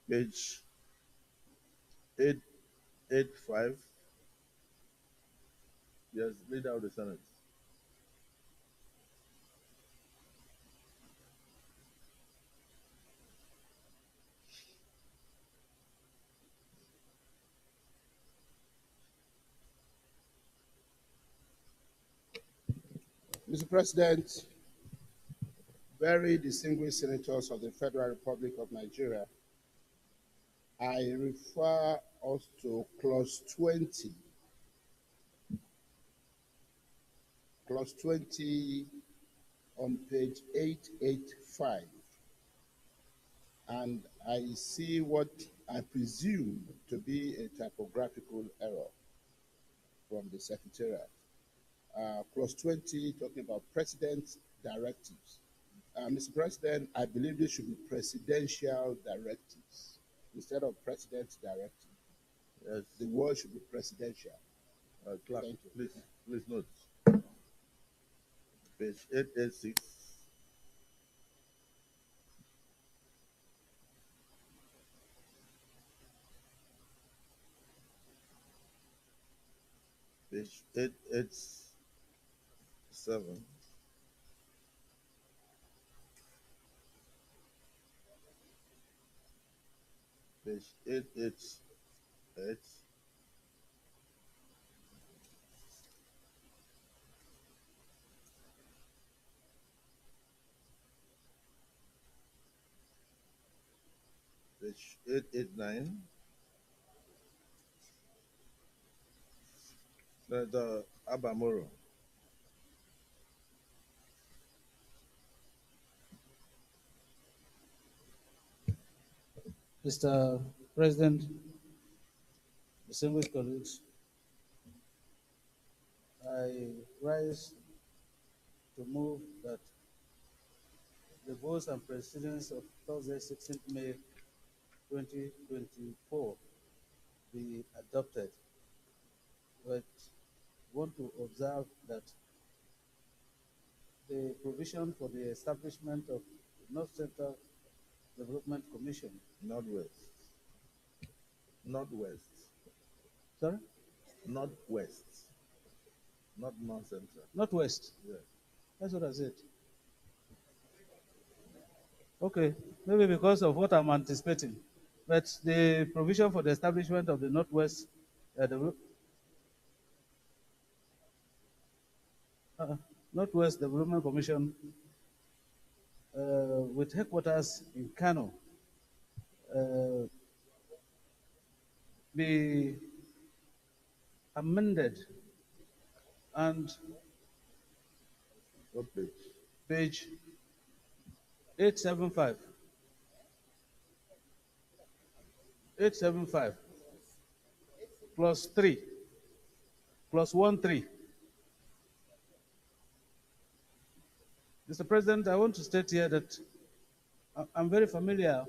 Page 885. Yes, read out the sentence. Mr. President, very distinguished senators of the Federal Republic of Nigeria, I refer us to clause 20. Clause 20 on page 885. And I see what I presume to be a typographical error from the Secretariat. Clause 20 talking about President's directives. Mr. President, I believe this should be presidential directives instead of President's directive. Yes. The word should be presidential. Clerk, Thank you. please note. Page 886. Page 887. Page 888. Page 889. The Abamoro. Mr. President, distinguished colleagues, I rise to move that the votes and proceedings of Thursday, 16th May 2024 be adopted. But want to observe that the provision for the establishment of the North Central Development Commission. Northwest. Sorry? Northwest. Not North Central. Northwest. Yeah. That's what I said. Okay, maybe because of what I'm anticipating. But the provision for the establishment of the Northwest Northwest Development Commission with headquarters in Kano be amended, and What page? page 875. 875 plus 3 plus 1 3. Mr. President, I want to state here that I'm very familiar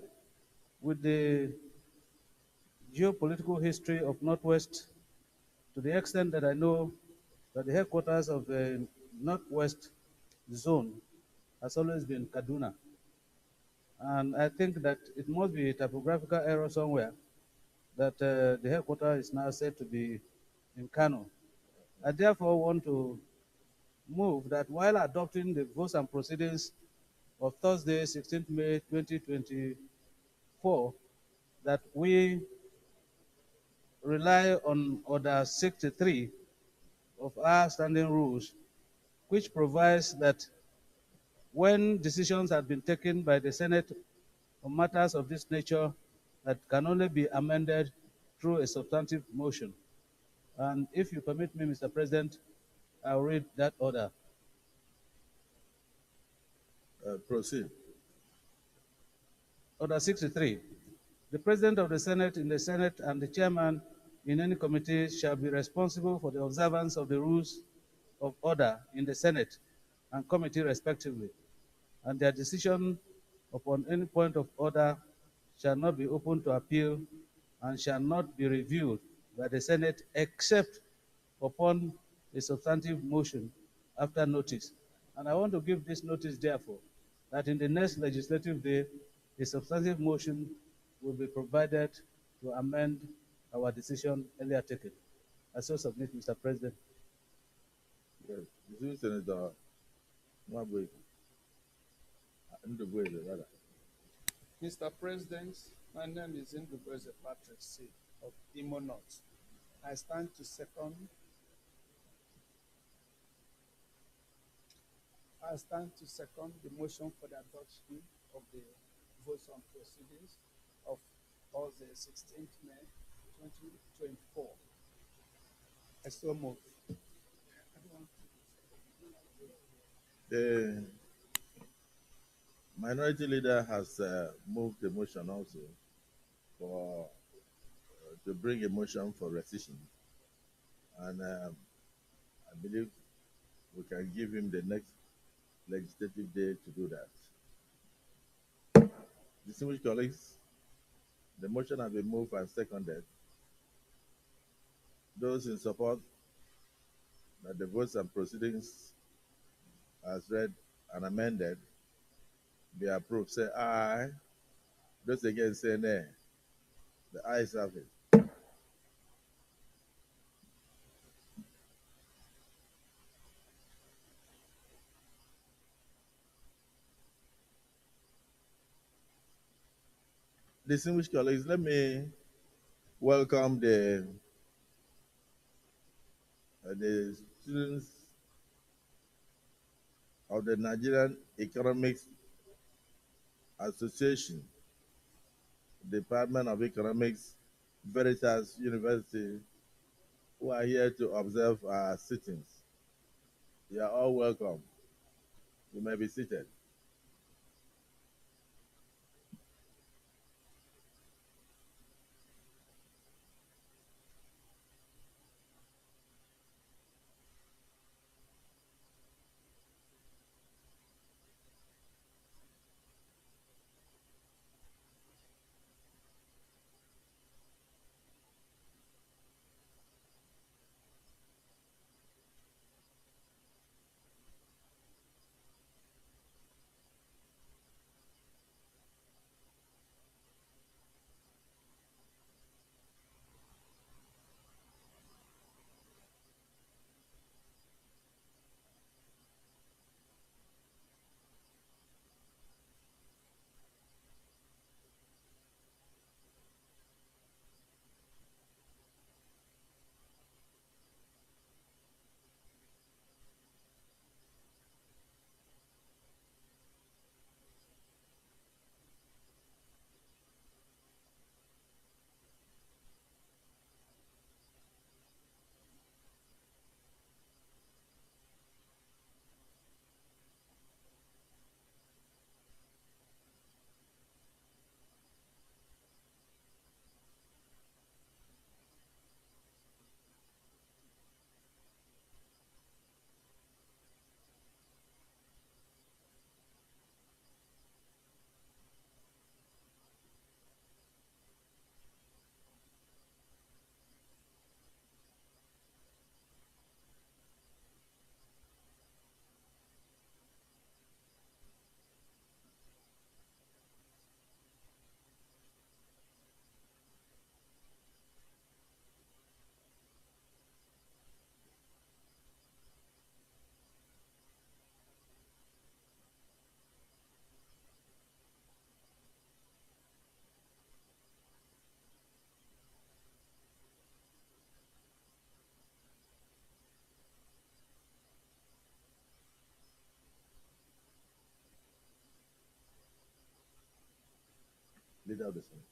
with the geopolitical history of Northwest to the extent that I know that the headquarters of the Northwest zone has always been Kaduna. And I think that it must be a typographical error somewhere that the headquarters is now said to be in Kano. I therefore want to move that while adopting the votes and proceedings of Thursday, 16th May 2024, that we rely on Order 63 of our standing rules, which provides that when decisions have been taken by the Senate on matters of this nature, that can only be amended through a substantive motion. And if you permit me, Mr. President, I'll read that order. Proceed. Order 63. The President of the Senate in the Senate and the Chairman in any committee shall be responsible for the observance of the rules of order in the Senate and committee respectively, and their decision upon any point of order shall not be open to appeal and shall not be reviewed by the Senate except upon a substantive motion after notice. And I want to give this notice, therefore, that in the next legislative day, a substantive motion will be provided to amend our decision earlier taken. I so submit, Mr. President. Yes. Distinguished Senator Nwabwe, Ndubweze, rather. Mr. President, my name is Ndubweze Patrick C. of Imo North. I stand to second the motion for the adoption of the votes on proceedings of Thursday, 16th May 2024. I so move. The minority leader has moved the motion also for to bring a motion for rescission, and I believe we can give him the next legislative day to do that. Distinguished colleagues, the motion has been moved and seconded. Those in support that the votes and proceedings as read and amended be approved, say aye. Those against say nay. The ayes have it. Distinguished colleagues, let me welcome the students of the Nigerian Economics Association, Department of Economics, Veritas University, who are here to observe our sittings. You are all welcome. You may be seated. Leader of the Senate.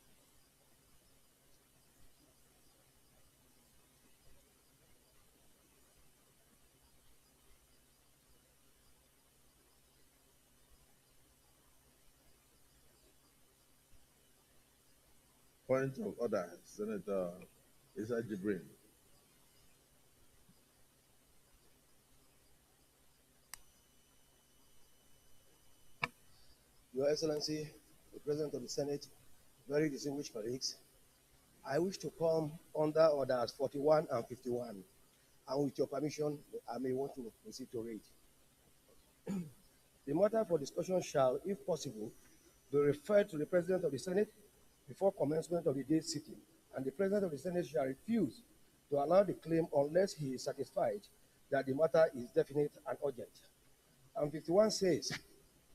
Point of order, Senator Issa Jibrin. Your Excellency, the President of the Senate, very distinguished colleagues, I wish to come under orders 41 and 51, and with your permission, I may want to proceed to read. The matter for discussion shall, if possible, be referred to the President of the Senate before commencement of the day's sitting, and the President of the Senate shall refuse to allow the claim unless he is satisfied that the matter is definite and urgent. And 51 says,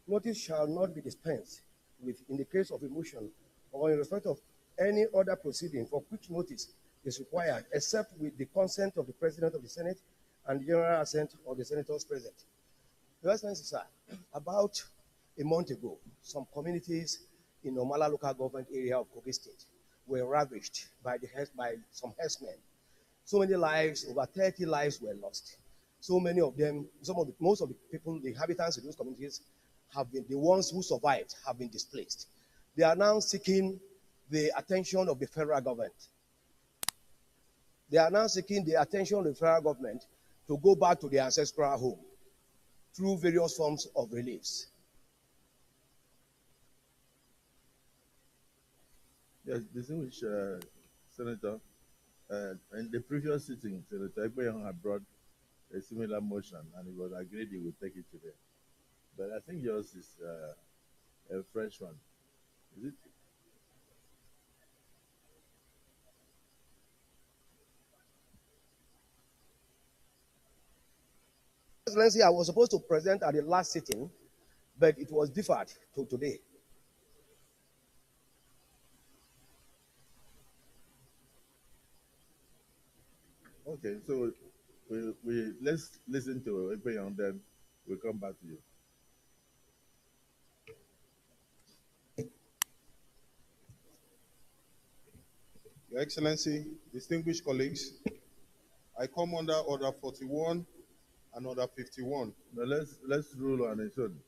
notice shall not be dispensed with in the case of a motion or in respect of any other proceeding for which notice is required, except with the consent of the President of the Senate and the general assent of the senators present. Your Excellency, sir, about a month ago, some communities in Omala local government area of Kogi State were ravaged by some herdsmen. So many lives, over 30 lives were lost. So many of them, most of the people, the inhabitants of those communities have been, the ones who survived have been displaced. They are now seeking the attention of the federal government. They are now seeking the attention of the federal government to go back to their ancestral home through various forms of reliefs. Yes, distinguished Senator, in the previous sitting, Senator Ekpenyong had brought a similar motion, and it was agreed he would take it today. But I think yours is a fresh one. Is it? Excellency, I was supposed to present at the last sitting, but it was deferred to today. Okay, so we let's listen to Ekpenyong, then we'll come back to you. Your Excellency, distinguished colleagues, I come under Order 41 and Order 51. Now let's rule on its own.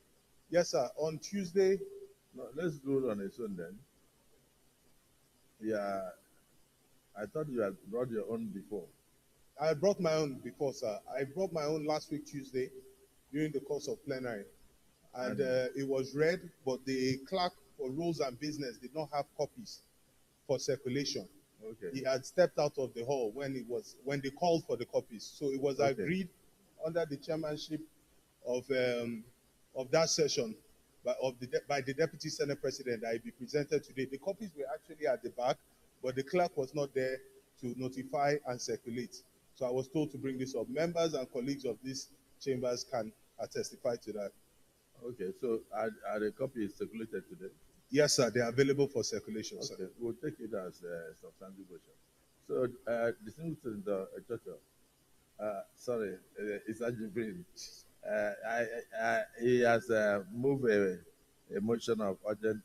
Yes, sir. On Tuesday. No, let's rule on its own then. Yeah, I thought you had brought your own before. I brought my own before, sir. I brought my own last week Tuesday during the course of plenary, and it was read, but the clerk for rules and business did not have copies for circulation. Okay. He had stepped out of the hall when they called for the copies. So it was agreed under the chairmanship of that session by the Deputy Senate President that it be presented today. The copies were actually at the back, but the clerk was not there to notify and circulate. So I was told to bring this up. Members and colleagues of these chambers can testify to that. Okay, so are the copies circulated today? Yes, sir. They are available for circulation, okay, sir. We'll take it as a substantive motion. So, distinguished Senator Chocho, sorry, it's Adjourning. He has moved a motion of urgent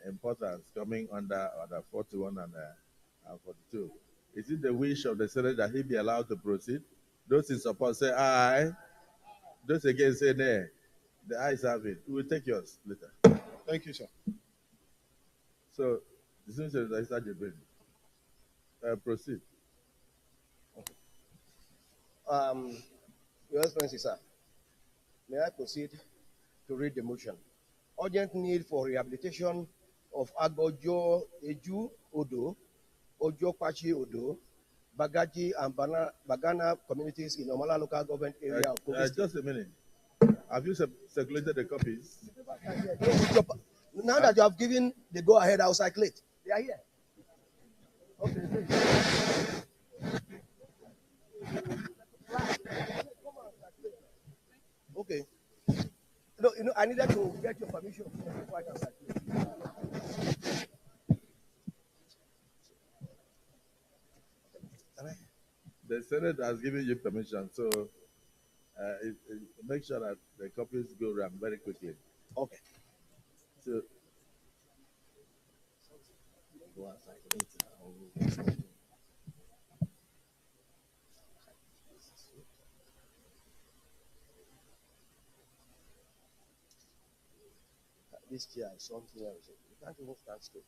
importance coming under Order 41 and 42. Is it the wish of the Senate that he be allowed to proceed? Those in support say aye. Those against say nay. The ayes have it. We will take yours later. Thank you, sir. So, distinguished Senator Adjourning, proceed. Your Excellency, sir, may I proceed to read the motion? Urgent need for rehabilitation of Agbojo Eju Odo, Ojo Pachi Odo, Bagaji, and Bagana communities in Omala local government area of Kogi State. Just a minute. Have you circulated the copies? Now that you have given the go-ahead, I'll circulate. They are here. Okay. Okay. No, I needed to get your permission before I can circulate. The Senate has given you permission, so make sure that the copies go around very quickly. Okay. So, this chair is something else. You can't even stand straight.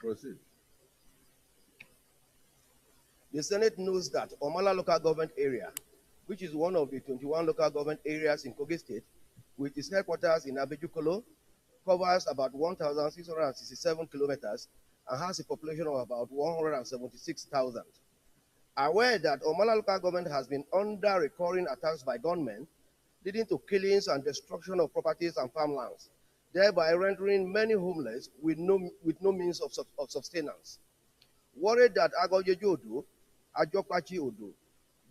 Proceed. The Senate knows that Omala local government area, which is one of the 21 local government areas in Kogi State, with its headquarters in Abejukolo, covers about 1,667 kilometers and has a population of about 176,000. Aware that Omala local government has been under recurring attacks by gunmen, leading to killings and destruction of properties and farmlands, thereby rendering many homeless with no means of sustenance. Worried that Agojeju Odo, Ajokwachi Odo,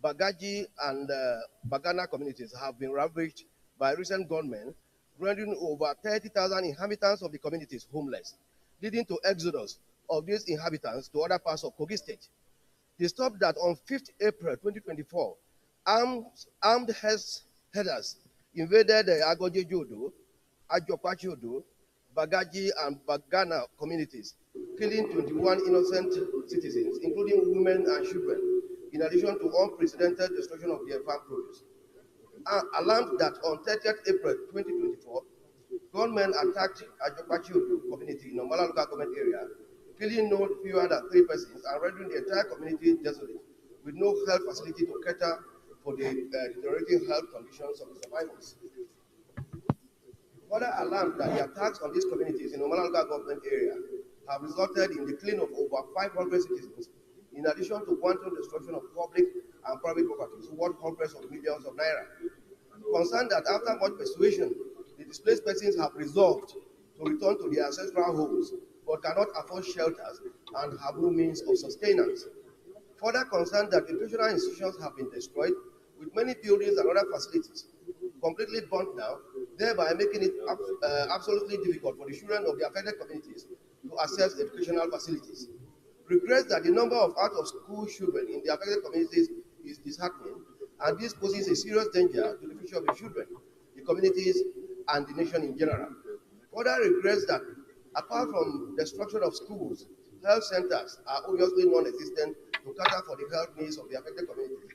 Bagaji, and Bagana communities have been ravaged by recent gunmen, rendering over 30,000 inhabitants of the communities homeless, leading to exodus of these inhabitants to other parts of Kogi State. They stopped that on 5th April 2024, armed headers invaded the Agojeju Odo, Ajokwachi Odo, Bagaji, and Bagana communities, killing 21 innocent citizens, including women and children, in addition to unprecedented destruction of their farm produce. Alarmed that on 30th April 2024, gunmen attacked Ajokwachi Odo community in Omala local government area, killing no fewer than 3 persons and rendering the entire community desolate, with no health facility to cater for the deteriorating health conditions of the survivors. Further alarmed that the attacks on these communities in Omala local government area have resulted in the killing of over 500 citizens, in addition to wanton destruction of public and private properties worth hundreds of millions of naira. Concerned that after much persuasion, the displaced persons have resolved to return to their ancestral homes, but cannot afford shelters and have no means of sustenance. Further concerned that educational institutions have been destroyed, with many buildings and other facilities completely burnt down, thereby making it absolutely difficult for the children of the affected communities to access educational facilities. Regrets that the number of out-of-school children in the affected communities is disheartening, and this poses a serious danger to the future of the children, the communities, and the nation in general. Further regrets that, apart from destruction of schools, health centers are obviously non-existent to cater for the health needs of the affected communities,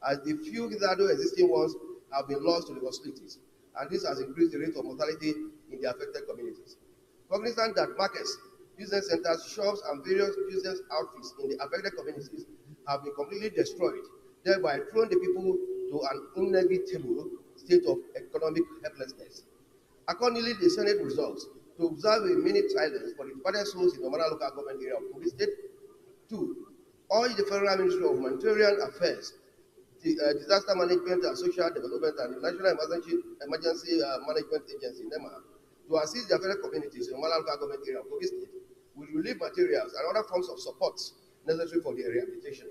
as the few hitherto existing ones have been lost to the hostilities, and this has increased the rate of mortality in the affected communities. Cognizant that markets, business centers, shops, and various business outfits in the affected communities have been completely destroyed, thereby throwing the people to an inevitable state of economic helplessness. Accordingly, the Senate resolves to observe a minute silence for the departed souls in the Omala local government area of Kogi State. 2. Urge the Federal Ministry of Humanitarian Affairs, the Disaster Management and Social Development, and the National Emergency Management Agency, NEMA, to assist the affected communities in the Omala local government area of Kogi State with relief materials and other forms of support necessary for their rehabilitation.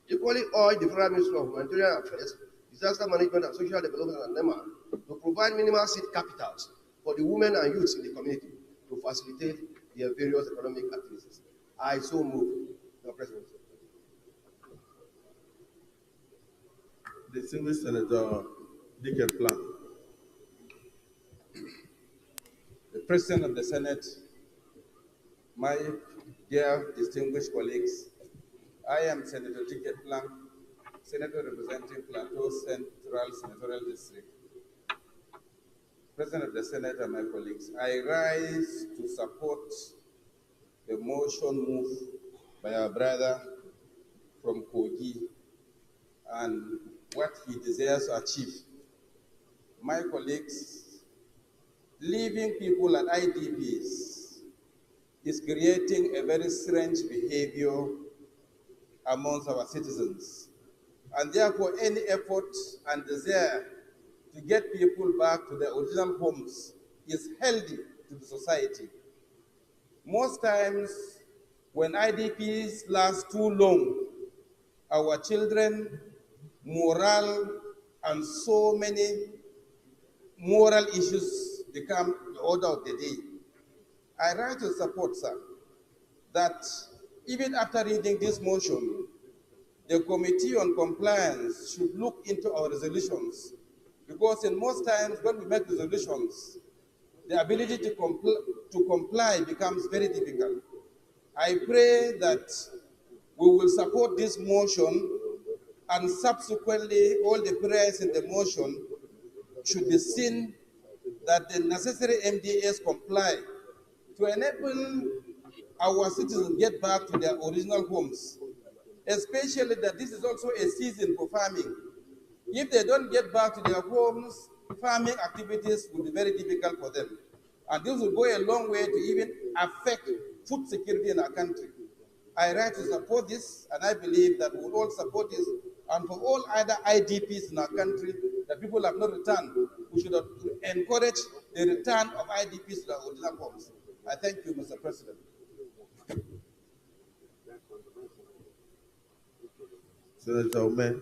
Equally urge the Federal Ministry of Humanitarian Affairs, Disaster Management and Social Development, and NEMA to provide minimal seed capitals for the women and youths in the community to facilitate their various economic activities. I so move, Mr. President. Distinguished Senator Dickett Plan. The President of the Senate, my dear distinguished colleagues, I am Senator Dickett Plan, Senator representing Plateau Central Senatorial District. President of the Senate and my colleagues, I rise to support the motion moved by our brother from Kogi and what he desires to achieve. My colleagues, leaving people at IDPs is creating a very strange behavior amongst our citizens. And therefore, any effort and desire to get people back to their original homes is healthy to the society. Most times, when IDPs last too long, our children, morale, and so many moral issues become the order of the day. I rise to support, sir, that even after reading this motion, the Committee on Compliance should look into our resolutions, because in most times when we make resolutions, the ability to comply becomes very difficult. I pray that we will support this motion, and subsequently all the prayers in the motion should be seen that the necessary MDAs comply to enable our citizens get back to their original homes, especially that this is also a season for farming. If they don't get back to their homes, farming activities will be very difficult for them. And this will go a long way to even affect food security in our country. I write to support this, and I believe that we will all support this. And for all other IDPs in our country that people have not returned, we should encourage the return of IDPs to their original homes. I thank you, Mr. President. Senator Omala.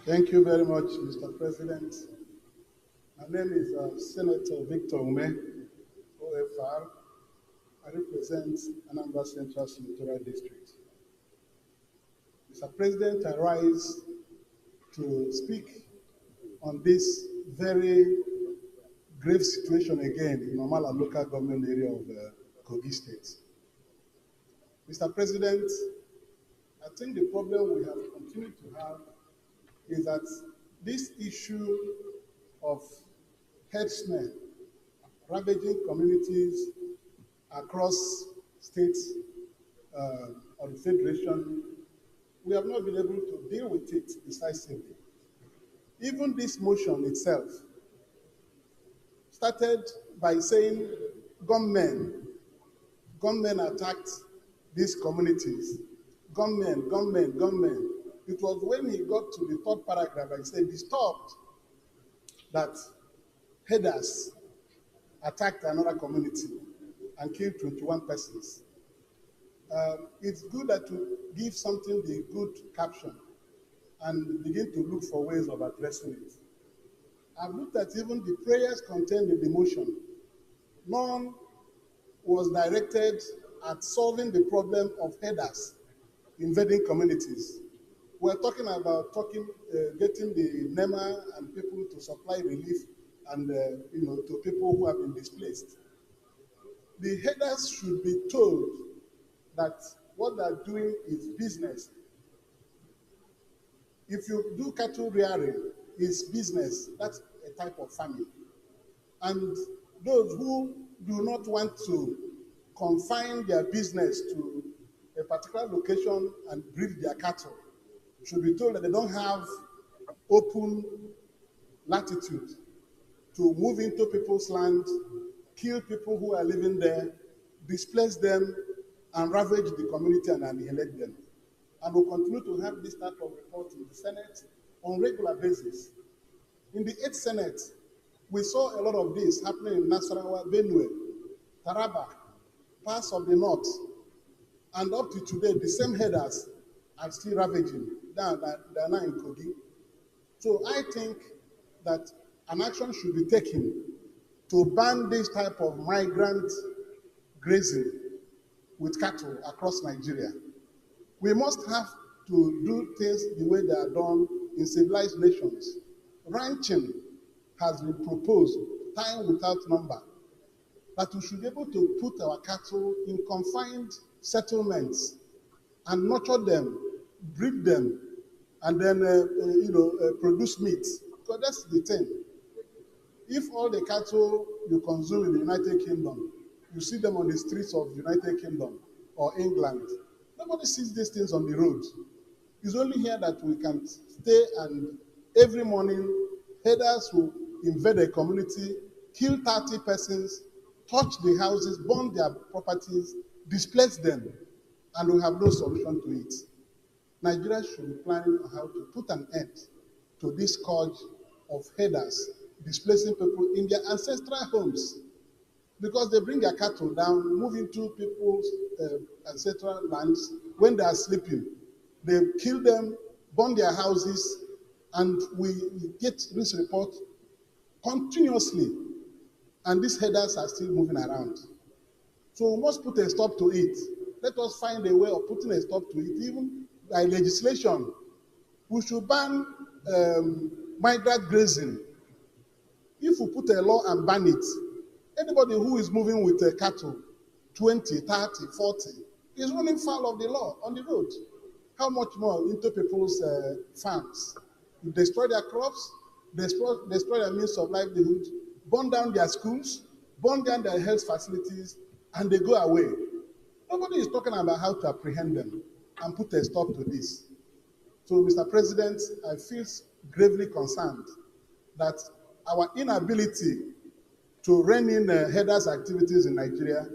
Thank you very much, Mr. President. My name is Senator Victor Ume, OFR. I represent Anambra Central Senatorial District. Mr. President, I rise to speak on this very grave situation again in Omala local government area of Kogi State. Mr. President, I think the problem we have continued to have is that this issue of herdsmen ravaging communities across states of the Federation, we have not been able to deal with it decisively. Even this motion itself started by saying gunmen attacked these communities. Gunmen. It was when he got to the third paragraph and said, disturbed that herders attacked another community and killed 21 persons. It's good that you give something the good caption and begin to look for ways of addressing it. I've looked at even the prayers contained in the motion. None was directed at solving the problem of herders invading communities. We're talking about getting the NEMA and people to supply relief and to people who have been displaced. The herders should be told that what they're doing is business. If you do cattle rearing, it's business. That's a type of farming. And those who do not want to confine their business to a particular location and breed their cattle should be told that they don't have open latitude to move into people's land, kill people who are living there, displace them, and ravage the community and annihilate them. And we'll continue to have this type of report in the Senate on a regular basis. In the 8th Senate, we saw a lot of this happening in Nasarawa, Benue, Taraba, parts of the north, and up to today, the same herders are still ravaging. They are now in Kogi. So I think that an action should be taken to ban this type of migrant grazing with cattle across Nigeria. We must have to do things the way they are done in civilized nations. Ranching has been proposed, time without number, that we should be able to put our cattle in confined settlements and nurture them, breed them, and then produce meat. Because that's the thing. If all the cattle you consume in the United Kingdom, you see them on the streets of the United Kingdom or England, nobody sees these things on the road. It's only here that we can stay, and every morning herders will invade a community, kill 30 persons, touch the houses, burn their properties, displace them, and we have no solution to it. Nigeria should be planning on how to put an end to this scourge of herders displacing people in their ancestral homes, because they bring their cattle down, move into people's ancestral lands when they are sleeping. They kill them, burn their houses, and we get this report continuously, and these herders are still moving around. So we must put a stop to it. Let us find a way of putting a stop to it, even by legislation. We should ban migrant grazing. If we put a law and ban it, anybody who is moving with a cattle, 20, 30, 40, is running foul of the law on the road. How much more into people's farms? You destroy their crops, destroy their means of livelihood, burn down their schools, burn down their health facilities, and they go away. Nobody is talking about how to apprehend them and put a stop to this. So, Mr. President, I feel gravely concerned that our inability to rein in herders' activities in Nigeria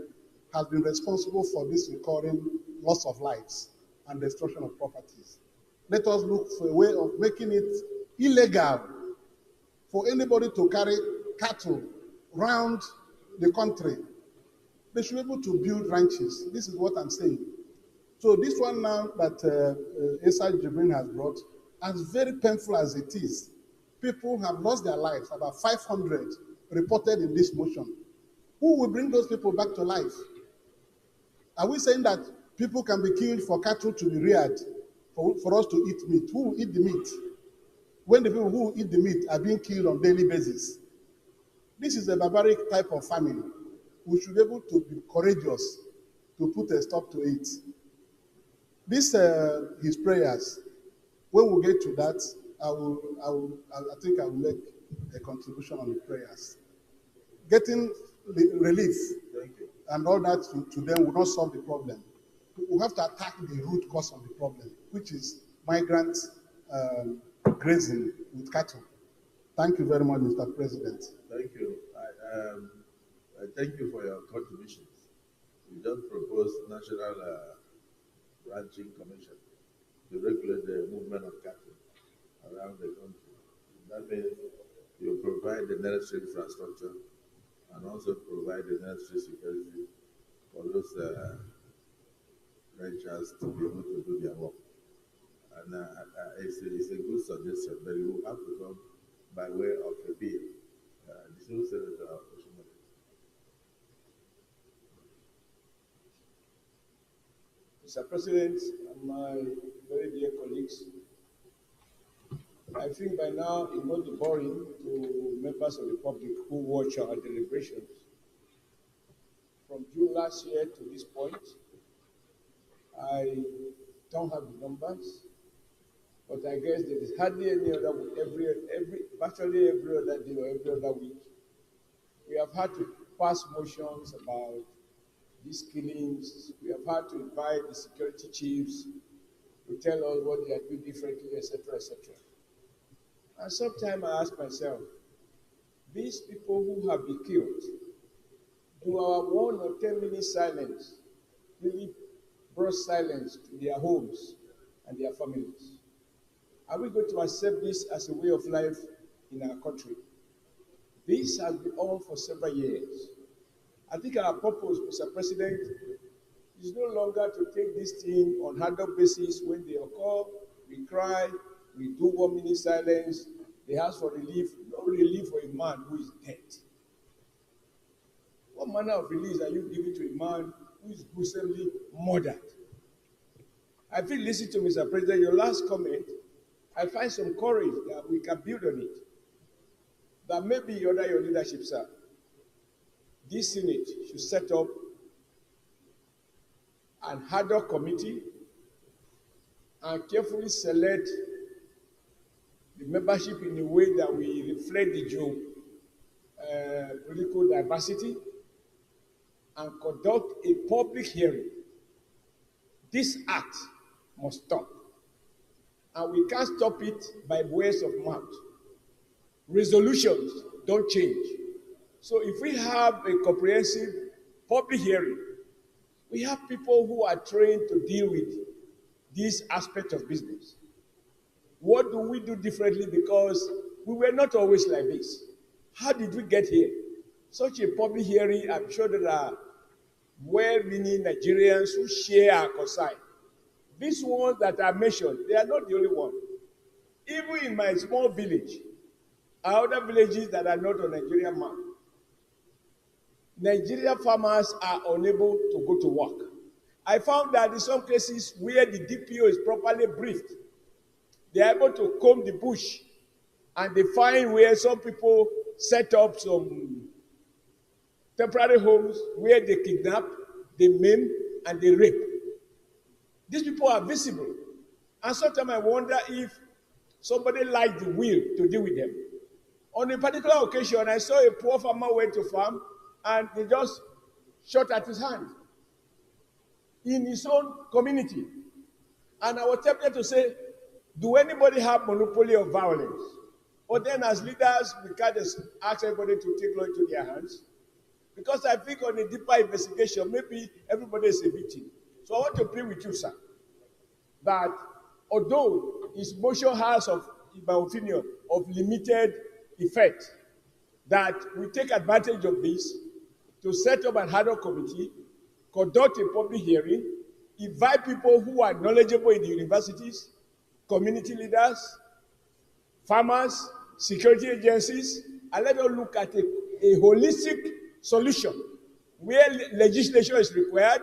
has been responsible for this recurring loss of lives and destruction of properties. Let us look for a way of making it illegal for anybody to carry cattle around the country. They should be able to build ranches. This is what I'm saying. So this one now that Asa Jibrin has brought, as very painful as it is, people have lost their lives, about 500 reported in this motion. Who will bring those people back to life? Are we saying that people can be killed for cattle to be reared, for us to eat meat? Who will eat the meat? When the people who eat the meat are being killed on a daily basis. This is a barbaric type of famine. We should be able to be courageous to put a stop to it. This, his prayers, when we get to that, I think I will make a contribution on the prayers. Getting relief and all that to them will not solve the problem. We have to attack the root cause of the problem, which is migrant grazing with cattle. Thank you very much, Mr. President. Thank you. I thank you for your contributions. We just proposed National Ranching Commission to regulate the movement of cattle around the country. That means you provide the necessary infrastructure and also provide the necessary security for those ranchers to be able to do their work. And it's a good suggestion, but you will have to come by way of a bill. The new Senator Mr. President and my very dear colleagues, I think by now it won't be boring to members of the public who watch our deliberations. From June last year to this point, I don't have the numbers, but I guess there is hardly any other virtually every other day or every other week, we have had to pass motions about these killings. We have had to invite the security chiefs to tell us what they are doing differently, etc., etc. And sometimes I ask myself, these people who have been killed, do our 1 or 10 minutes silence really brought silence to their homes and their families? Are we going to accept this as a way of life in our country? This has been on for several years. I think our purpose, Mr. President, is no longer to take this thing on ad hoc basis. When they occur, we cry, we do 1 minute silence, they ask for relief. No relief for a man who is dead. What manner of release are you giving to a man who is gruesomely murdered? I feel, listen to Mr. President, your last comment, I find some courage that we can build on it. That maybe under your leadership, sir, this Senate should set up an ad hoc committee and carefully select the membership in a way that we reflect the political diversity and conduct a public hearing. This act must stop. And we can't stop it by words of mouth. Resolutions don't change. So if we have a comprehensive public hearing, we have people who are trained to deal with this aspect of business. What do we do differently? Because we were not always like this. How did we get here? Such a public hearing, I'm sure there are well-meaning Nigerians who share our concern. These ones that are mentioned, they are not the only one. Even in my small village, other villages that are not on Nigerian map, Nigerian farmers are unable to go to work. I found that in some cases where the DPO is properly briefed, they are able to comb the bush, and they find where some people set up some temporary homes where they kidnap, they maim, and they rape. These people are visible. And sometimes I wonder if somebody liked the will to deal with them. On a particular occasion, I saw a poor farmer went to farm and they just shot at his hand in his own community. And I was tempted to say, do anybody have monopoly of violence? Or then as leaders, we can't ask everybody to take law into their hands. Because I think on a deeper investigation, maybe everybody is a victim. So I want to plead with you, sir, that although his motion has, in my opinion, of limited effect, that we take advantage of this to set up an ad hoc committee, conduct a public hearing, invite people who are knowledgeable in the universities, community leaders, farmers, security agencies, and let us look at a holistic solution where legislation is required.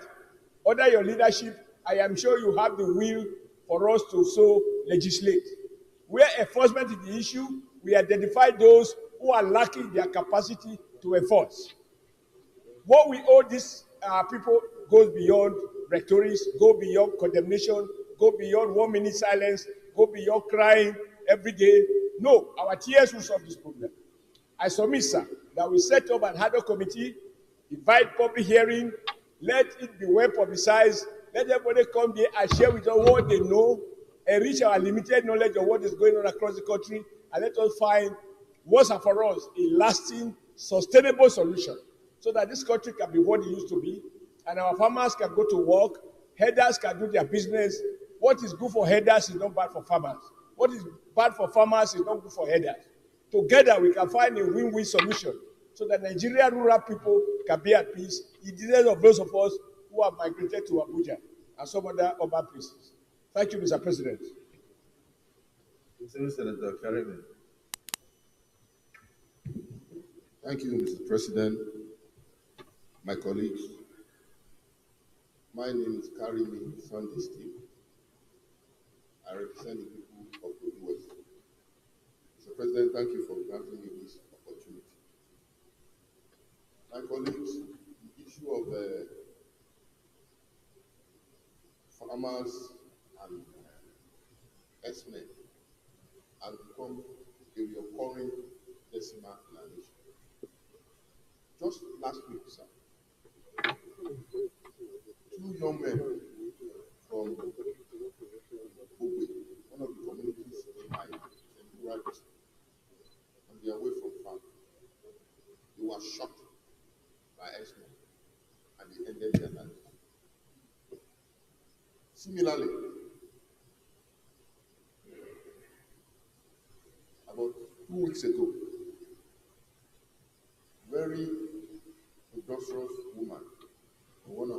Under your leadership, I am sure you have the will for us to so legislate. Where enforcement is the issue, we identify those who are lacking their capacity to enforce. What we owe these people goes beyond rhetoric, go beyond condemnation, go beyond 1 minute silence, go beyond crying every day. No, our tears will solve this problem. I submit, sir, that we set up an ad hoc committee, invite public hearing, let it be well publicized, let everybody come there and share with us what they know, enrich our limited knowledge of what is going on across the country, and let us find once and for us a lasting, sustainable solution so that this country can be what it used to be, and our farmers can go to work, herders can do their business. What is good for herders is not bad for farmers. What is bad for farmers is not good for herders. Together, we can find a win-win solution so that Nigerian rural people can be at peace, instead of those of us who have migrated to Abuja and some other urban places. Thank you, Mr. President. Senator Karimi. Thank you, Mr. President. My colleagues, my name is Karimi Sunday Steve. I represent the people of the West. Mr. President, thank you for granting me this opportunity. My colleagues, the issue of farmers and herdsmen has become a recurring decimal in our nation. Just last week, sir, 2 young men from Kogi, one of the communities in my rural district, on their way from farm, they were shot by herdsmen and they ended their lives. Similarly, about 2 weeks ago, very industrious woman from one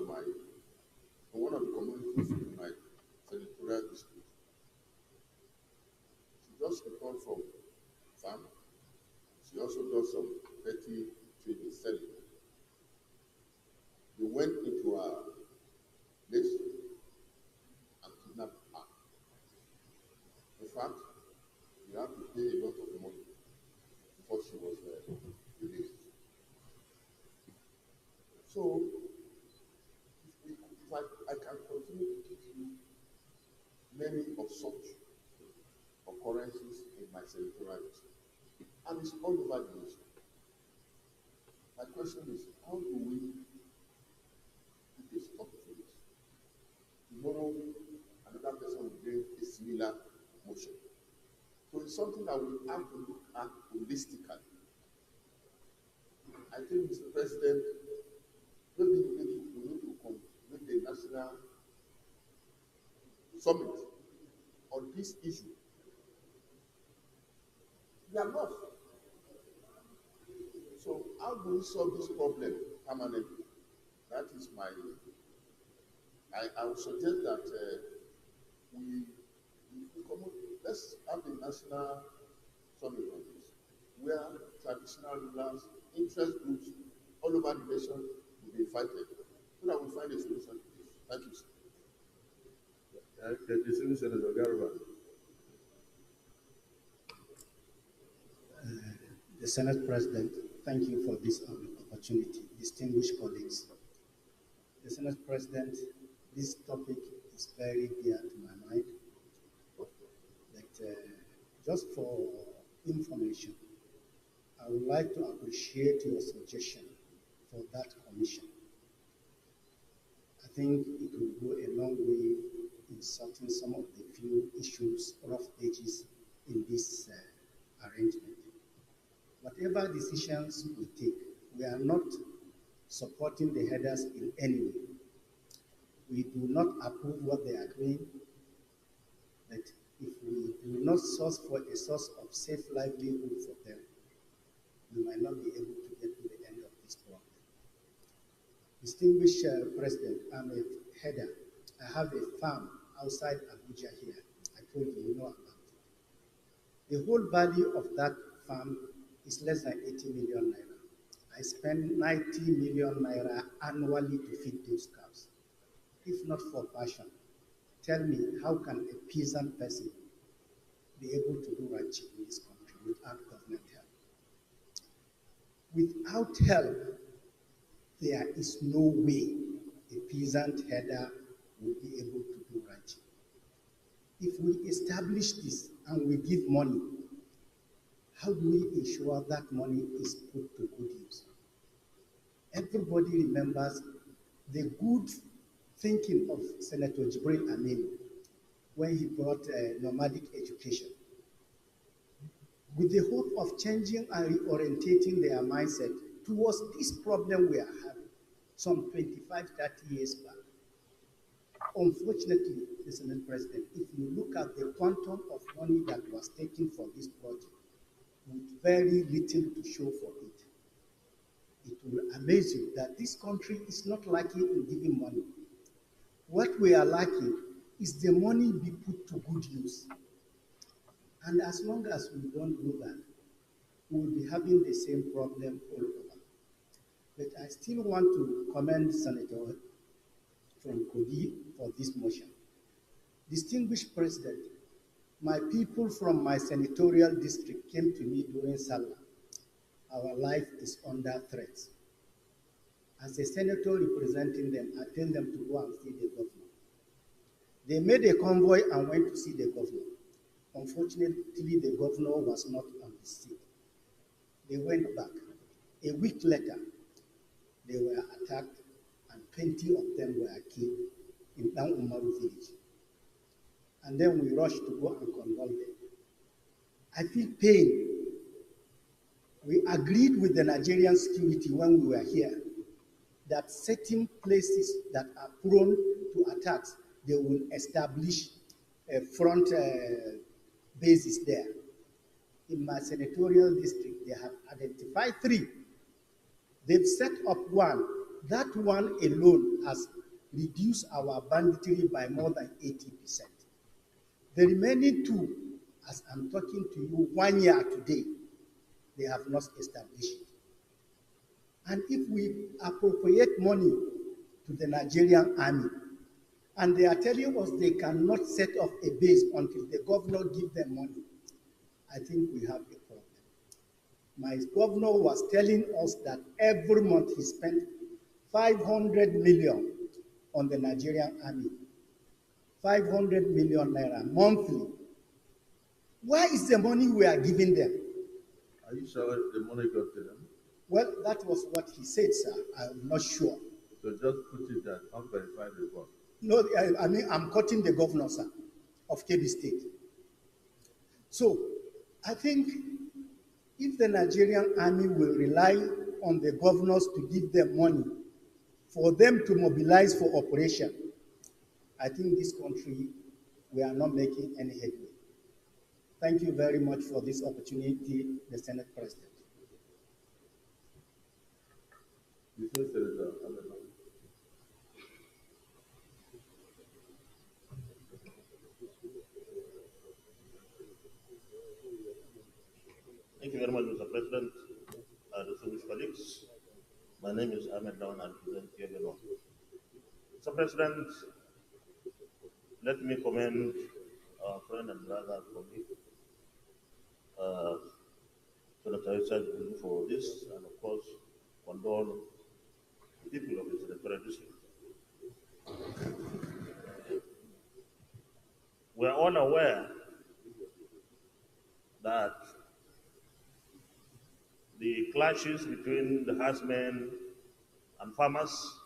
of the communities in my senatorial district. She just returned from farm. She also does some petty trading selling. They went into her place and kidnapped her. In fact, we had to pay a lot of money before she was released. So, I can continue to give you many of such occurrences in my senatorial district, and it's all over the nation. My question is, how do we put a stop to this? Tomorrow, another person will bring a similar motion. So it's something that we have to look at holistically. I think, Mr. President, maybe we need to make a national summit on this issue. We are lost. So how do we solve this problem permanently? That is my. I would suggest that let's have a national summit on this, where traditional rulers, interest groups all over the nation will be invited, so that we find a solution to this. Thank you, sir. Senator Garba. The Senate President, thank you for this opportunity. Distinguished colleagues. The Senate President, this topic is very dear to my mind. But just for information, I would like to appreciate your suggestion for that commission. I think it will go a long way in sorting some of the few issues, rough edges in this arrangement. Whatever decisions we take, we are not supporting the headers in any way. We do not approve what they are doing, but if we do not source for a source of safe livelihood for them, we might not be able to get to the end of this problem. Distinguished President, I'm a header. I have a farm outside Abuja here. I told you, you know about it. The whole value of that farm is less than 80 million naira. I spend 90 million naira annually to feed those cows. If not for passion, tell me, how can a peasant person be able to do ranching in this country without government help? Without help, there is no way a peasant header will be able to do ranching. If we establish this and we give money, how do we ensure that money is put to good use? Everybody remembers the good thinking of Senator Jibril Aminu when he brought nomadic education, with the hope of changing and reorientating their mindset towards this problem we are having some 25, 30 years back. Unfortunately, Mr. President, if you look at the quantum of money that was taken for this project, with very little to show for it, it will amaze you that this country is not lacking in giving money. What we are lacking is the money be put to good use. And as long as we don't do that, we will be having the same problem all over. But I still want to commend Senator from Kogi for this motion. Distinguished President, my people from my senatorial district came to me during Salah. Our life is under threat. As a senator representing them, I tell them to go and see the governor. They made a convoy and went to see the governor. Unfortunately, the governor was not on the seat. They went back. A week later, they were attacked and 20 of them were killed in Dan Umaru village. And then we rushed to go and condole them. I feel pain. We agreed with the Nigerian security when we were here that certain places that are prone to attacks, they will establish a front bases there. In my senatorial district, they have identified 3. They've set up 1. That one alone has reduced our banditry by more than 80%. The remaining 2, as I'm talking to you 1 year today, they have not established it. And if we appropriate money to the Nigerian army, and they are telling us they cannot set up a base until the governor gives them money, I think we have a problem. My governor was telling us that every month he spent 500 million on the Nigerian army. 500 million naira monthly. Where is the money we are giving them? Are you sure the money got to them? Well, that was what he said, sir. I'm not sure. So just put it that unverified report. No, I mean, I'm quoting the governor, sir, of Kebbi State. So I think if the Nigerian army will rely on the governors to give them money for them to mobilize for operation, I think this country, we are not making any headway. Thank you very much for this opportunity, the Senate President. Thank you very much, Mr. President. Distinguished colleagues, my name is Ahmed Lawan. I represent Yellow. Mr. President, let me commend our friend and brother colleague, Senator Isaac, for this, and of course, condole the people of the senatorial district. We are all aware that the clashes between the herdsmen and farmers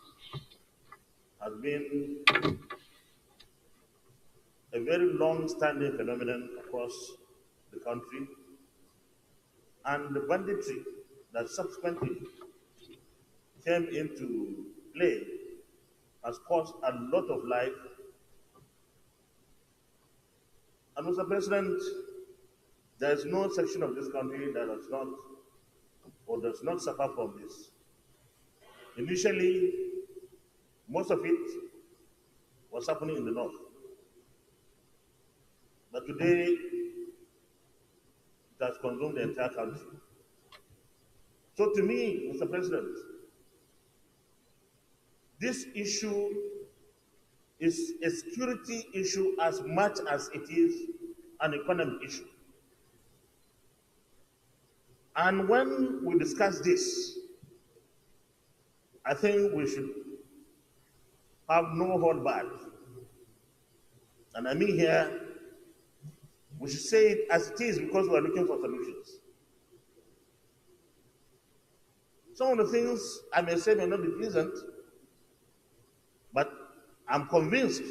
has been a very long-standing phenomenon across the country, and the banditry that subsequently came into play has caused a lot of life. And Mr. President, there is no section of this country that does not or does not suffer from this. Initially, most of it was happening in the north. But today, it has consumed the entire country. So to me, Mr. President, this issue is a security issue as much as it is an economic issue. And when we discuss this, I think we should have no hold back. And I mean here, we should say it as it is because we are looking for solutions. Some of the things I may say may not be pleasant, but I'm convinced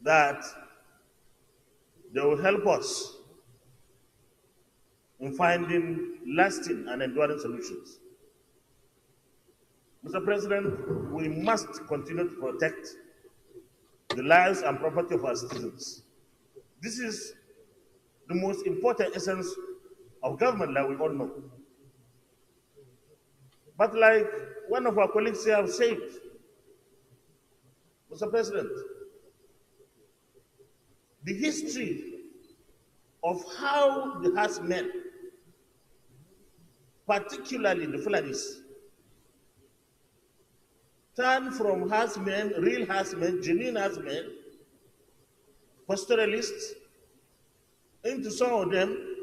that they will help us in finding lasting and enduring solutions. Mr. President, we must continue to protect the lives and property of our citizens. This is the most important essence of government that we all know. But like one of our colleagues here have said, Mr. President, the history of how the herdsmen, particularly the Fulanis, turned from herdsmen, real herdsmen, genuine herdsmen, pastoralists, into some of them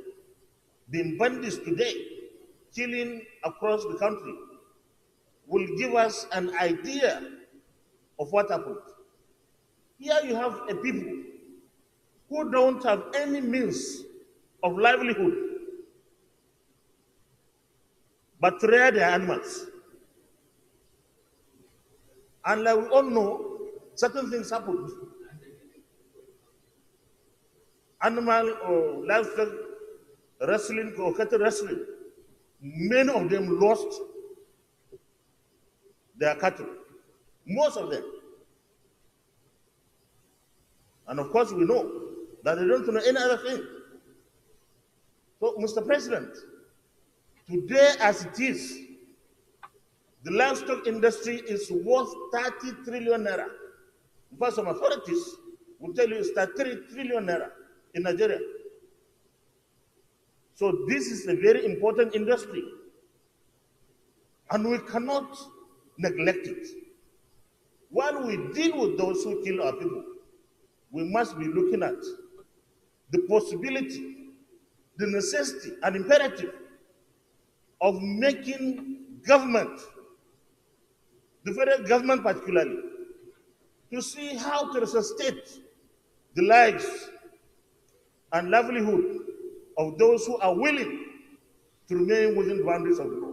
being bandits today, killing across the country, will give us an idea of what happened. Here you have a people who don't have any means of livelihood but to rear their animals. And like we all know, certain things happened. Animal or livestock wrestling or cattle wrestling, many of them lost their cattle, most of them. And of course we know that they don't know any other thing. So, Mr. President, today as it is, the livestock industry is worth 30 trillion naira. In fact, some authorities will tell you it's 33 trillion naira in Nigeria. So this is a very important industry, and we cannot neglect it. While we deal with those who kill our people, we must be looking at the possibility, the necessity, and imperative of making government, the federal government particularly, to see how to resuscitate the lives and livelihood of those who are willing to remain within the boundaries of the law.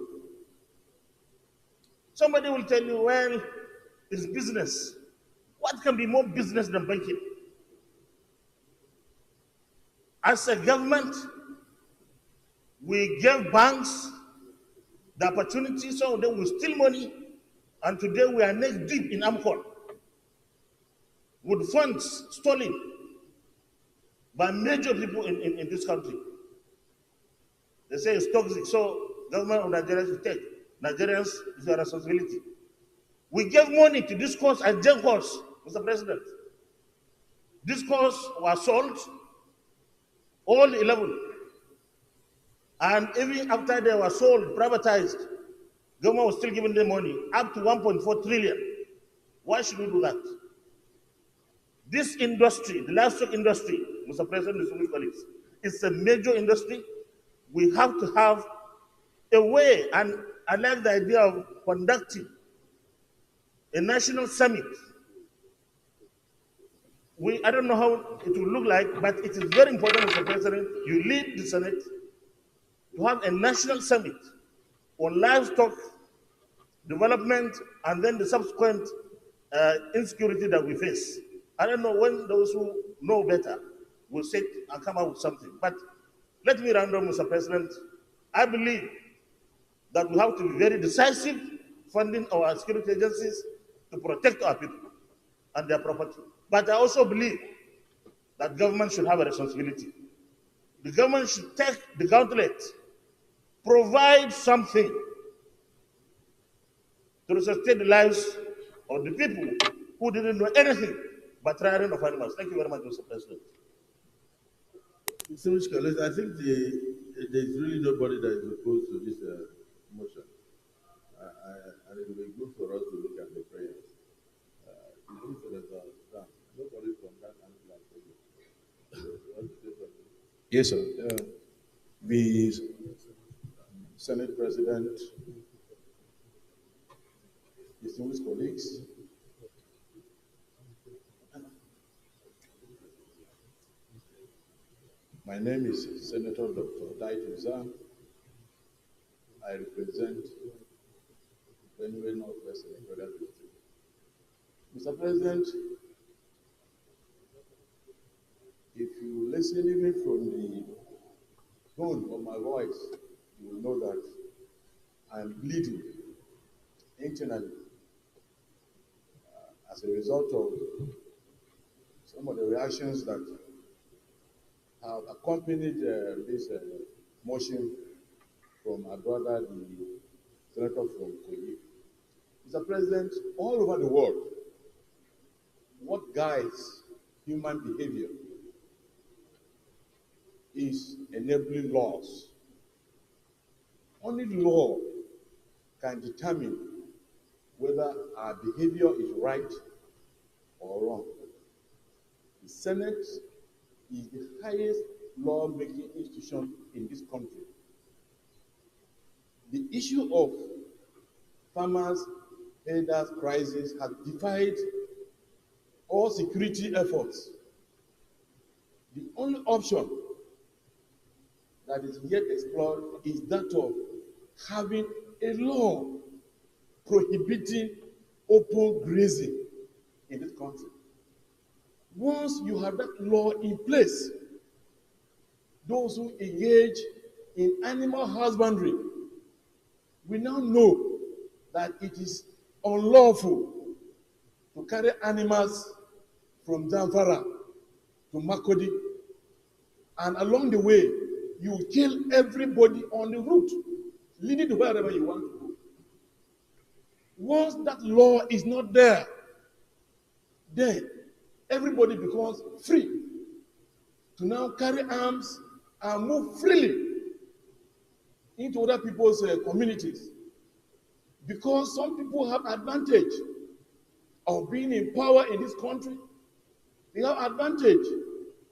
Somebody will tell you, well, it's business. What can be more business than banking? As a government, we gave banks the opportunity, some of them will steal money, and today we are neck deep in alcohol with funds stolen by major people in this country. They say it's toxic, so government of Nigeria should take. Nigerians, it's your responsibility. We gave money to this cause and jail cause, Mr. President. This cause was sold, all 11. And even after they were sold, privatized, government was still giving them money, up to 1.4 trillion. Why should we do that? This industry, the livestock industry, Mr. President, distinguished colleagues, is a major industry. We have to have a way, and I like the idea of conducting a national summit. I don't know how it will look like, but it is very important, Mr. President, you lead the Senate, to have a national summit on livestock development and then the subsequent insecurity that we face. I don't know when those who know better will sit and come up with something. But let me round up, Mr. President. I believe that we have to be very decisive funding our security agencies to protect our people and their property. But I also believe that government should have a responsibility. The government should take the gauntlet, provide something to resuscitate the lives of the people who didn't know anything but rearing of animals. Thank you very much, Mr. President. Distinguished colleagues, I think there's really nobody that is opposed to this motion. And it will be good for us to look at the prayers. Nobody from that angle. Yes, sir. The Senate President, distinguished colleagues, my name is Senator Dr. Daituza. I represent Benue Northwest Senatorial District. Mr. President, if you listen even from the tone of my voice, you will know that I'm bleeding internally as a result of some of the reactions that have accompanied this motion from our brother, the Senator from Kogi. Mr. President, all over the world, what guides human behavior is enabling laws. Only law can determine whether our behavior is right or wrong. The Senate is the highest law-making institution in this country. The issue of farmers' herders' crisis has defied all security efforts. The only option that is yet explored is that of having a law prohibiting open grazing in this country. Once you have that law in place, those who engage in animal husbandry we now know that it is unlawful to carry animals from Zamfara to Makodi, and along the way, you kill everybody on the route, leading to wherever you want to go. Once that law is not there, then everybody becomes free to now carry arms and move freely into other people's communities. Because some people have advantage of being in power in this country. They have advantage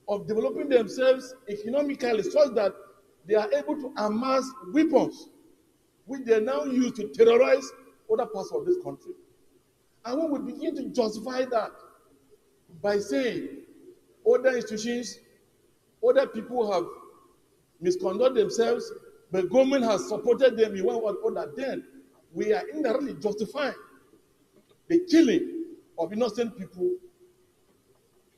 of developing themselves economically such that they are able to amass weapons which they now use to terrorize other parts of this country. And when we begin to justify that by saying other institutions, other people have misconducted themselves, but government has supported them in one or other, then we are indirectly justifying the killing of innocent people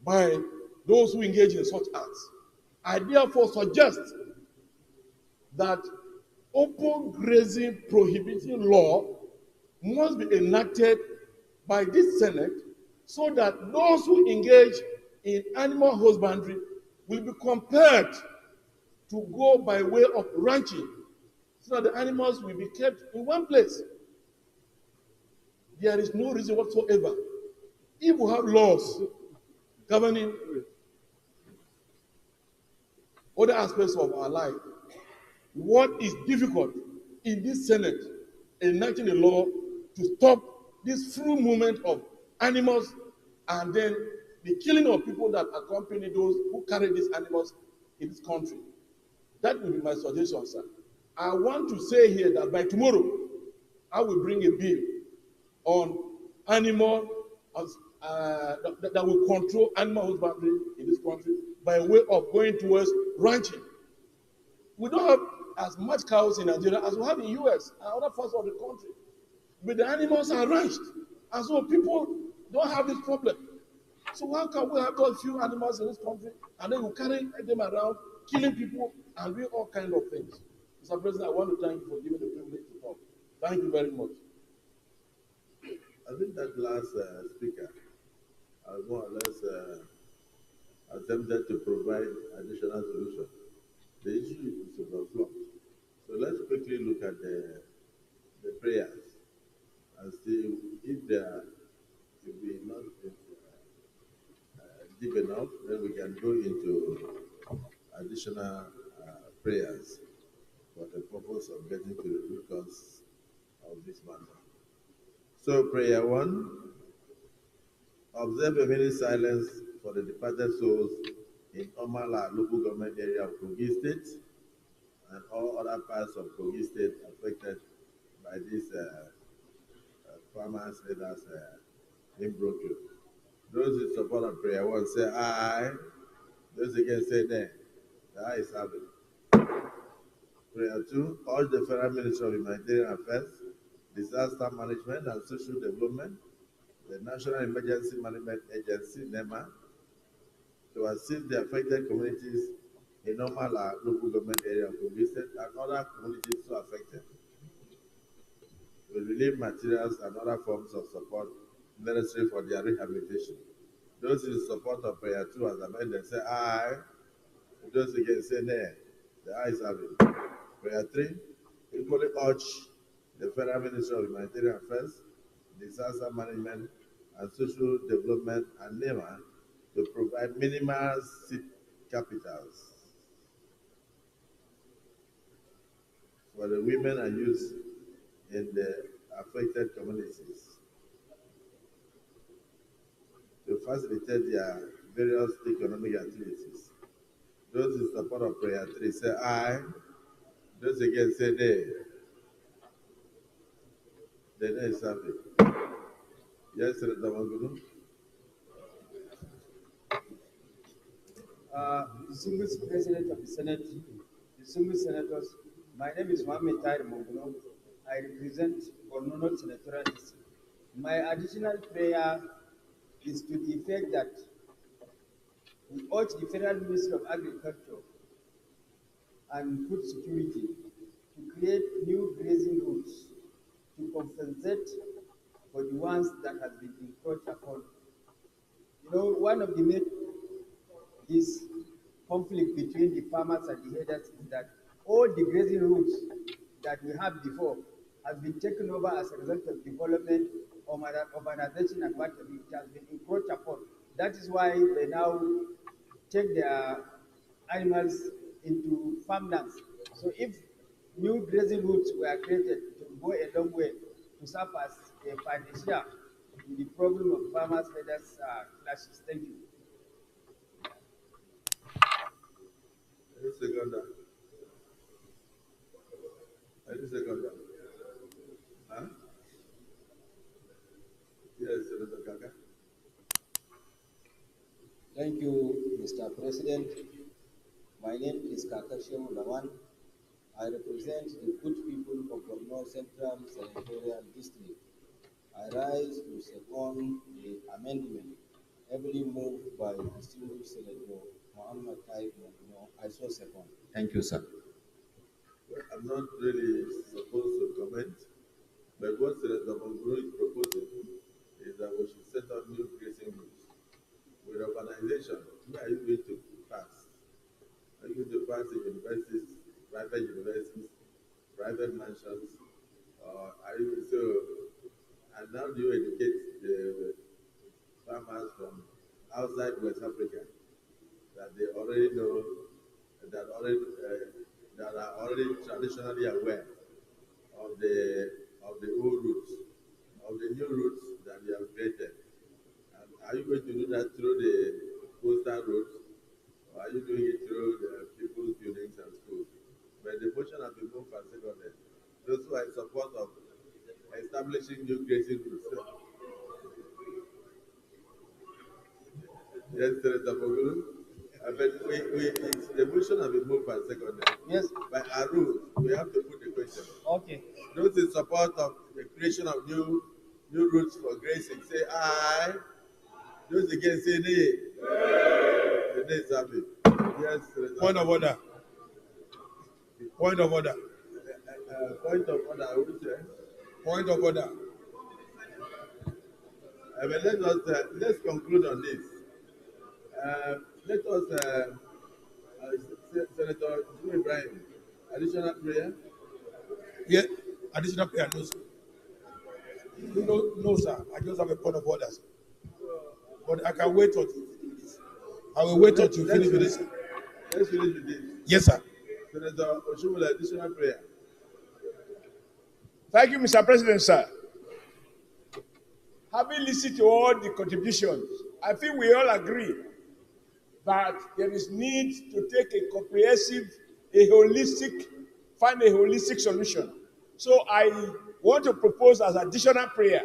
by those who engage in such acts. I therefore suggest that open grazing prohibiting law must be enacted by this Senate so that those who engage in animal husbandry will be compelled to go by way of ranching so that the animals will be kept in one place. There is no reason whatsoever. If we have laws governing other aspects of our life, what is difficult in this Senate enacting a law to stop this free movement of animals and then the killing of people that accompany those who carry these animals in this country? That will be my suggestion, sir. I want to say here that by tomorrow, I will bring a bill on animal that will control animal husbandry in this country by way of going towards ranching. We don't have as much cows in Nigeria as we have in US and other parts of the country. But the animals are ranched, and so people don't have this problem. So how can we have those few animals in this country, and then we carry them around, killing people and doing all kinds of things? Mr. President, I want to thank you for giving the privilege to talk. Thank you very much. I think that last speaker more or less attempted to provide additional solution. The issue is overflowed. So let's quickly look at the prayers and see if they are, if we not deep enough, then we can go into additional prayers for the purpose of getting to the root cause of this matter. So prayer 1, observe a minute silence for the departed souls in Omala local government area of Kogi State and all other parts of Kogi State affected by these farmers leaders imbroglio. Those in support of prayer 1 say aye. Those against say nay. The aye is having. Prayer 2, urge the Federal Ministry of Humanitarian Affairs, Disaster Management and Social Development, the National Emergency Management Agency, NEMA, to assist the affected communities in Omala local government area of Kogi State and other communities so affected, with relief materials and other forms of support necessary for their rehabilitation. Those in support of prayer 2 as amended say aye. Those against say nay. The ayes have it. Prayer 3, equally urge the Federal Ministry of Humanitarian Affairs, Disaster Management and Social Development and NEMA to provide minimal seed capitals for the women and youth in the affected communities to facilitate their various economic activities. Those in support of prayer 3 say aye. Those against say nay. The nay is happy. Yes, Senator Mangunu. Distinguished President of the Senate, distinguished senators, my name is Mohamed Tahir Monguno. I represent Borno Senatorial District. My additional prayer is to the effect that we urge the Federal Ministry of Agriculture and Food Security to create new grazing routes to compensate for the ones that have been encroached upon. You know, one of the main this conflict between the farmers and the herders is that all the grazing routes that we had before has been taken over as a result of development, urbanization, and what it has been encroached upon. That is why they now take their animals into farmlands. So if new grazing routes were created, it will go a long way to serve as a panacea in the problem of farmers' herders clashes. Thank you. Any second. Huh? Yes, Senator Kaka. Thank you, Mr. President. My name is Kakashem Lawan. I represent the good people of Borno Central Senatorial District. I rise to second the amendment heavily moved by distinguished Senator Muhammad Taib Monguno. I so second. Thank you, sir. Well, I'm not really supposed to comment, but what Senator Monguno is proposing is that we should set up new grazing routes. With urbanization, where are you going to pass? Are you going to pass in universities, private mansions, or are you so? And how do you educate the farmers from outside West Africa that they already know, that are already traditionally aware of the old routes, of the new routes that you have created? And are you going to do that through the coastal roads, or are you doing it through the people's buildings and schools? But the motion has been moved and seconded. Those who are in support of establishing new grazing routes. Yes, Senator Mogulu. But the motion has been moved by seconded. Yes. By our rules, we have to put the question. Okay. Those in support of the creation of new routes for grazing, say aye. Those against, say nay. The nays have it. Yes. Point of order. Point of order. Point of order, I would say. Point of order. But let's conclude on this. Let us, Senator Ibrahim, additional prayer? Yeah, additional prayer, no, sir. No, sir. I just have a point of order, sir. But I can wait until you finish this. I will wait until you finish with this. Let's finish with this. Yes, sir. Senator Oshumula, additional prayer. Thank you, Mr. President, sir. Having listened to all the contributions, I think we all agree that there is need to take a comprehensive, find a holistic solution. So I want to propose as additional prayer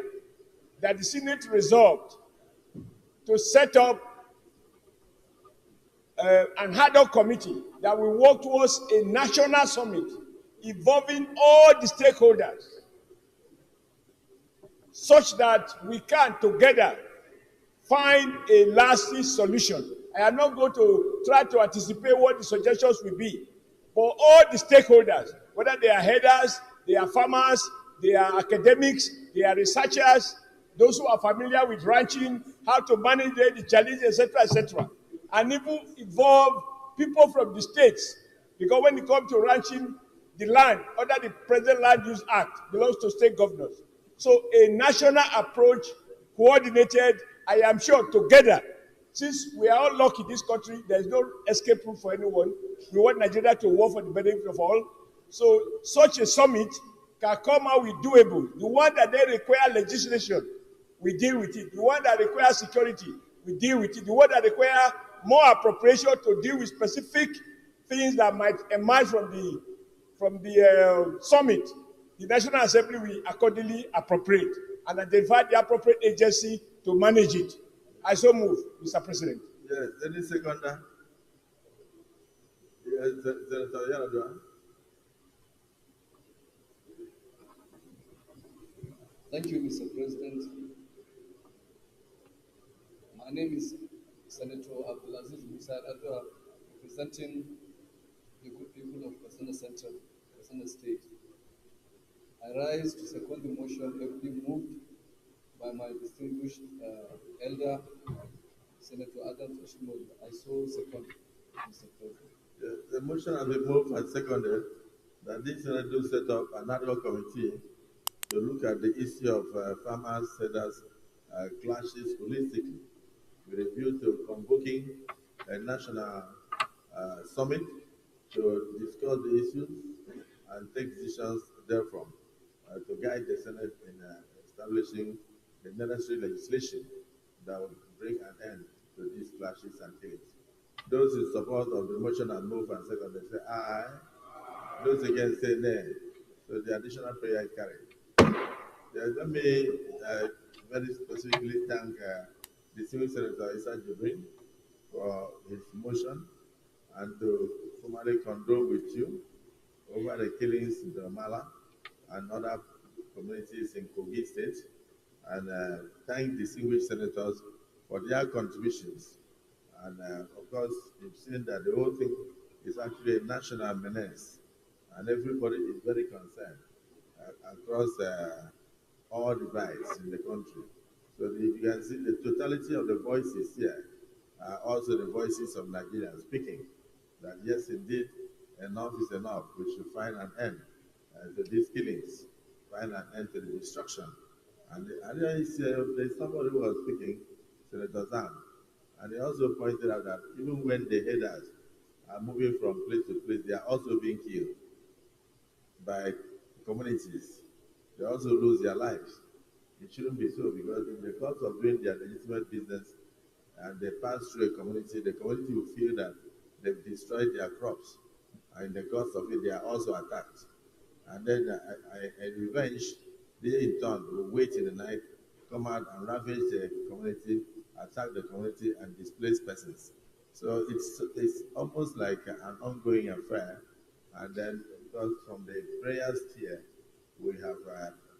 that the Senate resolved to set up an ad hoc committee that will work towards a national summit involving all the stakeholders, such that we can together find a lasting solution. I am not going to try to anticipate what the suggestions will be, but all the stakeholders, whether they are headers, they are farmers, they are academics, they are researchers, those who are familiar with ranching, how to manage the challenges, etc., and even involve people from the states, because when it comes to ranching, the land under the present Land Use Act belongs to state governors. So a national approach, coordinated, I am sure together, since we are all lucky in this country, there is no escape route for anyone. We want Nigeria to work for the benefit of all. So such a summit can come out with doable. The one that they require legislation, we deal with it. The one that requires security, we deal with it. The one that require more appropriation to deal with specific things that might emerge from the summit, the National Assembly will accordingly appropriate and identify the appropriate agency to manage it. I so move, Mr. President. Yes, any seconder? Yes, Senator Yaradua. Thank you, Mr. President. My name is Senator Abdulaziz Musa Adwa, representing the good people of Kasana Central, Kasana State. I rise to second the motion ably moved by my distinguished elder, Senator Adam Oshimoli. I so second, Mr. President. Yes, the motion has been moved and seconded that this Senate do set up an ad hoc committee to look at the issue of farmers' sellers clashes holistically, with a view to convoking a national summit to discuss the issues and take decisions therefrom to guide the Senate in establishing the necessary legislation that will bring an end to these clashes and killings. Those in support of the motion and move and second, they say aye. Those against say nay. So the additional prayer is carried. Let me very specifically thank the Civil Senator Issa Jibrin for his motion and to formally condole with you over the killings in the Omala and other communities in Kogi State, and thank distinguished senators for their contributions. And of course, you've seen that the whole thing is actually a national menace, and everybody is very concerned across all divides in the country. So you can see the totality of the voices here are also the voices of Nigerians speaking that yes, indeed, enough is enough. We should find an end to these killings, find an end to the destruction. And there's somebody who was speaking, Senator Zan, and he also pointed out that even when the headers are moving from place to place, they are also being killed by communities. They also lose their lives. It shouldn't be so, because in the course of doing their legitimate business and they pass through a community, the community will feel that they've destroyed their crops. And in the course of it, they are also attacked. And then a revenge, they in turn will wait in the night, come out and ravage the community, attack the community, and displace persons. So it's almost like an ongoing affair. And then, because from the prayers tier, we have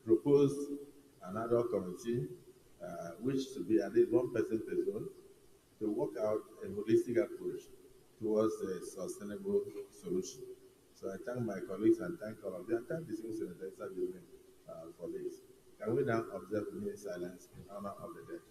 proposed another committee, which to be at least one person per zone, to work out a holistic approach towards a sustainable solution. So I thank my colleagues and thank all of you, and thank the civil senators for this. Can we now observe a minute silence in honor of the dead?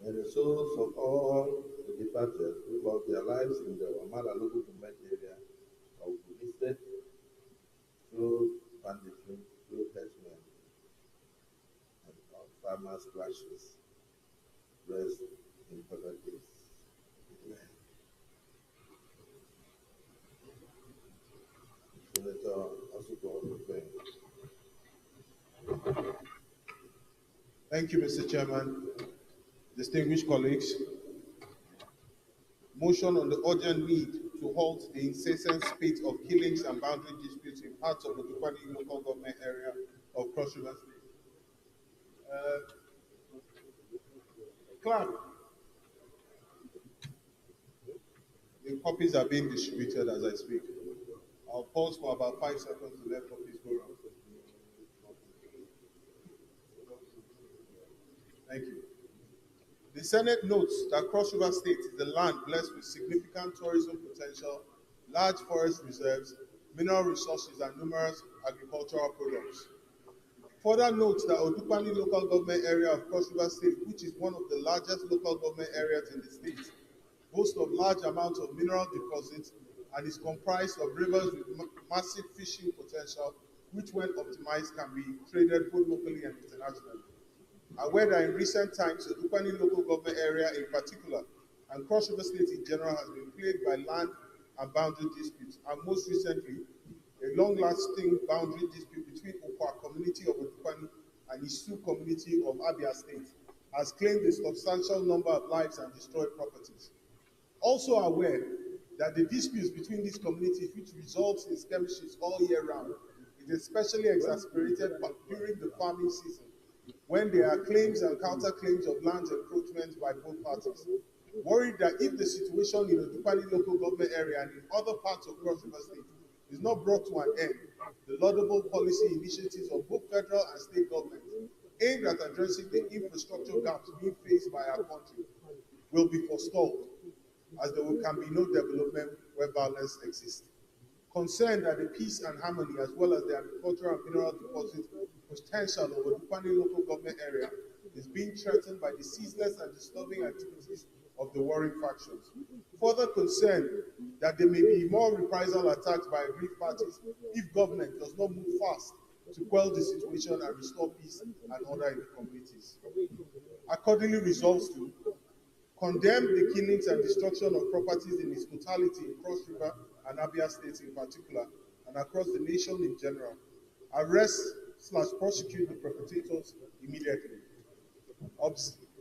And the souls of all the departed who lost their lives in the Omala local government area of Kogi through banditry, through herdsmen, and farmers' clashes, rest in perfect peace. Amen. Senator Asuko Deferring. Thank you, Mr. Chairman. Distinguished colleagues, motion on the urgent need to halt the incessant spate of killings and boundary disputes in parts of the Kogi local government area of Cross River State. Clerk, the copies are being distributed as I speak. I'll pause for about 5 seconds to let copies go around. Thank you. The Senate notes that Cross River State is a land blessed with significant tourism potential, large forest reserves, mineral resources, and numerous agricultural products. Further notes that Odupani local government area of Cross River State, which is one of the largest local government areas in the state, boasts of large amounts of mineral deposits and is comprised of rivers with massive fishing potential, which when optimized can be traded both locally and internationally. Aware that in recent times, the Odupani local government area in particular, and Cross River State in general, has been plagued by land and boundary disputes, and most recently, a long-lasting boundary dispute between Okwa community of Odupani and Isu community of Abia State has claimed a substantial number of lives and destroyed properties. Also aware that the disputes between these communities, which results in skirmishes all year round, is especially exacerbated during the farming season, when there are claims and counterclaims of land encroachments by both parties. Worried that if the situation in the Odupani local government area and in other parts of Cross River State is not brought to an end, the laudable policy initiatives of both federal and state governments aimed at addressing the infrastructure gaps being faced by our country will be forestalled, as there can be no development where violence exists. Concerned that the peace and harmony, as well as the agricultural and mineral deposit potential of the Odupani local government area, is being threatened by the ceaseless and disturbing activities of the warring factions. Further concerned that there may be more reprisal attacks by aggrieved parties if government does not move fast to quell the situation and restore peace and order in the communities. Accordingly resolves to condemn the killings and destruction of properties in its totality in Cross River and Abia states in particular, and across the nation in general. Arrest/prosecute the perpetrators immediately.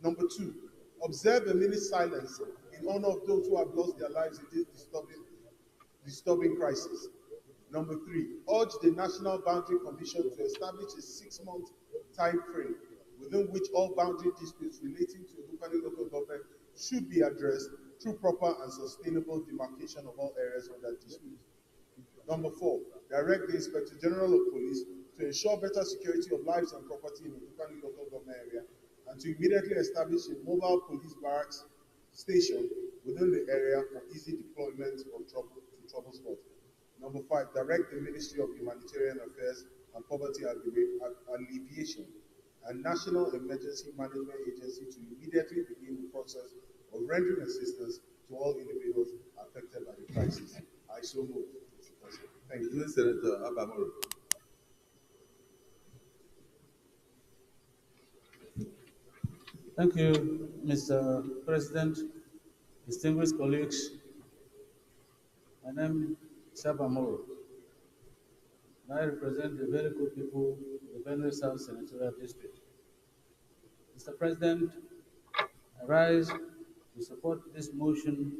Number 2, observe a minute's silence in honor of those who have lost their lives in this disturbing crisis. Number 3, urge the National Boundary Commission to establish a 6-month time frame within which all boundary disputes relating to Odupani local government should be addressed through proper and sustainable demarcation of all areas under dispute. Number 4, direct the Inspector General of Police to ensure better security of lives and property in the Odupani local government area, and to immediately establish a mobile police barracks station within the area for easy deployment of trouble spot. Number 5, direct the Ministry of Humanitarian Affairs and Poverty Alleviation and National Emergency Management Agency to immediately begin the process of rendering assistance to all individuals affected by the crisis. I so move. Thank you. This is Senator Abamoro. Thank you, Mr. President, distinguished colleagues. My name is Abamoro, and I represent the very good people of the Benue South Senatorial District. Mr. President, I rise to support this motion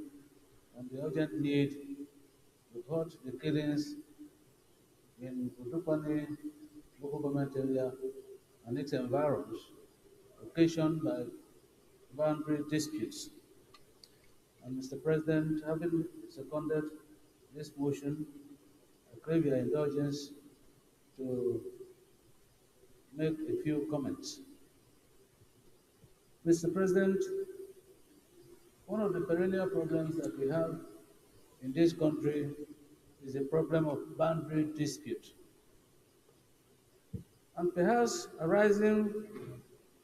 on the urgent need to halt the killings in Udupani local government area and its environs occasioned by boundary disputes. And Mr. President, having seconded this motion, I crave your indulgence to make a few comments. Mr. President, one of the perennial problems that we have in this country is the problem of boundary dispute. And perhaps arising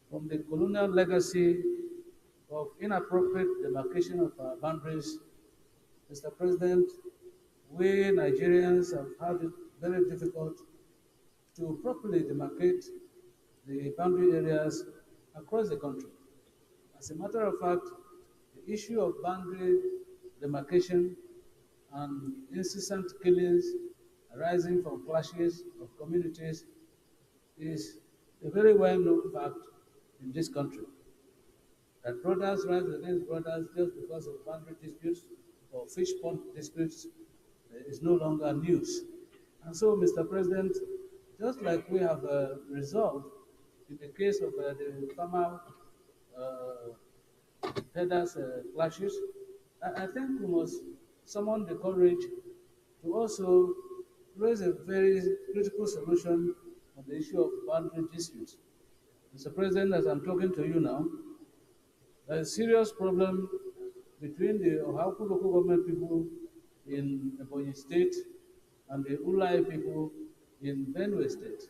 from the colonial legacy of inappropriate demarcation of our boundaries, Mr. President, we Nigerians have had it very difficult to properly demarcate the boundary areas across the country. As a matter of fact, the issue of boundary demarcation and incessant killings arising from clashes of communities is a very well-known fact in this country. That brothers rise against brothers just because of boundary disputes or fish pond disputes is no longer news. And so, Mr. President, just like we have resolved in the case of the farmer headers clashes, I think we must summon the courage to also raise a very critical solution on the issue of boundary disputes. Mr. President, as I'm talking to you now, there is a serious problem between the Ohaku local government people in Ebonyi State and the Ulai people in Benue State.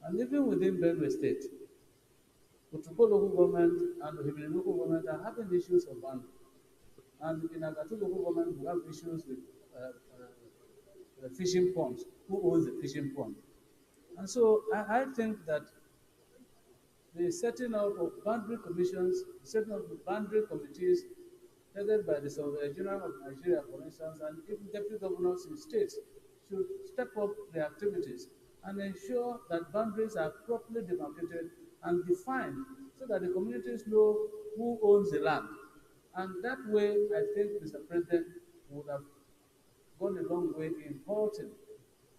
And even within Benue State, Utuko local government and Ohimiri local government are having issues of boundary. And in Agatu local government, we have issues with the fishing ponds. Who owns the fishing pond? And so I think that the setting up of boundary commissions, setting up of boundary committees headed by the Surveyor General of Nigeria, for instance, and even deputy governors in states should step up their activities and ensure that boundaries are properly demarcated and defined so that the communities know who owns the land. And that way, I think, Mr. President, would have gone a long way in halting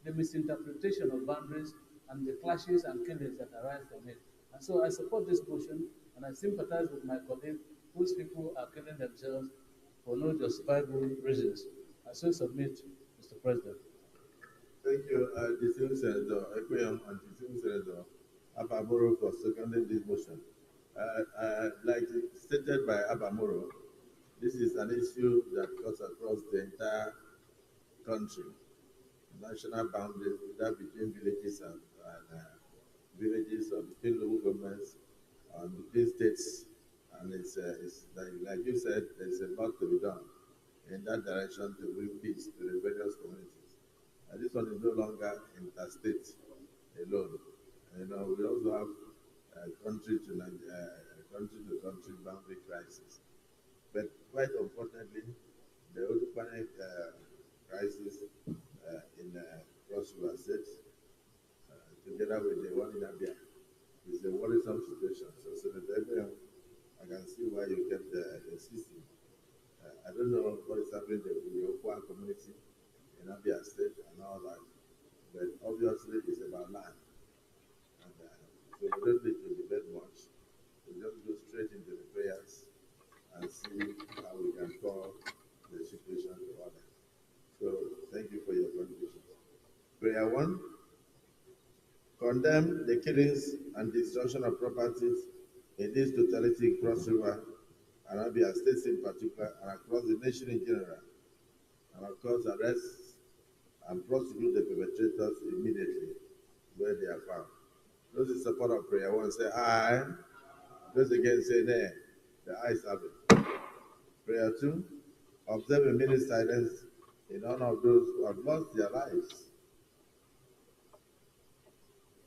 the misinterpretation of boundaries and the clashes and killings that arise from it. And so I support this motion, and I sympathize with my colleague whose people are killing themselves for no justifiable reasons. I so submit, Mr. President. Thank you, distinguished Senator Ekweyam and distinguished Senator Abamoro for seconding this motion. Like stated by Abamoro, this is an issue that cuts across the entire country. National boundaries, that between villages and villages, or between local governments, and between states, and it's like you said, there's a lot to be done in that direction to bring peace to the various communities. And this one is no longer interstate alone. You know, we also have country to country boundary crisis. But quite unfortunately, the Odupane crisis in Cross River State, together with the one in Abia, is a worrisome situation. So, Senator, I can see why you kept the system. I don't know what is happening in the Okwa community in Abia State and all that, but obviously it's about land. And so we don't need to debate much. We just go straight into the prayers and see how we can call the situation to order. So thank you for your contribution. Prayer 1, condemn the killings and destruction of properties in this totality Cross River and Abia States in particular, and across the nation in general. And of course, arrest and prosecute the perpetrators immediately where they are found. Those in support of prayer 1 say aye. Those against say nay. The ayes have it. Prayer 2, observe a minute silence in honor of those who have lost their lives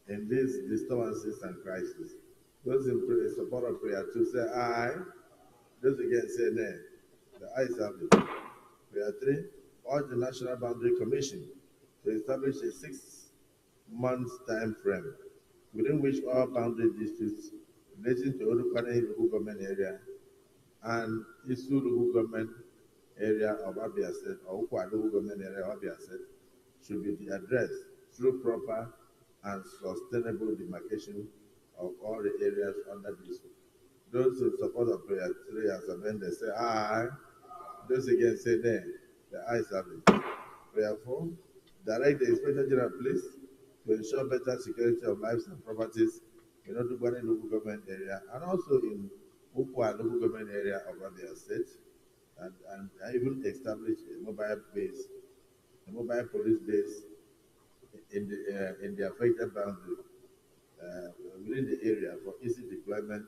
in these disturbances and crises. Those in support of prayer 2 say aye. Those against say nay. The ayes have it. Prayer 3, urge the National Boundary Commission to establish a 6-month time frame within which all boundary disputes relating to Odukwane local government area and Isu local government area of Abia State or Ukwa local government area of Abia State should be addressed through proper and sustainable demarcation of all the areas under dispute. Those in support of prayer 3 as amended say aye. Those against say nay. The ayes have it. Prayer 4, direct the Inspector General of Police to ensure better security of lives and properties in Odukwane local government area and also in Ukwa local government area of Abia State, and even establish a mobile police base in the affected boundary within the area for easy deployment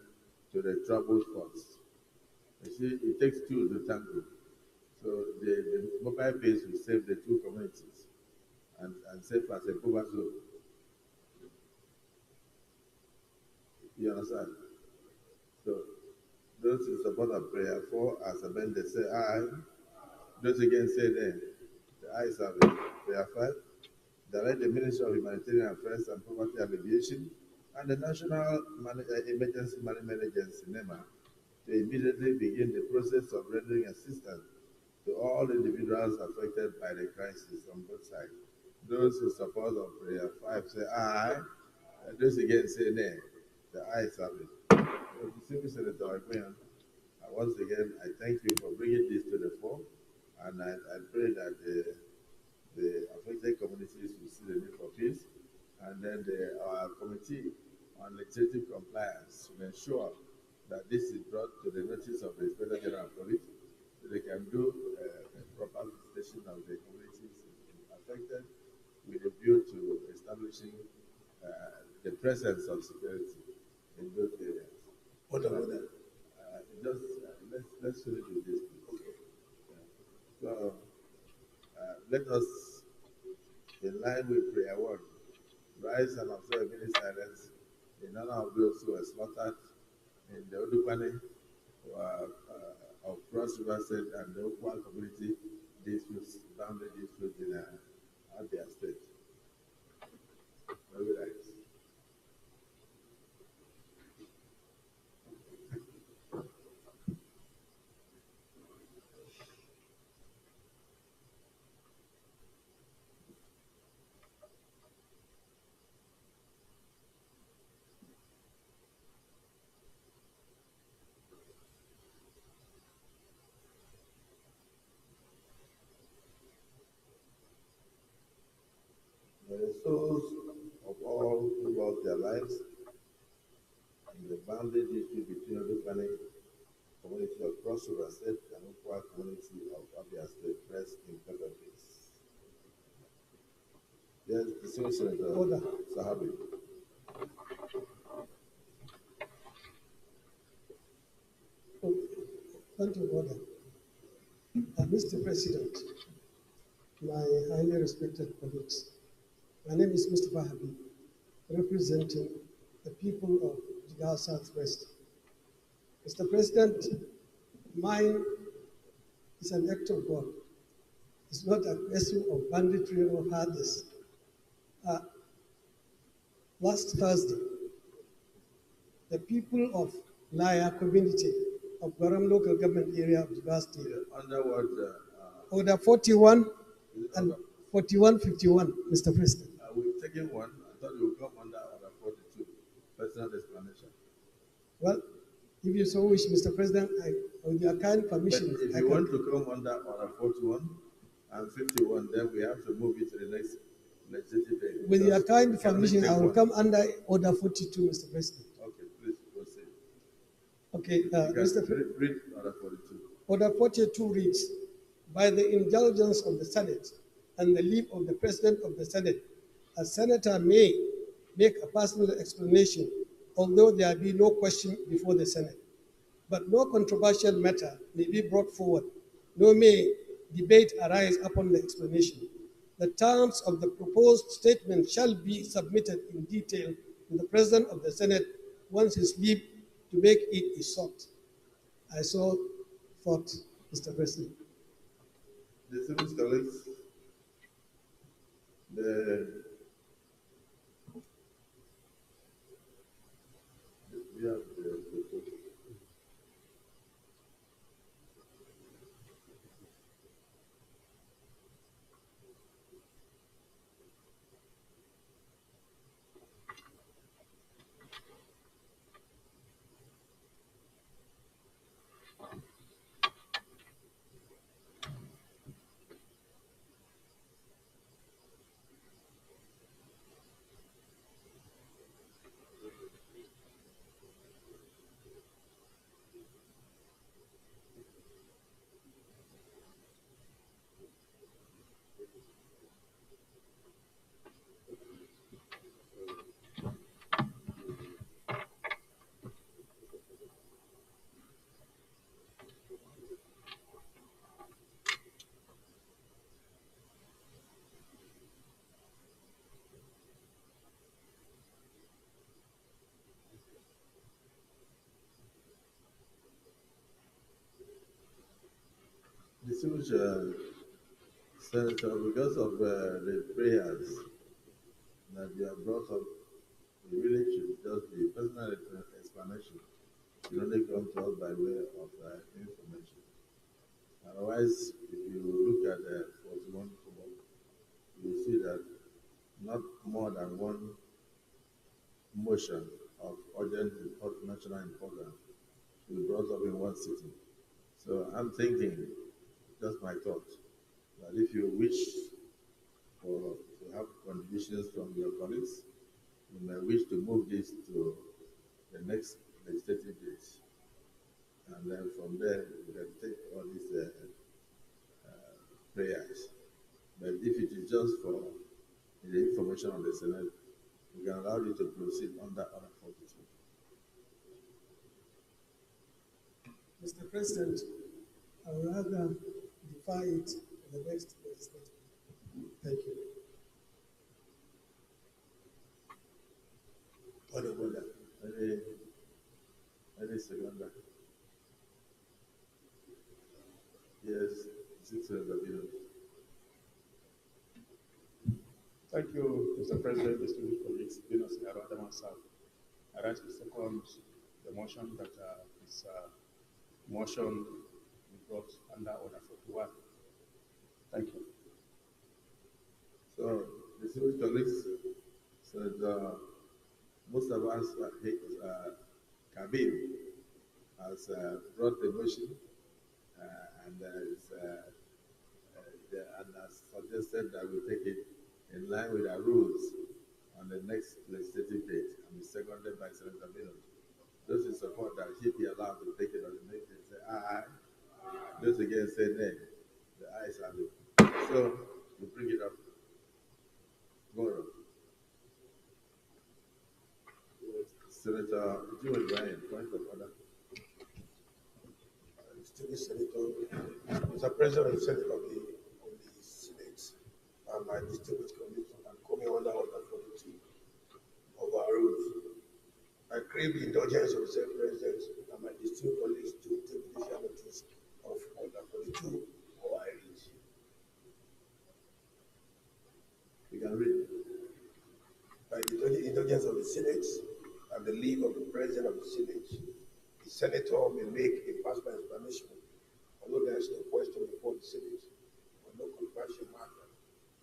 to the troubled spots. You see, it takes two to tango. So the mobile base will save the two communities and save as a cover zone. You understand? So those in support of prayer 4 as amended say aye. Those against say nay. The ayes have it. Prayer 5, direct the Ministry of Humanitarian Affairs and Poverty Alleviation and the National Emergency Management Agency, NEMA, to immediately begin the process of rendering assistance to all individuals affected by the crisis on both sides. Those in support of prayer 5 say aye, and those against say nay. The ayes have it. Distinguished Senator Akpeyan, once again, I thank you for bringing this to the fore, and I pray that the affected communities will see the need for peace, and then our committee on legislative compliance will ensure that this is brought to the notice of the Inspector General of Police so they can do a proper visitation of the communities affected with a view to establishing the presence of security in those areas. Let's finish with this. Okay. So let us, in line with prayer 1, rise and observe a minute silence in honor of those who were slaughtered in the Odukwane of Cross River State and the Ukwa community disputes, boundary disputes in Abia State. Very nice. May the souls of all who lost their lives in the boundary dispute between Odukwane community of Cross River State and Ukwa community of Abia State rest in perfect peace. Yes, distinguished Senator Sahabi. Point of order. Mr. President, my highly respected colleagues, my name is Mustafa Habib, representing the people of Jigawa Southwest. Mr. President, mine is an act of God. It's not a question of banditry or hardness. Last Thursday, the people of Laya community of Garam local government area of Jigawa State, under what? Order 41 and 4151, Mr. President. We've taken one. I thought you would come under Order 42. Personal explanation. Well, if you so wish, Mr. President, with your kind permission. But if you want to come under Order 41 and 51, then we have to move it to the next legislative day. With your kind permission, I will come under Order 42, Mr. President. Okay, please proceed. Okay, Mr. President. Read Order 42. Order 42 reads, by the indulgence of the Senate and the leave of the President of the Senate, a senator may make a personal explanation, although there be no question before the Senate. But no controversial matter may be brought forward, nor may debate arise upon the explanation. The terms of the proposed statement shall be submitted in detail to the President of the Senate once his leave to make it is sought. I so thought, Mr. President. Distinguished colleagues, we have distinguished Senator, because of the prayers that you have brought up, we really should just be personal explanation. You only come to us by way of information. Otherwise, if you look at 41, you will see that not more than one motion of urgent national importance will be brought up in one sitting. So I'm thinking, just my thought, that if you wish to have contributions from your colleagues, you may wish to move this to the next legislative date. And then from there, we can take all these prayers. But if it is just for the information of the Senate, we can allow you to proceed under Order 42. Mr. President, I would rather defer it to the next legislature. Thank you. Any seconder? Yes, 6 minutes. Thank you, Mr. President, distinguished colleagues, Venus Adaman South. I rise to second the motion that is motion brought under Order 41. Thank you. So, distinguished colleagues, so most of us, Kabir, has brought the motion and has suggested that we take it in line with our rules on the next legislative date and be seconded by Senator Venus. Those in support that he be allowed to take it on the next day say aye. Those against say nay. The ayes have it. So we bring it up tomorrow. Senator Jewel Ryan, point of order. Distinguished Senator, Mr. President of the Senate of the Senate, and my distinguished colleagues, I'm coming under Order 42 of our rules. I crave the indulgence of the Senate President and my distinguished colleagues to take judicial notice of Order 42 or I read. You can read. By the indulgence of the Senate and the leave of the President of the Senate, the Senator may make a personal explanation, although there is no question before the Senate, or no controversial matter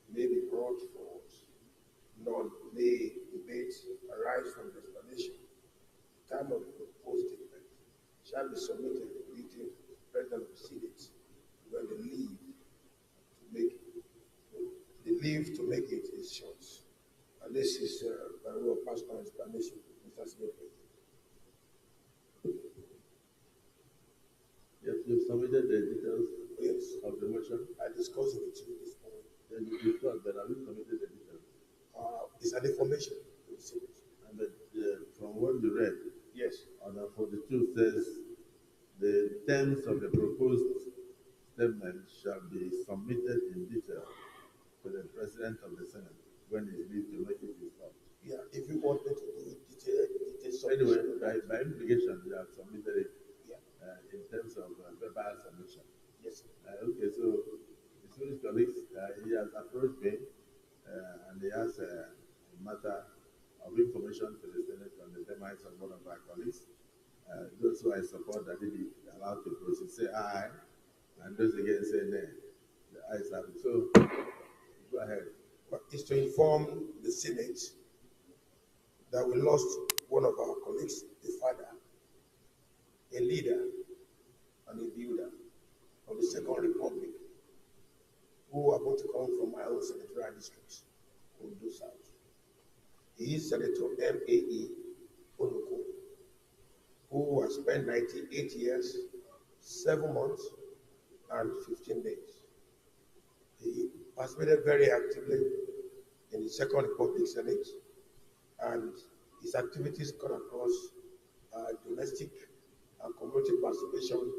may be brought forward, nor may debate arise from the explanation. The time of the proposed statement shall be submitted immediately to the President of the Senate when the leave to make it is short. And this is by way of personal explanation, Mr. Senate. Yes, you've submitted the details of the motion. I discussed it with you this morning. Then you discussed, but have you submitted the details? It's an information. And from what you read, yes, Order 42 says the terms of the proposed statement shall be submitted in detail to the President of the Senate when he needs to make it his thought. Yeah, if you want me to do it, detail Anyway, by implication, you have submitted it in terms of verbal submission. Yes. Okay, so distinguished colleagues, he has approached me and he has a matter of information to the Senate on the demise of one of our colleagues. Those who I support that he be allowed to proceed say aye, and those again say nay. The ayes have it. So, go ahead. Well, it's to inform the Senate that we lost one of our colleagues, a father, a leader, and a builder of the Second Republic, who happen to come from my own senatorial district, Ondo South. He is Senator M.A.E. Onuko, who has spent 98 years, 7 months, and 15 days. He participated very actively in the Second Republic Senate, and his activities cut across domestic and community participation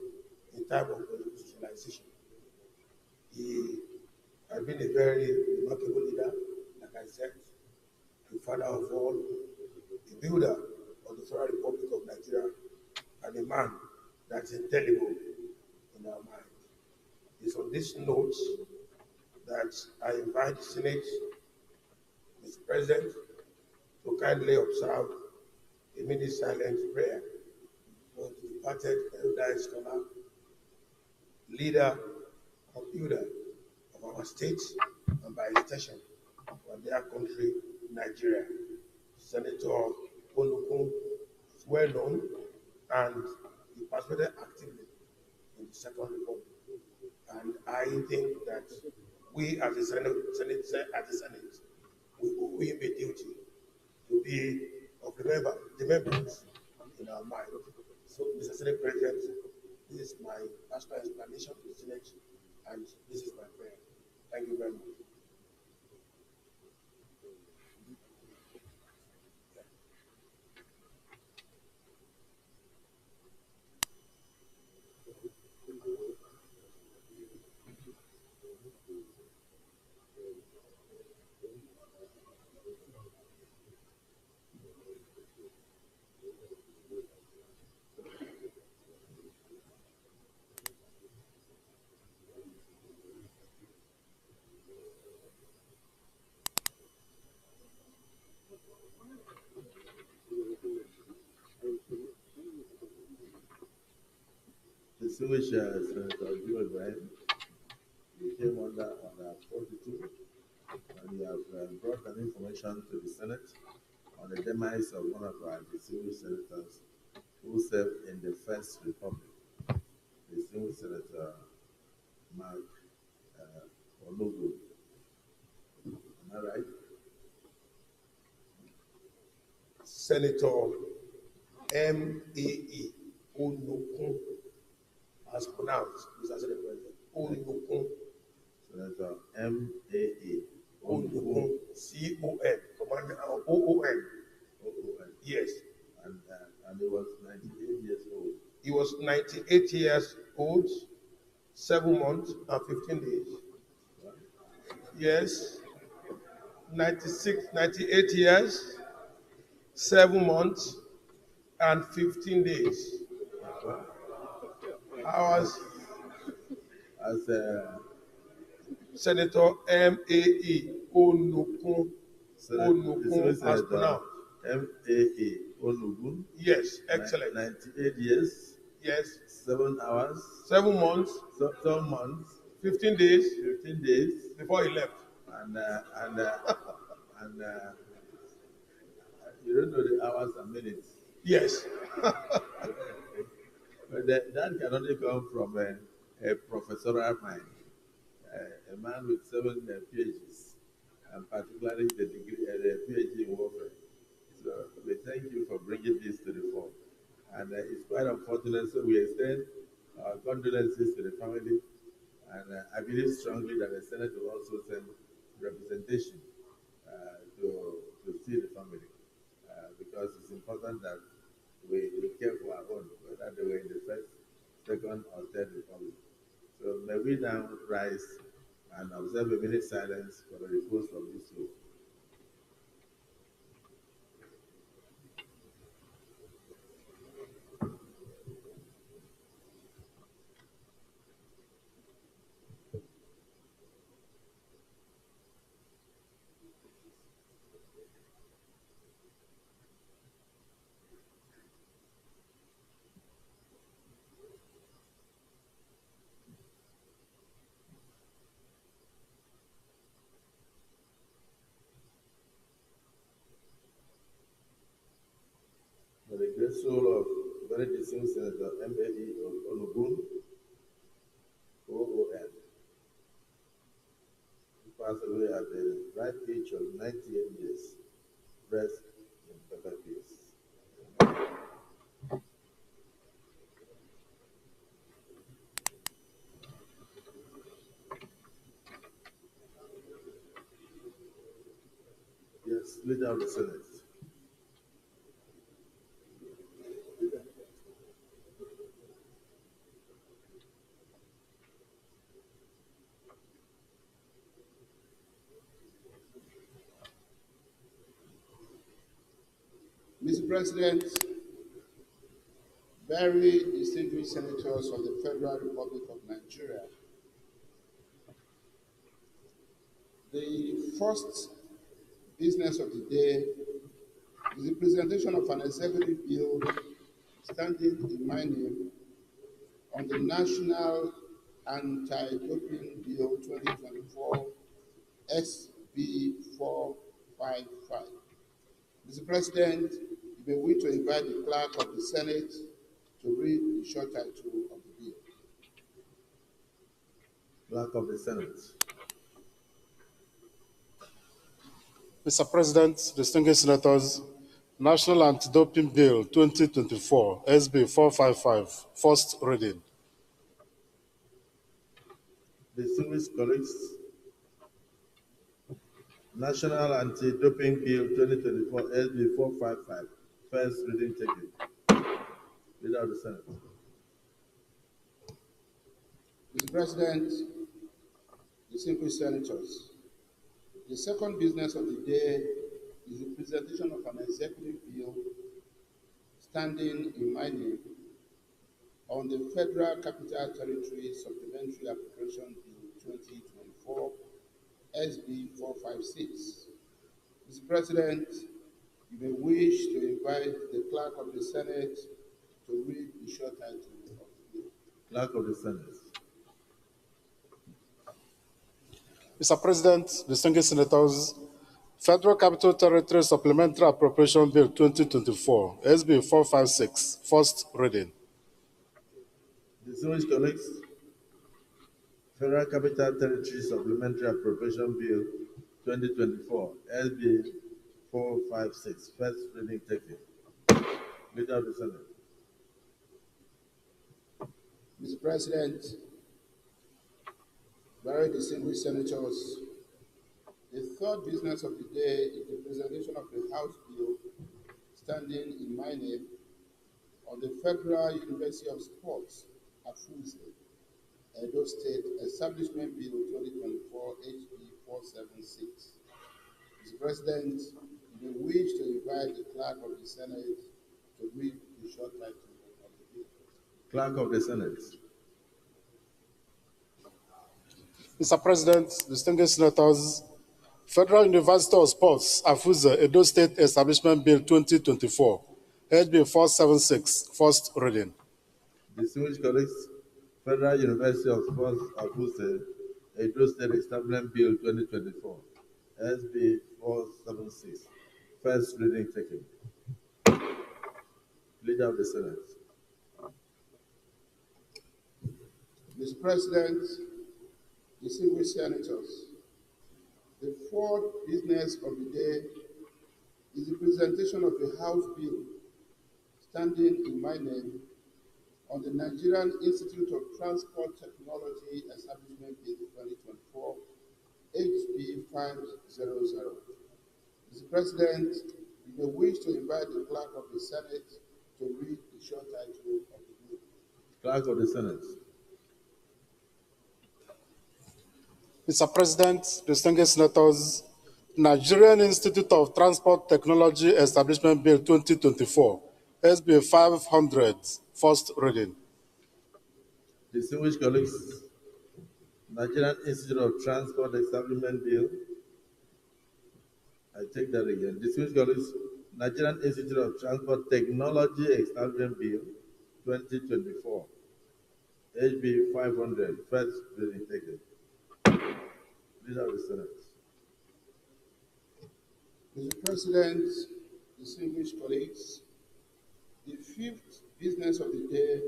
in time of institutionalization. He has been a very remarkable leader, like I said, a father of all, a builder of the Federal Republic of Nigeria, and a man that's indelible in our mind. It's on this note that I invite the Senate, Mr. President, to kindly observe a minute silent prayer for the departed elder scholar, leader and builder of our state, and by extension for their country, Nigeria. Senator Onukun is well known and he participated actively in the Second Republic. And I think that we as the Senate, we owe him a duty to be of remembrance in our mind. So, Mr. Senate President, this is my personal explanation to the Senate, and this is my prayer. Thank you very much. Distinguished Senator Joe Ibrahim, you came under 42, and you have brought an information to the Senate on the demise of one of our distinguished senators who served in the First Republic, distinguished Senator Mark Onugu. Am I right? Senator M.A.E. Onukun, as pronounced, Mr. Senate President. Onukun. Senator M.A.E. Onukun. C.O.N. Commander O.O.N. Yes. And he was 98 years old. He was 98 years old, 7 months and 15 days. Yes. 98 years, 7 months, and 15 days. I was as Senator M.A.E. Onukun. Onukun, as pronounced. M.A.E. Onugun. Yes, excellent. 98 years. Yes. 7 hours. 7 months. 7 months. 15 days. 15 days. Before he left. And you don't know the hours and minutes. Yes. But that can only come from a professorial mind, a man with 7 PhDs, and particularly the PhD in warfare. So we thank you for bringing this to the fore. And it's quite unfortunate, so we extend our condolences to the family. And I believe strongly that the Senate will also send representation to see the family, because it's important that we care for our own, whether they were in the First, Second, or Third Republic. So may we now rise and observe a minute silence for the repose of this soul. For the great soul of very distinguished Senator M.A.E. Ologun, OON, who passed away at the ripe age of 98 years, rest in perfect peace. Yes, Leader of the Senate. Mr. President, very distinguished senators of the Federal Republic of Nigeria, the first business of the day is the presentation of an executive bill standing in my name on the National Anti-Doping Bill 2024 SB 455. Mr. President, you may wish to invite the Clerk of the Senate to read the short title of the bill. Clerk of the Senate. Mr. President, distinguished senators, National Anti-Doping Bill 2024, SB 455, first reading. Distinguished colleagues, National Anti-Doping Bill 2024, SB 455, first reading taken. Leader of the Senate. Mr. President, distinguished senators, the second business of the day is the presentation of an executive bill standing in my name on the Federal Capital Territory Supplementary Appropriation Bill 2024, SB 456. Mr. President, you may wish to invite the Clerk of the Senate to read the short title of the bill. Clerk of the Senate. Mr. President, distinguished senators, Federal Capital Territory Supplementary Appropriation Bill 2024, SB 456, first reading. Distinguished colleagues, Federal Capital Territory Supplementary Appropriation Bill 2024, SB 456, first reading taken. Leader of the Senate. Mr. President, very distinguished senators, the third business of the day is the presentation of the House bill standing in my name on the Federal University of Sports, Afuze, Edo State Establishment Bill 2024 HB 476. Mr. President, you may wish to invite the Clerk of the Senate to read the short title of the bill. Clerk of the Senate. Mr. President, distinguished senators, Federal University of Sports, Afuze, Edo State Establishment Bill 2024, HB 476, first reading. Distinguished colleagues, Federal University of Sports, Afuze, Edo State Establishment Bill 2024, SB 476, first reading taken. Leader of the Senate. Mr. President, distinguished senators, the fourth business of the day is the presentation of a House bill standing in my name on the Nigerian Institute of Transport Technology Establishment Bill 2024, HB 500. Mr. President, you may wish to invite the Clerk of the Senate to read the short title of the bill. Clerk of the Senate. Mr. President, distinguished senators, Nigerian Institute of Transport Technology Establishment Bill 2024, SB 500, first reading. Distinguished colleagues, Nigerian Institute of Transport Establishment Bill. I take that again. Distinguished colleagues, Nigerian Institute of Transport Technology Establishment Bill 2024, HB 500, first reading taken. Leader of the Senate. Mr. President, distinguished colleagues, the fifth business of the day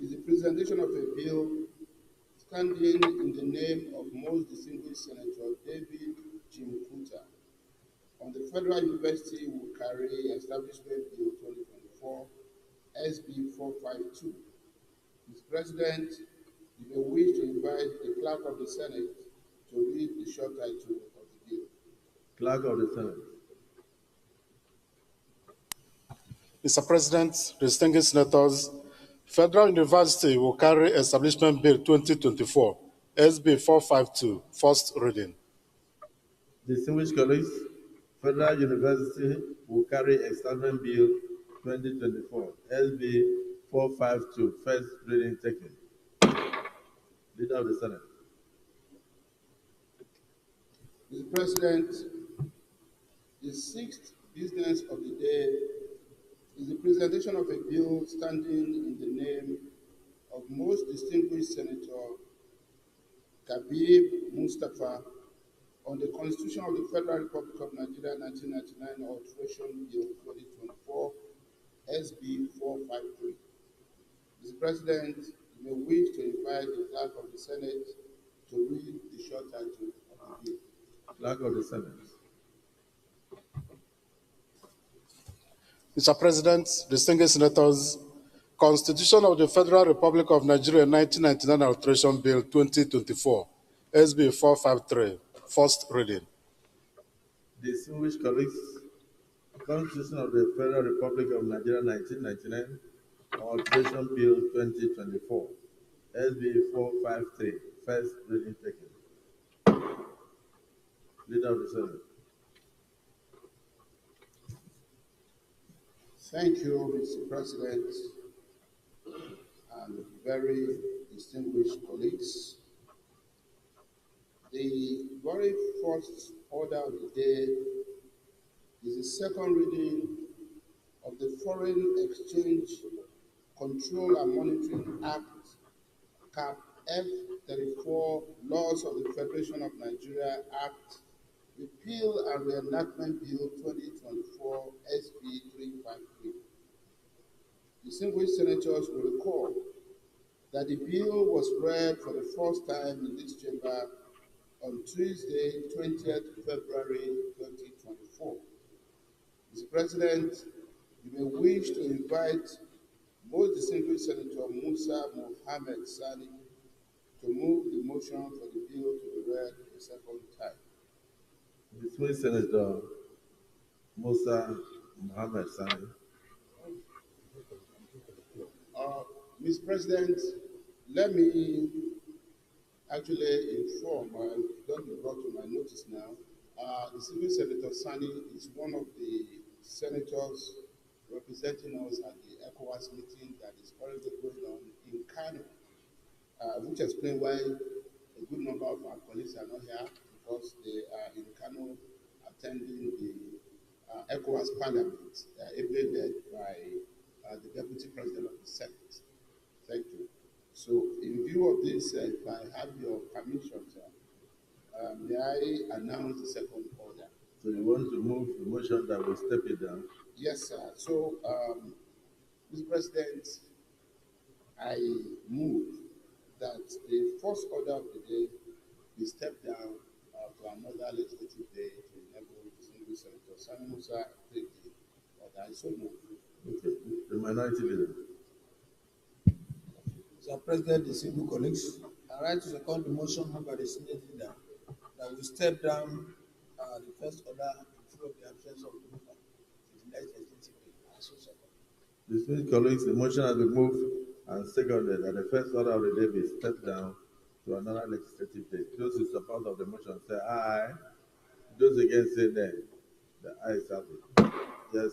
is the presentation of a bill standing in the name of most distinguished Senator David Chimkuta on the Federal University Wukari Establishment Bill 2024, SB 452. Mr. President, you may wish to invite the Clerk of the Senate to read the short title of the bill. Clerk of the Senate. Mr. President, distinguished senators, Federal University Wukari Establishment Bill 2024, SB 452, first reading. Distinguished colleagues, Federal University Wukari Establishment Bill 2024, SB 452, first reading taken. Leader of the Senate. Mr. President, the sixth business of the day is the presentation of a bill standing in the name of most distinguished Senator Kabib Mustafa on the Constitution of the Federal Republic of Nigeria 1999 Alteration Bill 2024, SB 453. Mr. President, you may wish to invite the Clerk of the Senate to read the short title of the bill. Clerk of the Senate. Mr. President, distinguished senators, Constitution of the Federal Republic of Nigeria 1999 Alteration Bill 2024, SB 453, first reading. Distinguished colleagues, Constitution of the Federal Republic of Nigeria 1999 Alteration Bill 2024, SB 453, first reading taken. Leader of the Senate. Thank you, Mr. President, and very distinguished colleagues. The very first order of the day is the second reading of the Foreign Exchange Control and Monitoring Act, Cap F34, Laws of the Federation of Nigeria Act, Repeal and Reenactment Bill 2024, SB 353. Distinguished senators will recall that the bill was read for the first time in this chamber on Tuesday, 20th February 2024. Mr. President, you may wish to invite most distinguished Senator Musa Mohammed Sani to move the motion for the bill to be read a second time. Distinguished Senator Musa Mohammed Sani. Mr. President, let me actually inform, I don't be brought to my notice now, the Civil Senator Sani is one of the senators representing us at the ECOWAS meeting that is currently going on in Kano, which explains why a good number of our colleagues are not here, because they are in Kano attending the ECOWAS Parliament, ably led by the Deputy President of the Senate. Thank you. So, in view of this, if I have your permission, sir, may I announce the second order? So you want to move the motion that will step it down? Yes, sir. So, Mr. President, I move that the first order of the day be stepped down to another legislative day to enable distinguished Senator Sani Musa to take the order. I so move. Okay. The minority leader. Mr. President, distinguished colleagues, I rise to second the motion by the Senate leader that we step down the first order in view of the absence of the mover to the next legislative day. I so second. Distinguished colleagues, the motion has been moved and seconded that the first order of the day be stepped down to another legislative day. Those in support of the motion say aye. Those against say nay. The ayes have it. Yes,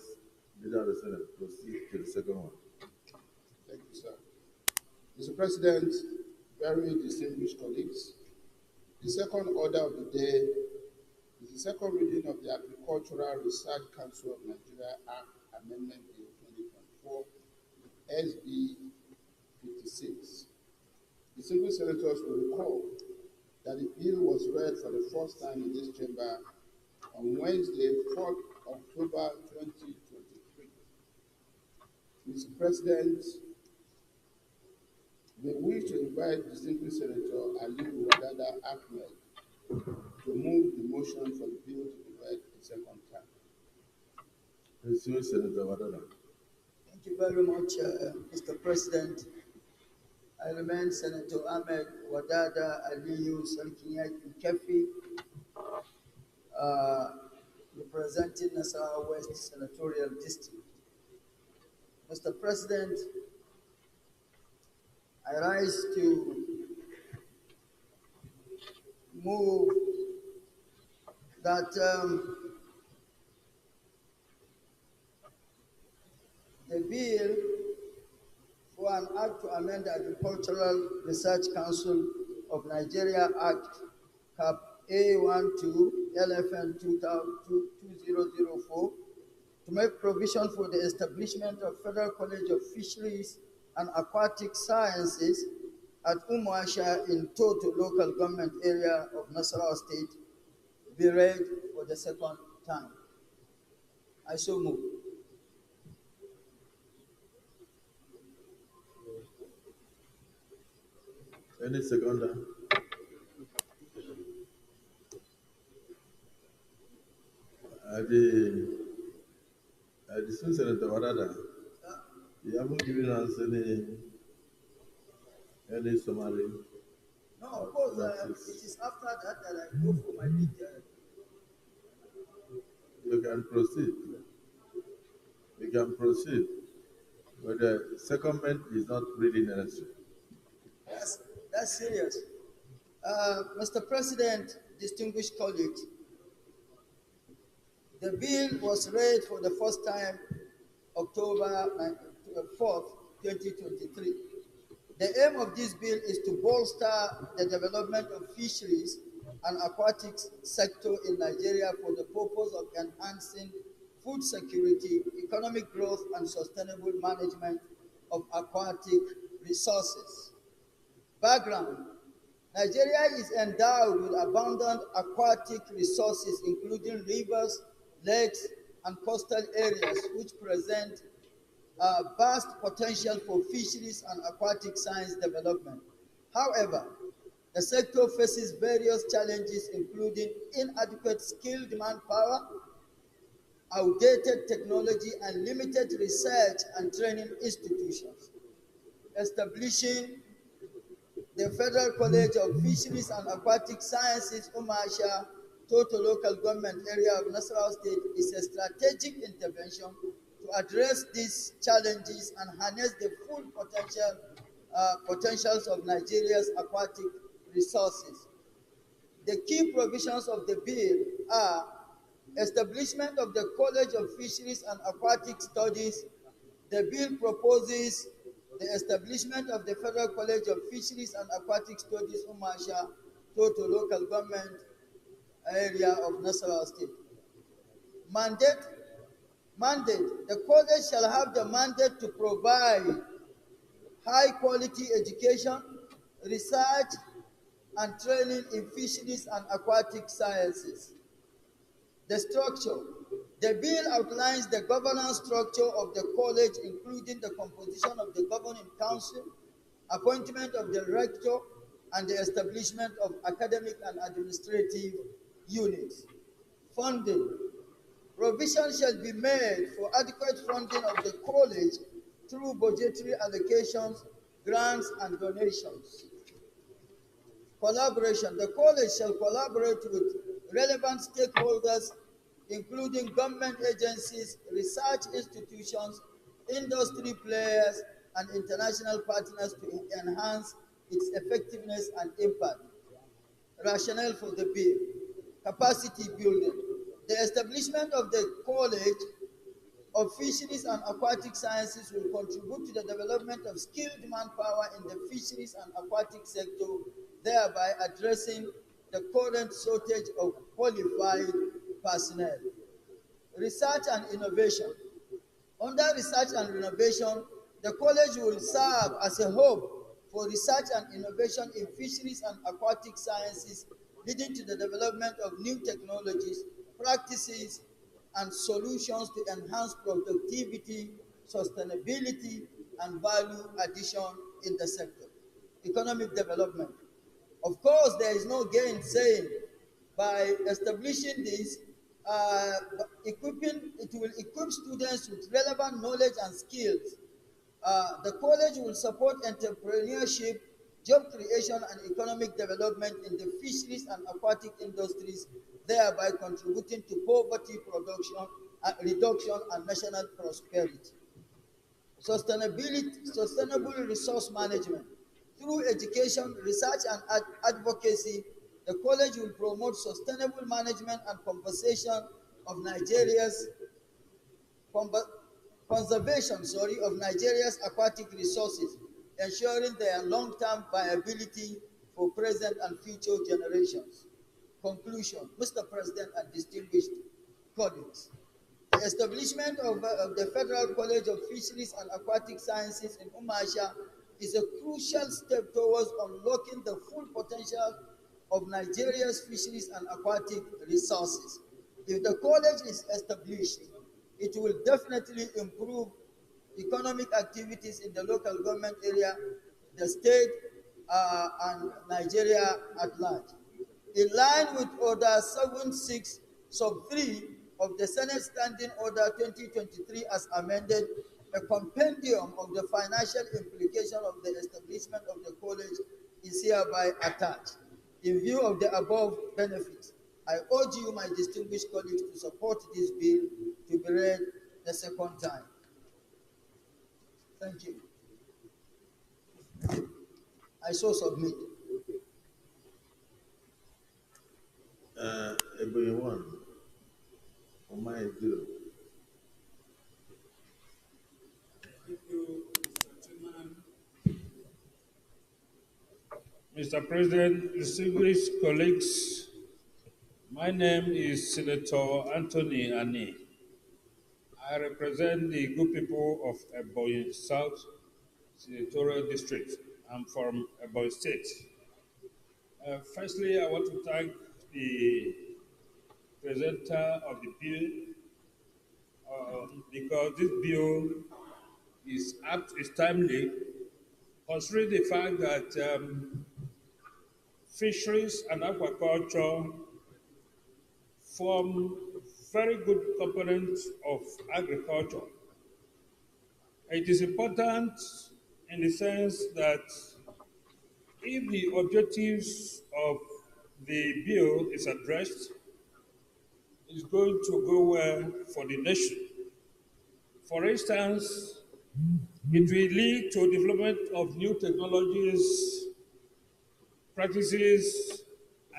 Leader of the Senate, proceed to the second one. Thank you, sir. Mr. President, very distinguished colleagues, the second order of the day is the second reading of the Agricultural Research Council of Nigeria Act Amendment Bill 2024, SB 56. Distinguished senators will recall that the bill was read for the first time in this chamber on Wednesday, 4th October 2023. Mr. President, we wish to invite distinguished Senator Ali Wadada Ahmed to move the motion for the bill to be read a second time. Distinguished Senator Wadada. Thank you very much, Mr. President. I remain Senator Ahmed Wadada Aliyu Sarkinyaki Kefi, representing Nasarawa West Senatorial District. Mr. President, I rise to move that the bill for an act to amend the Agricultural Research Council of Nigeria Act, Cap A12, LFN 2004, to make provision for the establishment of Federal College of Fisheries and Aquatic Sciences at Umuasha in Toto local government area of Nasarawa State, be read for the second time. I so move. Any seconder? The Senator Wadada, you haven't given us any summary. No, of course, it is after that that I go for my detail. You can proceed. You can proceed. But the secondment is not really necessary. That's serious. Mr. President, distinguished colleagues, the bill was read for the first time October 4th, 2023. The aim of this bill is to bolster the development of fisheries and aquatic sector in Nigeria for the purpose of enhancing food security, economic growth, and sustainable management of aquatic resources. Background: Nigeria is endowed with abundant aquatic resources, including rivers, lakes, and coastal areas, which present vast potential for fisheries and aquatic science development. However, the sector faces various challenges, including inadequate skilled manpower, outdated technology, and limited research and training institutions. Establishing the Federal College of Fisheries and Aquatic Sciences, Umasha, Toto local government area of Nasarawa State, is a strategic intervention to address these challenges and harness the full potentials of Nigeria's aquatic resources. The key provisions of the bill are establishment of the College of Fisheries and Aquatic Studies. The bill proposes the establishment of the Federal College of Fisheries and Aquatic Studies, Umasha, Toto local government area of Nasarawa State. Mandate: the college shall have the mandate to provide high-quality education, research, and training in fisheries and aquatic sciences. The structure: the bill outlines the governance structure of the college, including the composition of the governing council, appointment of the rector, and the establishment of academic and administrative units. Funding: provision shall be made for adequate funding of the college through budgetary allocations, grants, and donations. Collaboration: the college shall collaborate with relevant stakeholders, including government agencies, research institutions, industry players, and international partners to enhance its effectiveness and impact. Rationale for the bill: capacity building. The establishment of the College of Fisheries and Aquatic Sciences will contribute to the development of skilled manpower in the fisheries and aquatic sector, thereby addressing the current shortage of qualified personnel. Research and innovation. Under research and innovation, the college will serve as a hub for research and innovation in fisheries and aquatic sciences, leading to the development of new technologies, practices, and solutions to enhance productivity, sustainability, and value addition in the sector. Economic development. Of course, there is no gainsaying. By establishing this, it will equip students with relevant knowledge and skills. The college will support entrepreneurship, job creation, and economic development in the fisheries and aquatic industries, thereby contributing to poverty reduction and national prosperity. Sustainable resource management. Through education, research, and advocacy, the college will promote sustainable management and conservation of Nigeria's aquatic resources, ensuring their long-term viability for present and future generations. Conclusion. Mr. President and distinguished colleagues, the establishment of the Federal College of Fisheries and Aquatic Sciences in Umasha is a crucial step towards unlocking the full potential of Nigeria's fisheries and aquatic resources. If the college is established, it will definitely improve economic activities in the local government area, the state, and Nigeria at large. In line with Order 76 sub 3 of the Senate Standing Order 2023 as amended, a compendium of the financial implication of the establishment of the college is hereby attached. In view of the above benefits, I urge you, my distinguished colleagues, to support this bill to be read the second time. Thank you. I so submit. Everyone, on my view. Thank you, Mr. Chairman. Mr. President, distinguished colleagues, my name is Senator Anthony Ani. I represent the good people of Ebonyi South Senatorial District. I'm from Ebonyi State. Firstly, I want to thank the presenter of the bill because this bill is apt, is timely, considering the fact that fisheries and aquaculture form very good components of agriculture. It is important in the sense that if the objectives of the bill is addressed, it's going to go well for the nation. For instance, it will lead to development of new technologies, practices,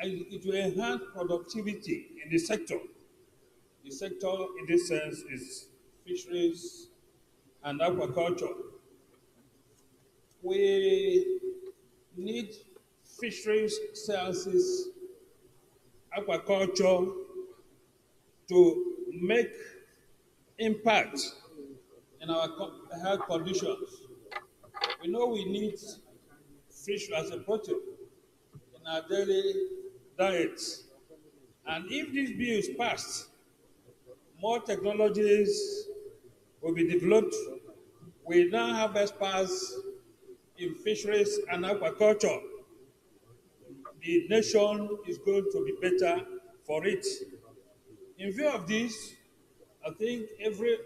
and it will enhance productivity in the sector. The sector, in this sense, is fisheries and aquaculture. We need fisheries sciences, aquaculture to make impact in our health conditions. We know we need fish as a protein in our daily diets. And if this bill is passed, more technologies will be developed. We now have experts in fisheries and aquaculture. The nation is going to be better for it. In view of this, I think every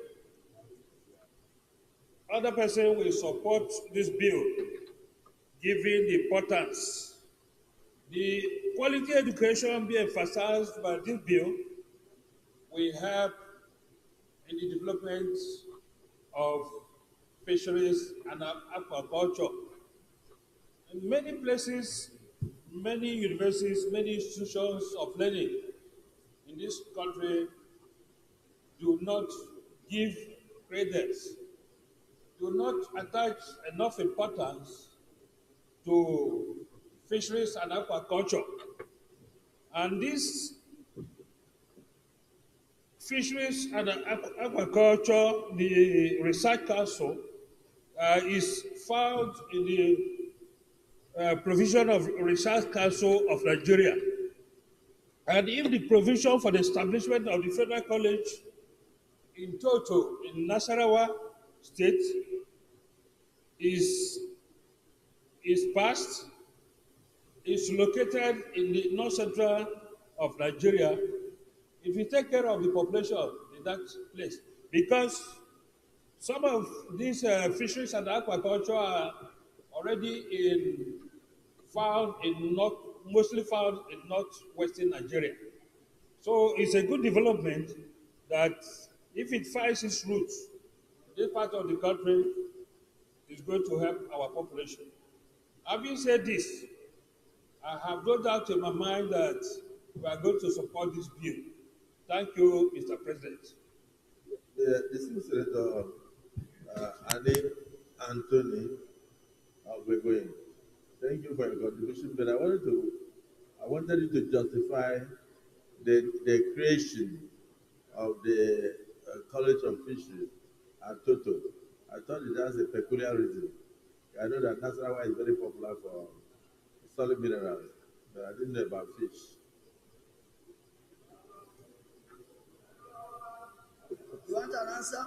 other person will support this bill, given the importance. The quality education being emphasized by this bill will help in the development of fisheries and aquaculture. In many places, many universities, many institutions of learning in this country do not give credence, do not attach enough importance to fisheries and aquaculture. And this fisheries and aquaculture, the Research Council, is found in the provision of Research Council of Nigeria. And if the provision for the establishment of the Federal College in Toto in Nasarawa State is passed, is located in the north central of Nigeria, if you take care of the population in that place, because some of these fisheries and aquaculture are already mostly found in northwestern Nigeria. So it's a good development that if it finds its roots, this part of the country is going to help our population. Having said this, I have no doubt in my mind that we are going to support this bill. Thank you, Mr. President. The distinguished Senator Annie Anthony Ogbegoyin, thank you for your contribution, but I wanted you to justify the creation of the College of Fisheries at Toto. I thought it has a peculiar reason. I know that Nasarawa is very popular for solid minerals, but I didn't know about fish. You want an answer?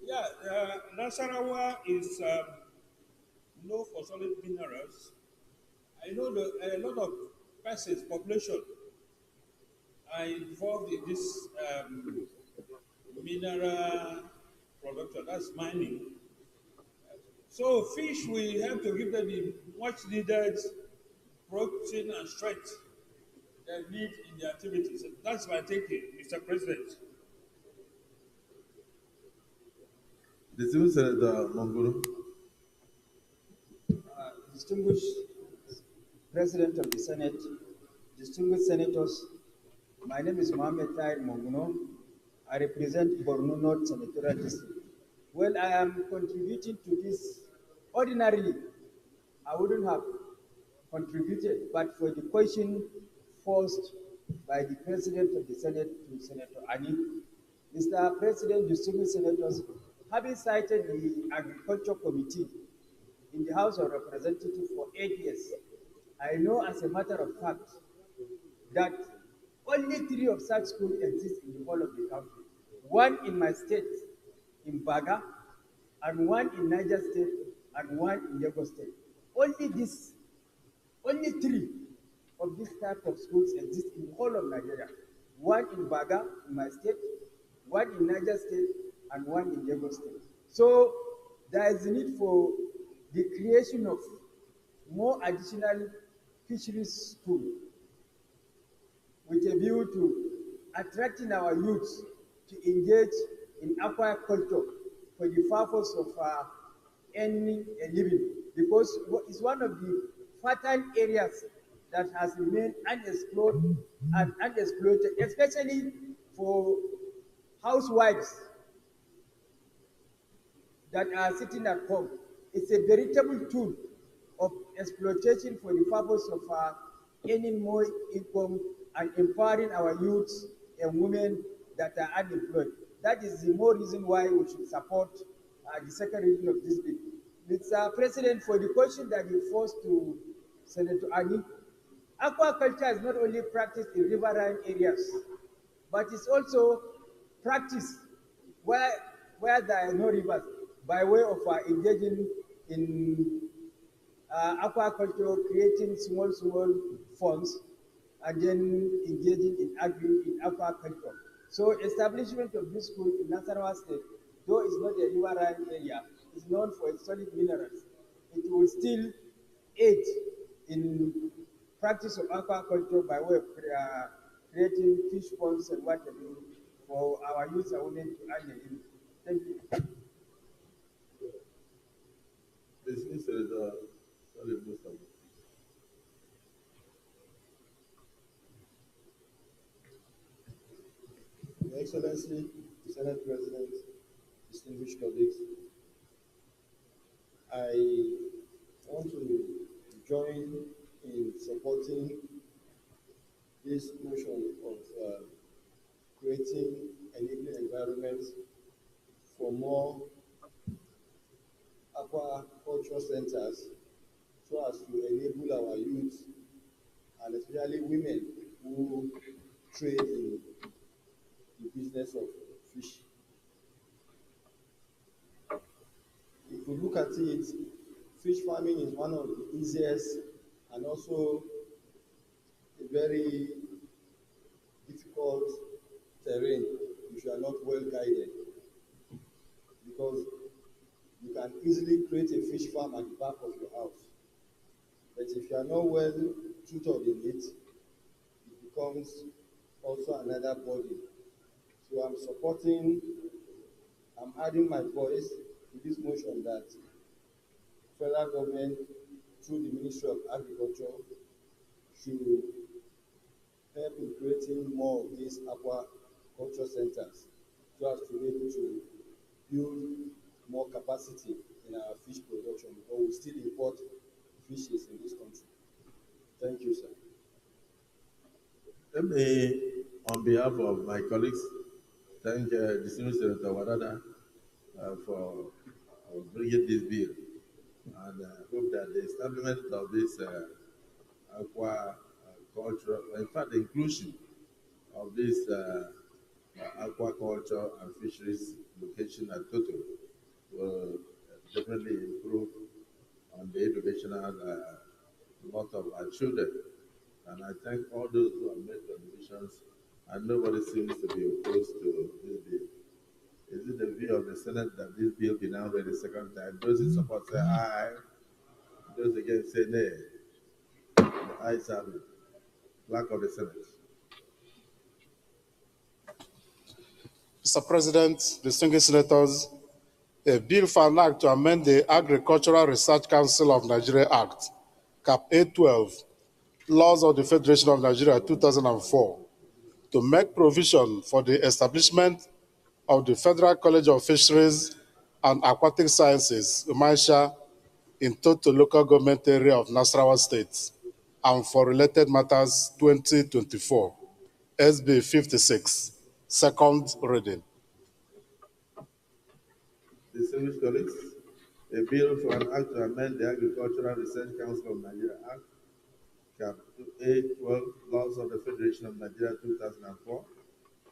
Yeah, Nasarawa is known for solid minerals. I know that a lot of persons, population, are involved in this mineral production, that's mining. So fish will help to give them the much needed protein and strength they need in their activities. And that's my thinking, Mr. President. Distinguished Senator Monguru. Distinguished President of the Senate, distinguished senators, my name is Mohamed Tahir Monguno. I represent Borno North Senatorial District. Well, I am contributing to this. Ordinarily, I wouldn't have contributed, but for the question posed by the President of the Senate to Senator Ani. Mr. President, distinguished senators, having cited the Agriculture Committee in the House of Representatives for 8 years, I know as a matter of fact that only 3 of such schools exist in the whole of the country. One in my state, in Baga, and one in Niger State, and one in Lagos State. Only 3 of this type of schools exist in the whole of Nigeria. One in Baga, in my state, one in Niger State, and one in Lagos State. So there is a need for the creation of more additional fisheries schools with a view to attracting our youths to engage in aquaculture for the purpose of earning a living, because it's one of the fertile areas that has remained unexplored and unexploited, especially for housewives that are sitting at home. It's a veritable tool of exploitation for the purpose of earning more income and empowering our youths and women that are unemployed. That is the more reason why we should support the second reading of this bill. Mr. President, for the question that you posed to Senator Ani, aquaculture is not only practiced in riverine areas, but it's also practiced where there are no rivers by way of engaging in aquaculture, creating small farms, and then engaging in aquaculture. So establishment of this school in Nasarawa State, though it's not a riverine area, is known for its solid minerals. It will still aid in practice of aquaculture by way of creating fish ponds and what have you for our youth and women to earn a living. Thank you. Your Excellency, the Senate President, distinguished colleagues, I want to join in supporting this motion of creating enabling environments for more aquaculture centers so as to enable our youth and especially women who trade in the business of fish. If we look at it, fish farming is one of the easiest and also a very difficult terrain if you are not well guided, because you can easily create a fish farm at the back of your house. But if you are not well tutored in it, it becomes also another burden. So I'm adding my voice to this motion that federal government, through the Ministry of Agriculture, should help in creating more of these aquaculture centers so as to be able to build more capacity in our fish production, because we still import fishes in this country. Thank you, sir. Let me, on behalf of my colleagues, thank distinguished Senator Wadada for bringing this bill, and hope that the establishment of this aquaculture, in fact, the inclusion of this aquaculture and fisheries location at Toto will definitely improve on the educational lot of our children. And I thank all those who have made contributions, and nobody seems to be opposed to this bill. Is it the view of the Senate that this bill be now read a second time? Those in support say aye, those against say nay. The ayes have it. Clerk of the Senate. Mr. President, distinguished senators, a bill for an act to amend the Agricultural Research Council of Nigeria Act, Cap 812, Laws of the Federation of Nigeria 2004, to make provision for the establishment of the Federal College of Fisheries and Aquatic Sciences, UMAISHA, in Toto local government area of Nasarawa State, and for related matters 2024, SB 56, second reading. Distinguished colleagues, a bill for an act to amend the Agricultural Research Council of Nigeria Act, Cap 812, Laws of the Federation of Nigeria 2004,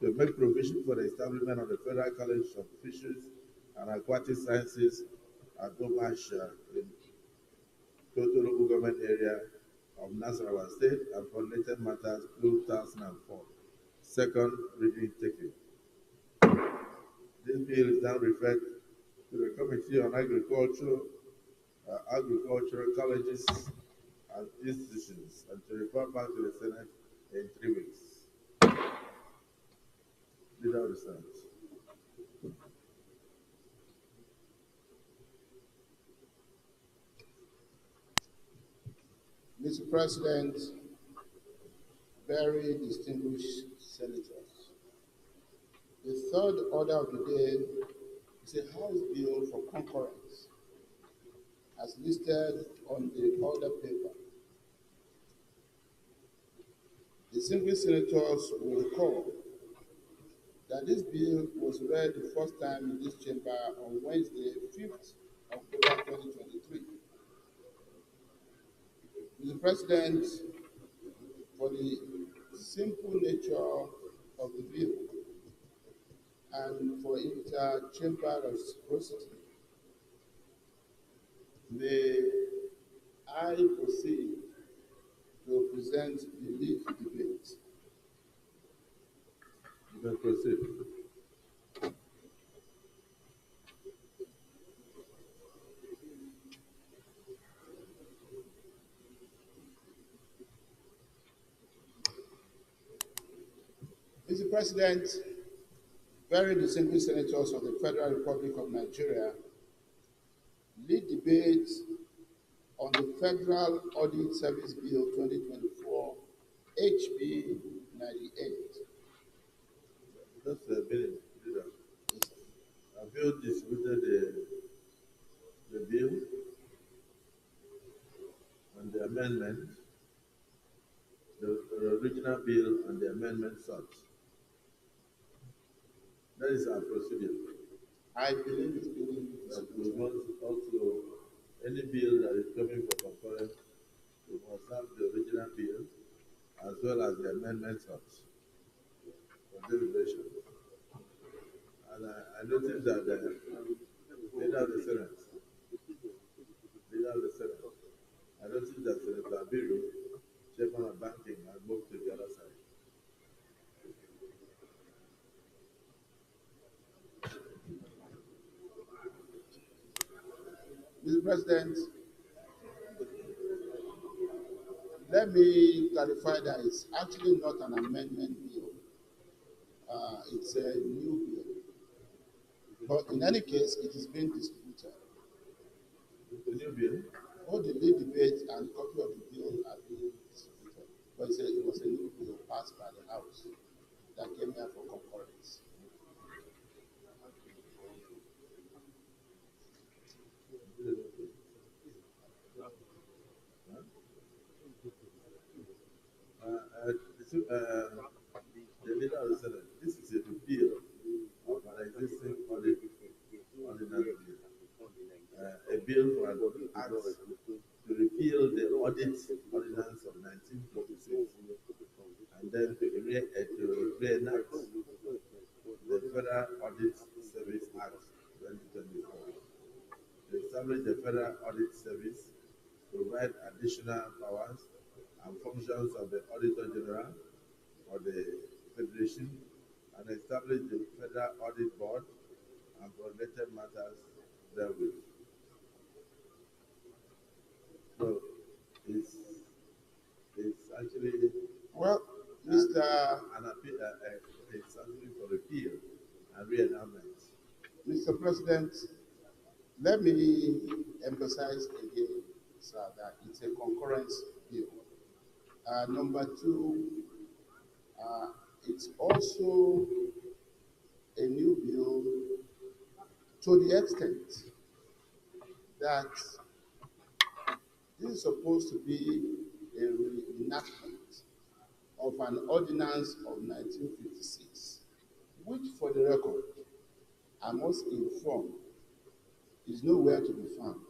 to make provision for the establishment of the Federal College of Fisheries and Aquatic Sciences at Omasha in Toto local government area of Nasarawa State, and for related matters 2004. Second reading taken. This bill is now referred to the Committee on Agricultural Colleges and Institutions, and to report back to the Senate in 3 weeks. Leader of the Senate. Mr. President, very distinguished senators, the third order of the day is a House bill for concurrence, as listed on the order paper. Distinguished senators will recall that this bill was read the first time in this chamber on Wednesday, 5th October 2023. Mr. President, for the simple nature of the bill and for inter-chamber reciprocity, may I proceed to present the lead debate. You may proceed. Mr. President, very distinguished senators of the Federal Republic of Nigeria, lead debate on the Federal Audit Service Bill 2024, HB 98. That's a bill. Have you distributed the bill and the amendment, the original bill and the amendment sought? That is our procedure. I believe it's been that we want also any bill that is coming for concurrence, we must have the original bill as well as the amendment sought for deliberation. And I noticed that the leader of the Senate, I noticed that Senator Abiru, chairman of banking, had moved to the other side. Mr. President, let me clarify that it's actually not an amendment bill. It's a new bill. But in any case, it is being distributed. The new bill? Both the lead debate and copy of the bill are being distributed. But it was a new bill passed by the House that came here for concurrence. The leader of the Senate, this is a repeal of an existing ordinance bill. A bill for an act to repeal the audit ordinance of 1946 and then to reenact the Federal Audit Service Act 2024. To establish the Federal Audit Service, provide additional powers and functions of the Auditor General or the Federation, and establish the Federal Audit Board and related matters therewith. So it's actually well, Mr. It's actually for repeal and re-enactment. Mr. President, let me emphasize again, sir, that it's a concurrence bill. Number two, it's also a new bill to the extent that this is supposed to be a reenactment of an ordinance of 1956, which, for the record, I must inform, is nowhere to be found,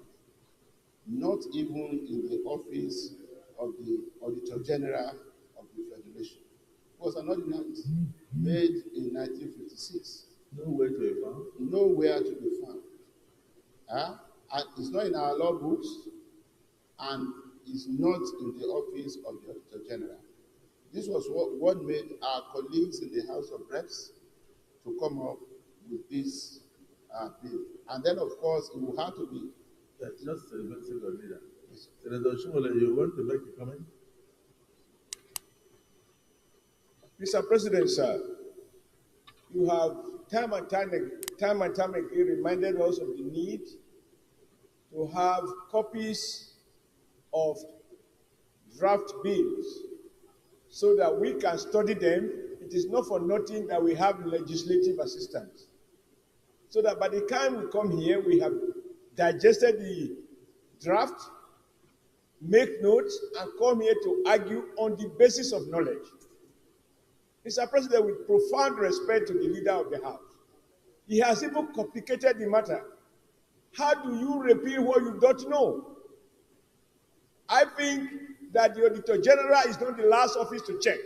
not even in the office of the Auditor General of the Federation. It was an ordinance made in 1956. Nowhere to be found? Nowhere to be found. It's not in our law books, and is not in the office of the Auditor General. This was what made our colleagues in the House of Reps to come up with this bill. And then, of course, it will have to be... Just a single leader. Senator Shumole, you want to make a comment? Mr. President, sir, you have time and time again reminded us of the need to have copies of draft bills so that we can study them. It is not for nothing that we have legislative assistance. So that by the time we come here, we have digested the draft, make notes, and come here to argue on the basis of knowledge. Mr. President, with profound respect to the leader of the House, he has even complicated the matter. How do you repeal what you don't know? I think that the Auditor General is not the last office to check.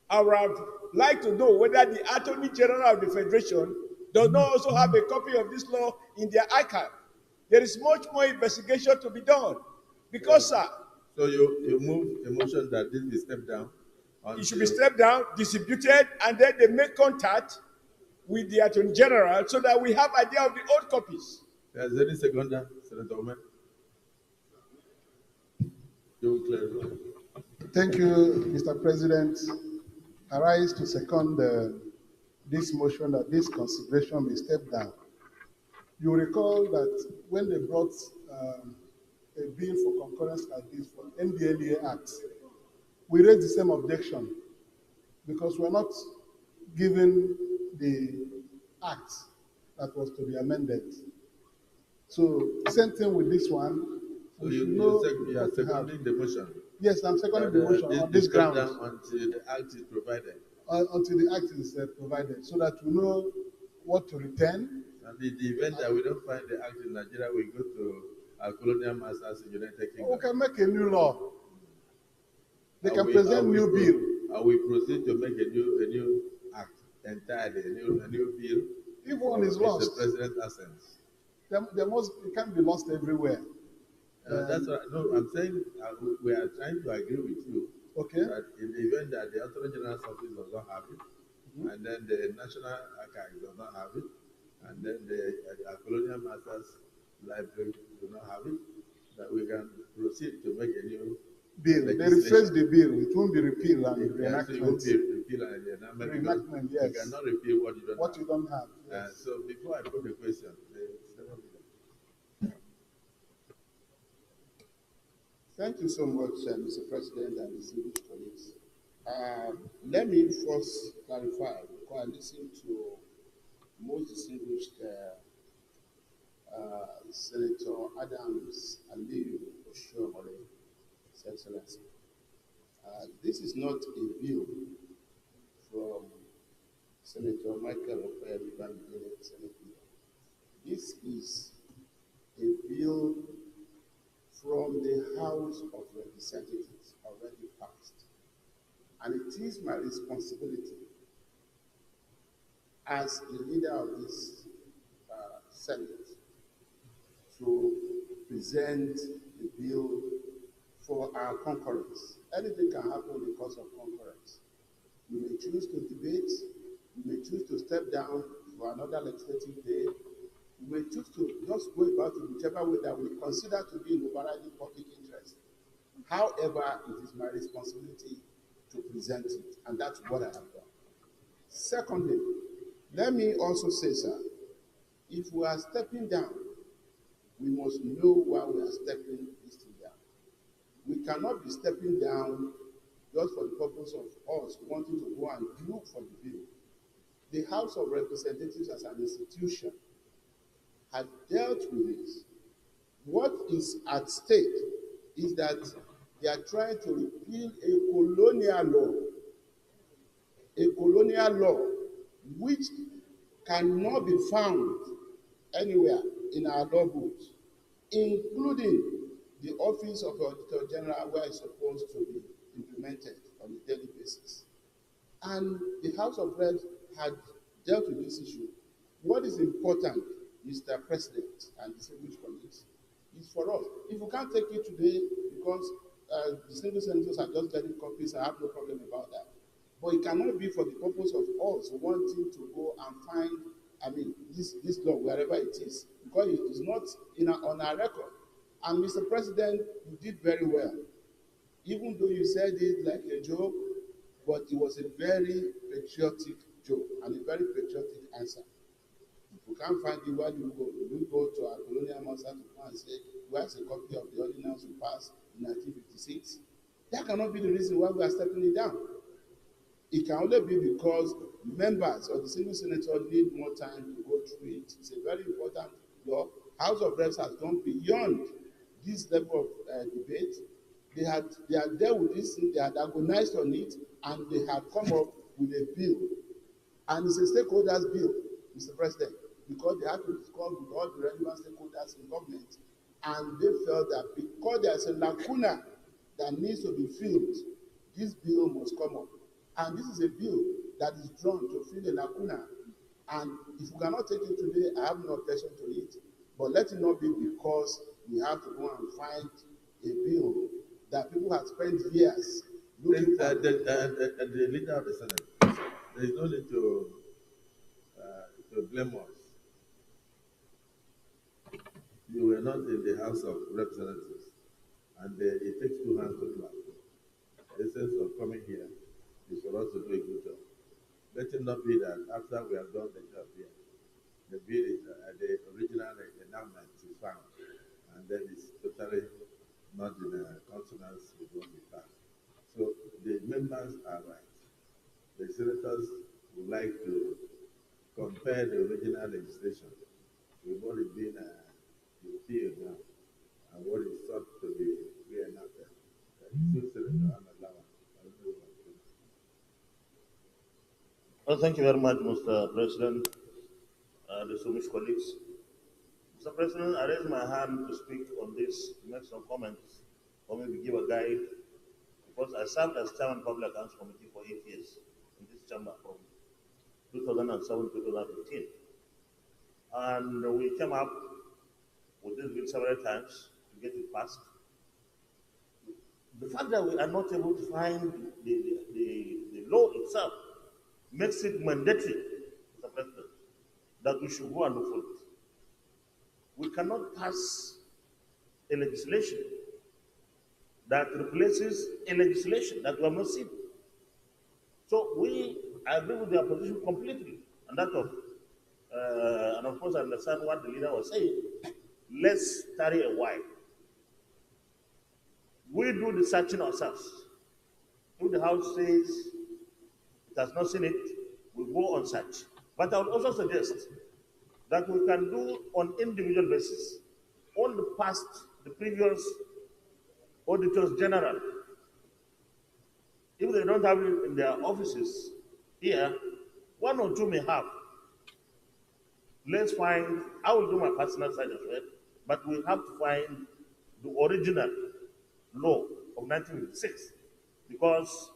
I would like to know whether the Attorney General of the Federation does not also have a copy of this law in their archive. There is much more investigation to be done. Because, sir... So you move a motion that this be stepped down? It should be stepped down, distributed, and then they make contact with the Attorney General so that we have idea of the old copies. Is there any seconder, Senator Omen? You will clarify. Thank you, Mr. President. I rise to second the this motion that this consideration be stepped down. You recall that when they brought a bill for concurrence like this for NDLEA Act, we raised the same objection because we're not given the act that was to be amended. So same thing with this one. So you are seconding the motion? Yes, I'm seconding the motion on this ground. Until the act is provided? Until the act is provided, so that we know what to return. And in the event that we don't find the act in Nigeria, we go to our colonial masters in United Kingdom. We can make a new law. They can present new bill. And we proceed to make a new act entirely, a new bill. If one is lost, the president's absence. It can't be lost everywhere. That's what. No, I'm saying we are trying to agree with you. Okay. That in the event that the Attorney General's office does not have it, and then the National Archive does not have it, and then the Colonial Masters Library do not have it, that we can proceed to make a new bill. They rephrase the bill. It won't be repealed and reenactment. It won't be repealed and reenactment. Reenactment, yes. You cannot repeal what you don't have. What you don't have. Yes. So before I put the question, Thank you so much, Mr. President and distinguished colleagues. Let me first clarify, because I listened to most distinguished Senator Adams Aliyu Oshiomhole, His Excellency. This is not a bill from Senator Michael Okpeyemi Senate. This is a bill from the House of Representatives already passed. And it is my responsibility as the leader of this Senate to present the bill for our concurrence. Anything can happen because of concurrence. We may choose to debate, we may choose to step down for another legislative day, we may choose to just go about it whichever way that we consider to be in overriding public interest. However, it is my responsibility to present it, and that's what I have done. Secondly, let me also say, sir, if we are stepping down, we must know why we are stepping this thing down. We cannot be stepping down just for the purpose of us wanting to go and look for the bill. The House of Representatives as an institution had dealt with this. What is at stake is that they are trying to repeal a colonial law which cannot be found anywhere in our law books, including the Office of the Auditor General, where it's supposed to be implemented on a daily basis. And the House of Reps had dealt with this issue. What is important, Mr. President and distinguished colleagues, is for us. If we can't take it today because distinguished senators are just getting copies, I have no problem about that. But it cannot be for the purpose of us wanting to go and find, this law wherever it is, because it is not on our record. And Mr. President, you did very well. Even though you said it like a joke, but it was a very patriotic joke and a very patriotic answer. If we can't find it, where do we go? We go to our colonial master to go and say, where's a copy of the ordinance we passed in 1956? That cannot be the reason why we are stepping it down. It can only be because members of the single senator need more time to go through it. It's a very important law. House of Reps has gone beyond this level of debate. They had dealt with this, they had agonized on it, and they had come up with a bill. And it's a stakeholders bill, Mr. President, because they had to discuss with all the relevant stakeholders in government. And they felt that because there's a lacuna that needs to be filled, this bill must come up. And this is a bill that is drawn to fill a lacuna. And if we cannot take it today, I have no objection to it. But let it not be because we have to go and find a bill that people have spent years looking for. The leader of the Senate, there is no need to blame us. You were not in the House of Representatives, and it takes two hands to clap. The essence of coming here is for us to do a good job. let it not be that after we have done the job here, the bill is, the original enactment is found, and then it's totally not in consonance with what we passed. So the members are right. The senators would like to compare the original legislation with what is being repealed now and what is sought to be reenacted. Well, thank you very much, Mr. President, distinguished colleagues. Mr. President, I raise my hand to speak on this, to make some comments, or maybe give a guide, because I served as Chairman of Public Accounts Committee for 8 years in this chamber from 2007 to 2015. And we came up with this bill several times to get it passed. The fact that we are not able to find the law itself makes it mandatory, Mr. President, that we should go and look for it. We cannot pass a legislation that replaces a legislation that we have not seen. So I agree with the opposition completely, and that and of course I understand what the leader was saying. Let's tarry a while. We do the searching ourselves. If the House says it has not seen it, we go on search. But I would also suggest that we can do on individual basis. All the previous auditors general, if they don't have it in their offices here, one or two may have. Let's find, I will do my personal side as well, but we have to find the original law of 1956, because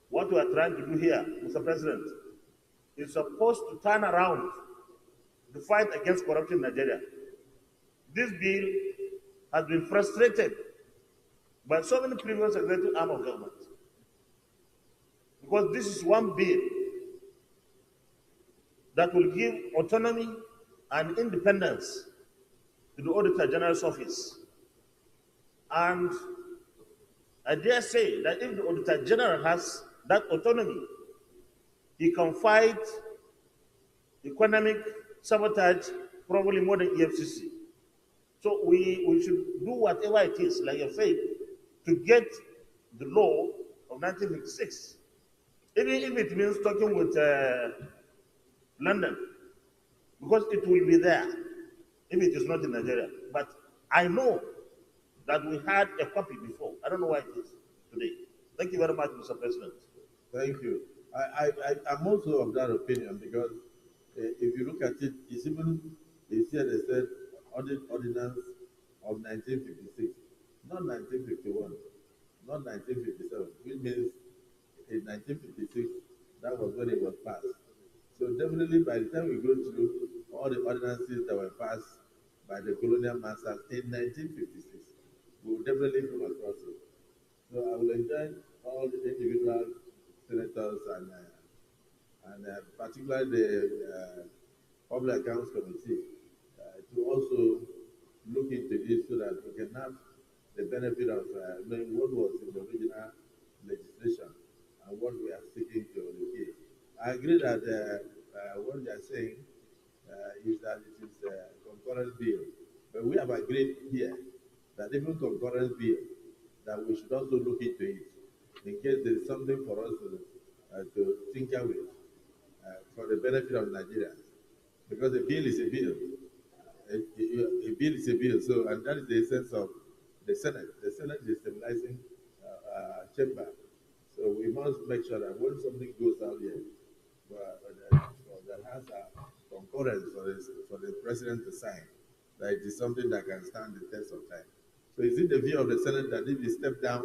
what we are trying to do here, Mr. President, is supposed to turn around the fight against corruption in Nigeria. This bill has been frustrated by so many previous executive arm of government, because this is one bill that will give autonomy and independence to the Auditor General's office. And I dare say that if the Auditor General has that autonomy, he can fight economic sabotage probably more than EFCC. So we should do whatever it is, like you said, to get the law of 1956. Even if it means talking with London, because it will be there if it is not in Nigeria. But I know that we had a copy before. I don't know why it is today. Thank you very much, Mr. President. Thank you. I'm also of that opinion, because if you look at it, it's even, it's here they said Audit Ordinance of 1956, not 1951, not 1957, which means in 1956, that was when it was passed. So definitely by the time we go through all the ordinances that were passed by the colonial masters in 1956, we will definitely come across it. So I will enjoin all the individual senators and particularly the Public Accounts Committee to also look into this so that we can have the benefit of knowing what was in the original legislation and what we are seeking to repeal. I agree that what they are saying is that it is a concurrent bill, but we have agreed here that even concurrent bill, that we should also look into it in case there is something for us to tinker with for the benefit of Nigerians, because a bill is a bill. A bill is a bill, so, and that is the essence of the Senate. The Senate is a stabilizing chamber. So we must make sure that when something goes out here, that has a concurrence for the president to sign, that it is something that can stand the test of time. So is it the view of the Senate that if we step down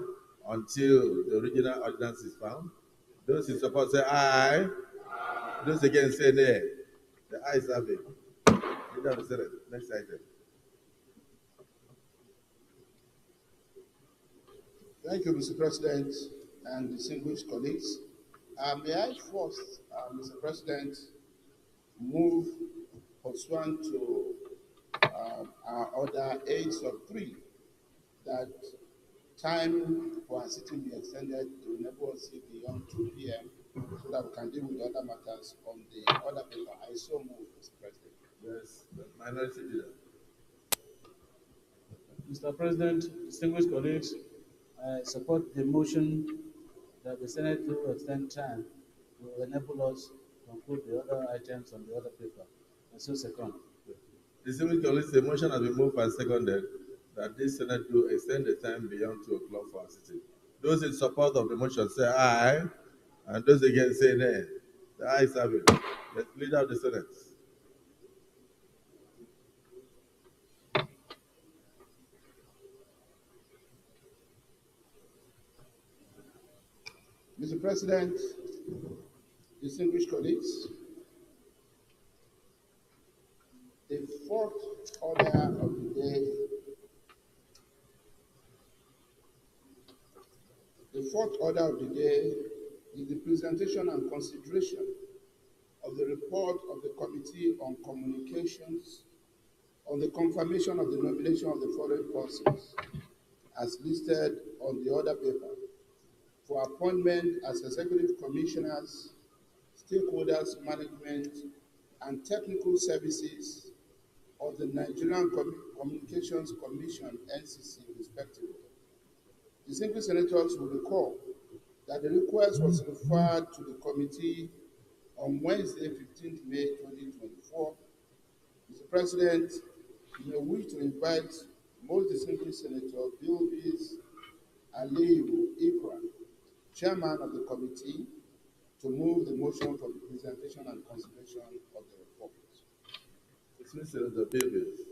until the original ordinance is found, those in support say aye, those against say nay. The ayes have it. Leader of the Senate, next item. Thank you, Mr. President and distinguished colleagues. May I first, Mr. President, move pursuant to our order 8/3 that time for our sitting be extended to enable us see beyond 2 p.m. so that we can deal with other matters on the other paper. I so move, Mr. President. Yes, the minority leader. Mr. President, distinguished colleagues, I support the motion that the Senate will extend time to enable us to conclude the other items on the other paper. I so second. Distinguished colleagues, the motion has been moved and seconded that this Senate will extend the time beyond 2 o'clock for our sitting. Those in support of the motion say aye, and those against say nay. The ayes have it. The Leader of the Senate. Mr. President, distinguished colleagues, the fourth order of the day is the presentation and consideration of the report of the Committee on Communications on the confirmation of the nomination of the following persons as listed on the order paper for appointment as executive commissioners, stakeholders management, and technical services of the Nigerian Communications Commission, NCC, respectively. Distinguished senators will recall that the request was referred to the committee on Wednesday, 15th May 2024. Mr. President, you may wish to invite most distinguished Senator Bilbis Aliyu Ikra, Chairman of the committee, to move the motion for the presentation and consideration of the report. Distinguished Senator Bilbis.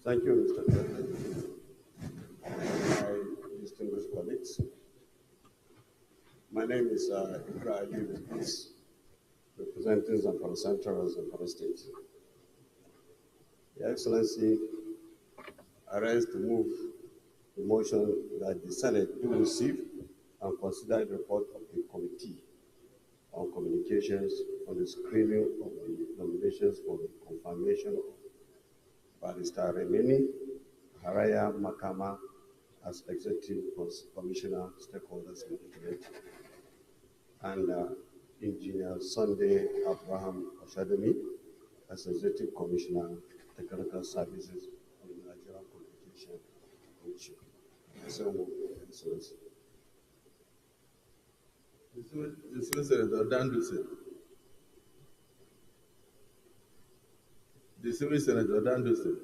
Thank you, Mr. President. My distinguished colleagues, my name is Ikra Aliyu, representing Zamfara Central and Zamfara State. Your Excellency, I rise to move the motion that the Senate do receive and consider the report of the Committee on Communications on the screening of the nominations for the confirmation of Barrister Remini Haraya Makama as Executive Commissioner, Stakeholders Management, and Engineer Sunday Abraham Oshademi as Executive Commissioner, Technical Services of the Nigerian Communication Commission. So, Excellency. Distinguished Senator Dandusi. Distinguished Senator Dandusi.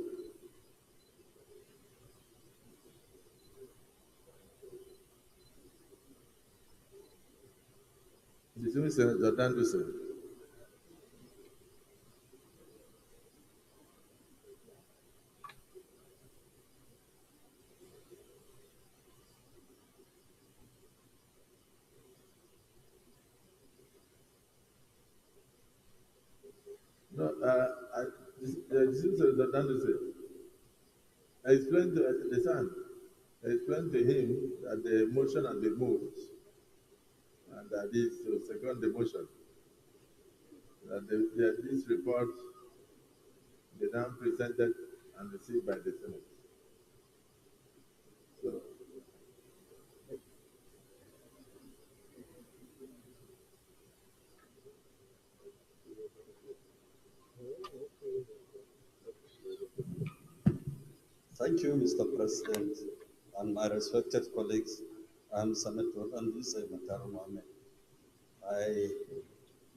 Distinguished Senator Dandusi. No, distinguished Senator Dandusi. I explained to the son, I explained to him that the motion has been moved and that is to second the motion. That this report be now presented and received by the Senate. So, Thank you, Mr. President, and my respected colleagues. I'm Senator Anduse Mataru Mohammed. I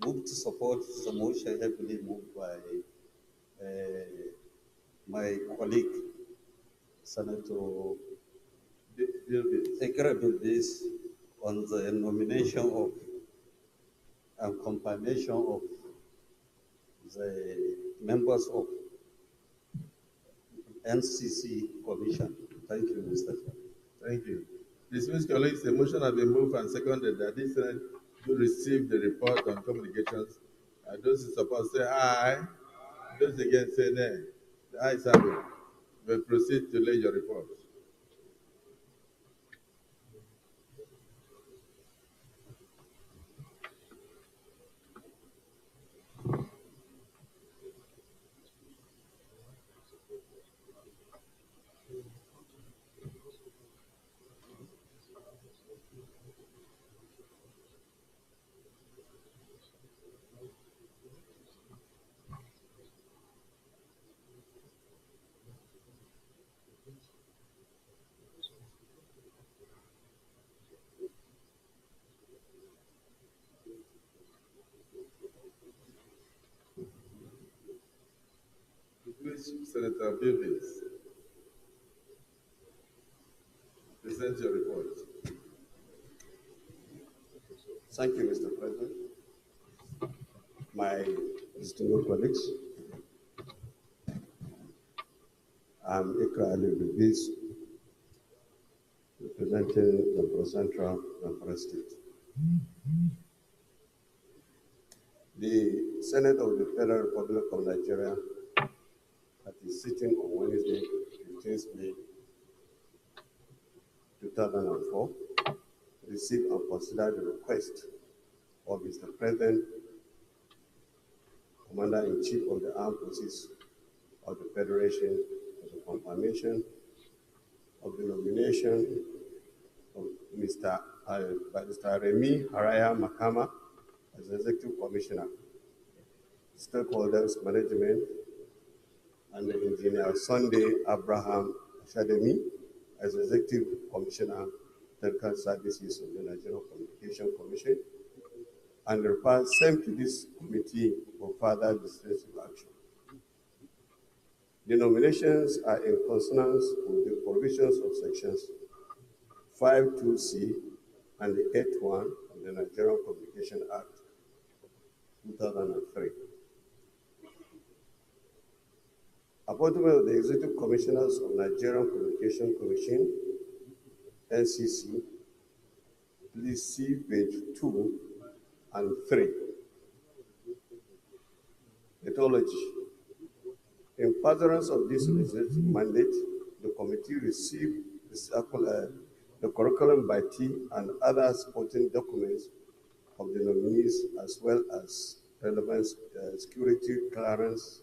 move to support the motion heavily moved by my colleague, Senator Ikra Bilbis, on the nomination of and confirmation of the members of NCC Commission. Thank you, Mr. Chairman. thank you. Distinguished colleagues, the motion has been moved and seconded that this Senate will receive the report on communications. Those in support say aye. Those against say nay. The ayes have it. We proceed to lay your report. Please, Senator Davis, present your report. Thank you, Mr. President. My distinguished colleagues, I'm Ikra Ali Bibis, representing the Central and Forest State. The Senate of the Federal Republic of Nigeria, at its sitting on Wednesday, 15th May 2004, received and considered the request of Mr. President, Commander-in-Chief of the Armed Forces of the Federation, for the confirmation of the nomination of Mr. Remi Haraya Makama as Executive Commissioner, Stakeholders Management, and the Engineer Sunday Abraham Shademi as Executive Commissioner, Technical Services of the Nigerian Communication Commission, and refer same to this committee for further decisive action. The nominations are in consonance with the provisions of sections 5.2c and the 8.1 of the Nigerian Communication Act 2003. Appointment of the Executive Commissioners of Nigerian Communication Commission, NCC, please see page 2 and 3. Ethology. In furtherance of this legislative mandate, the committee received the curriculum vitae and other supporting documents of the nominees, as well as relevant security clearance,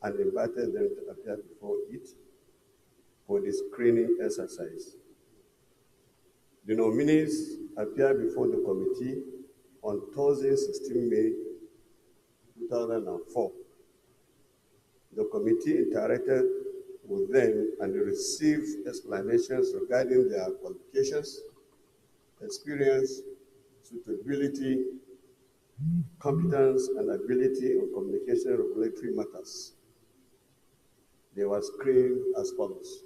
and invited them to appear before it for the screening exercise. The nominees appeared before the committee on Thursday, 16 May 2004. The committee interacted with them and received explanations regarding their qualifications, experience, suitability, competence, and ability in communication regulatory matters. They were screened as follows.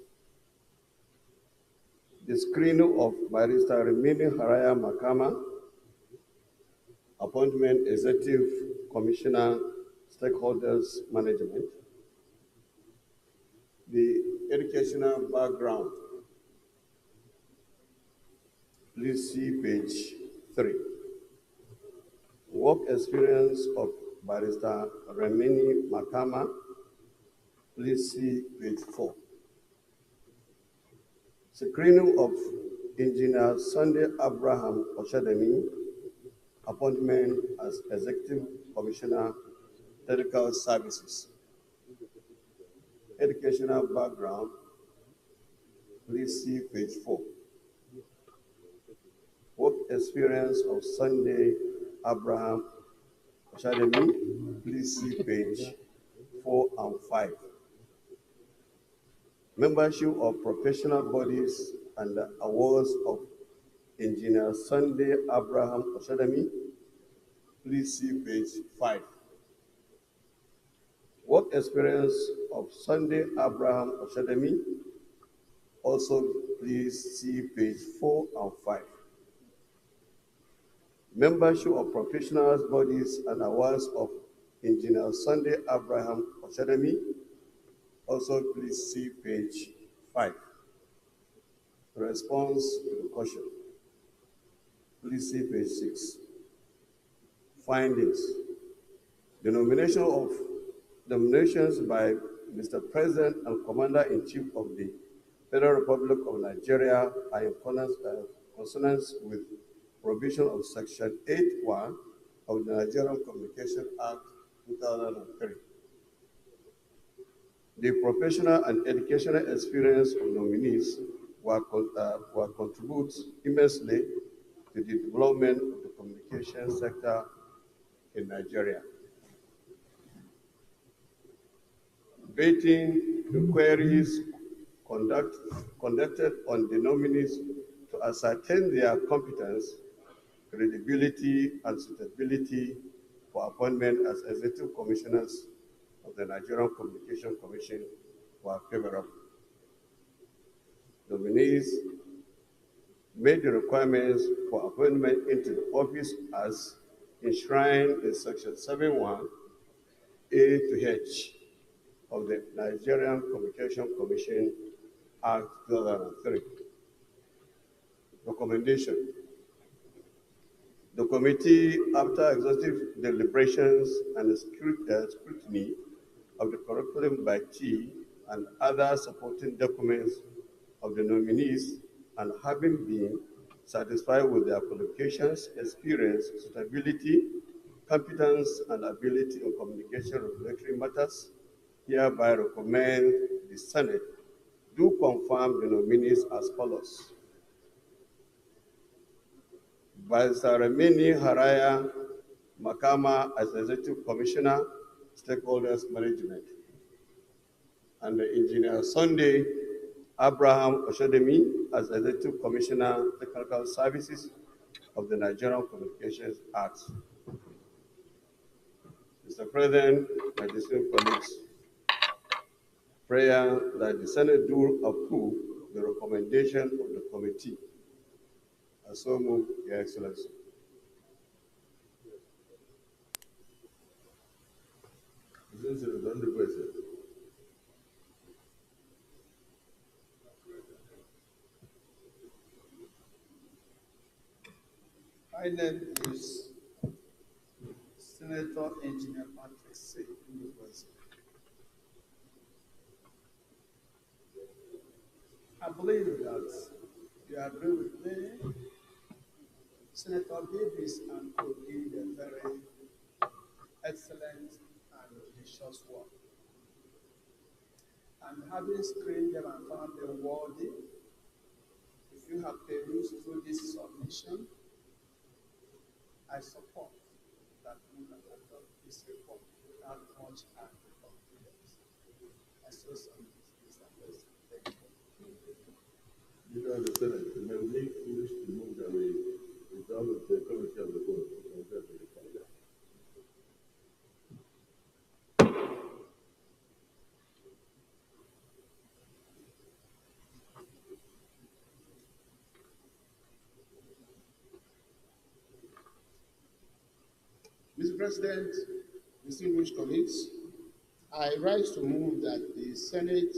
The screening of Barrister Remini Haraya Makama, appointment Executive Commissioner, Stakeholders Management. The educational background. Please see page 3. Work experience of Barrister Remini Makama. Please see page 4. Screening of Engineer Sunday Abraham Oshademi, appointment as Executive Commissioner, Technical Services. Educational background, please see page 4. Work experience of Sunday Abraham Oshademi, please see page 4 and 5. Membership of professional bodies and the awards of Engineer Sunday Abraham Oshademi, please see page 5. Work experience of Sunday Abraham Oshademi, also please see page 4 and 5. Membership of professional bodies and awards of Engineer Sunday Abraham Oshademi, also please see page 5. Response to the question. Please see page 6. Findings. The nominations by Mr. President and Commander-in-Chief of the Federal Republic of Nigeria are in consonance with provision of Section 8.1 of the Nigerian Communication Act 2003. The professional and educational experience of nominees will contribute immensely to the development of the communication sector in Nigeria. Vetting inquiries conducted on the nominees to ascertain their competence, credibility, and suitability for appointment as executive commissioners of the Nigerian Communication Commission were favorable. Nominees made the requirements for appointment into the office as enshrined in Section 7(1) A to H of the Nigerian Communication Commission Act 2003. Recommendation. The committee, after exhaustive deliberations and scrutiny of the curriculum vitae and other supporting documents of the nominees, and having been satisfied with their qualifications, experience, suitability, competence, and ability in communication regulatory matters, hereby recommend the Senate do confirm the nominees as follows. Barrister Remini Haraya Makama as Executive Commissioner, Stakeholders Management, and the Engineer Sunday Abraham Oshademi as Executive Commissioner, Technical Services of the Nigerian Communications Act. Mr. President, my distinguished colleagues, prayer that the Senate do approve the recommendation of the committee. I so move, Your Excellency. My name is Senator Engineer Patrick C. I believe that you agree with me. Senator Davis and Kogi did a very excellent and judicious work. And having screened them and found them worthy, if you have perused through this submission, I support that we can adopt this report without much confidence. I so submit, Mr. President. Thank you. You know, the Senate, the make wish to move that we resolve the committee of the board. Mr. President, distinguished colleagues, I rise to move that the Senate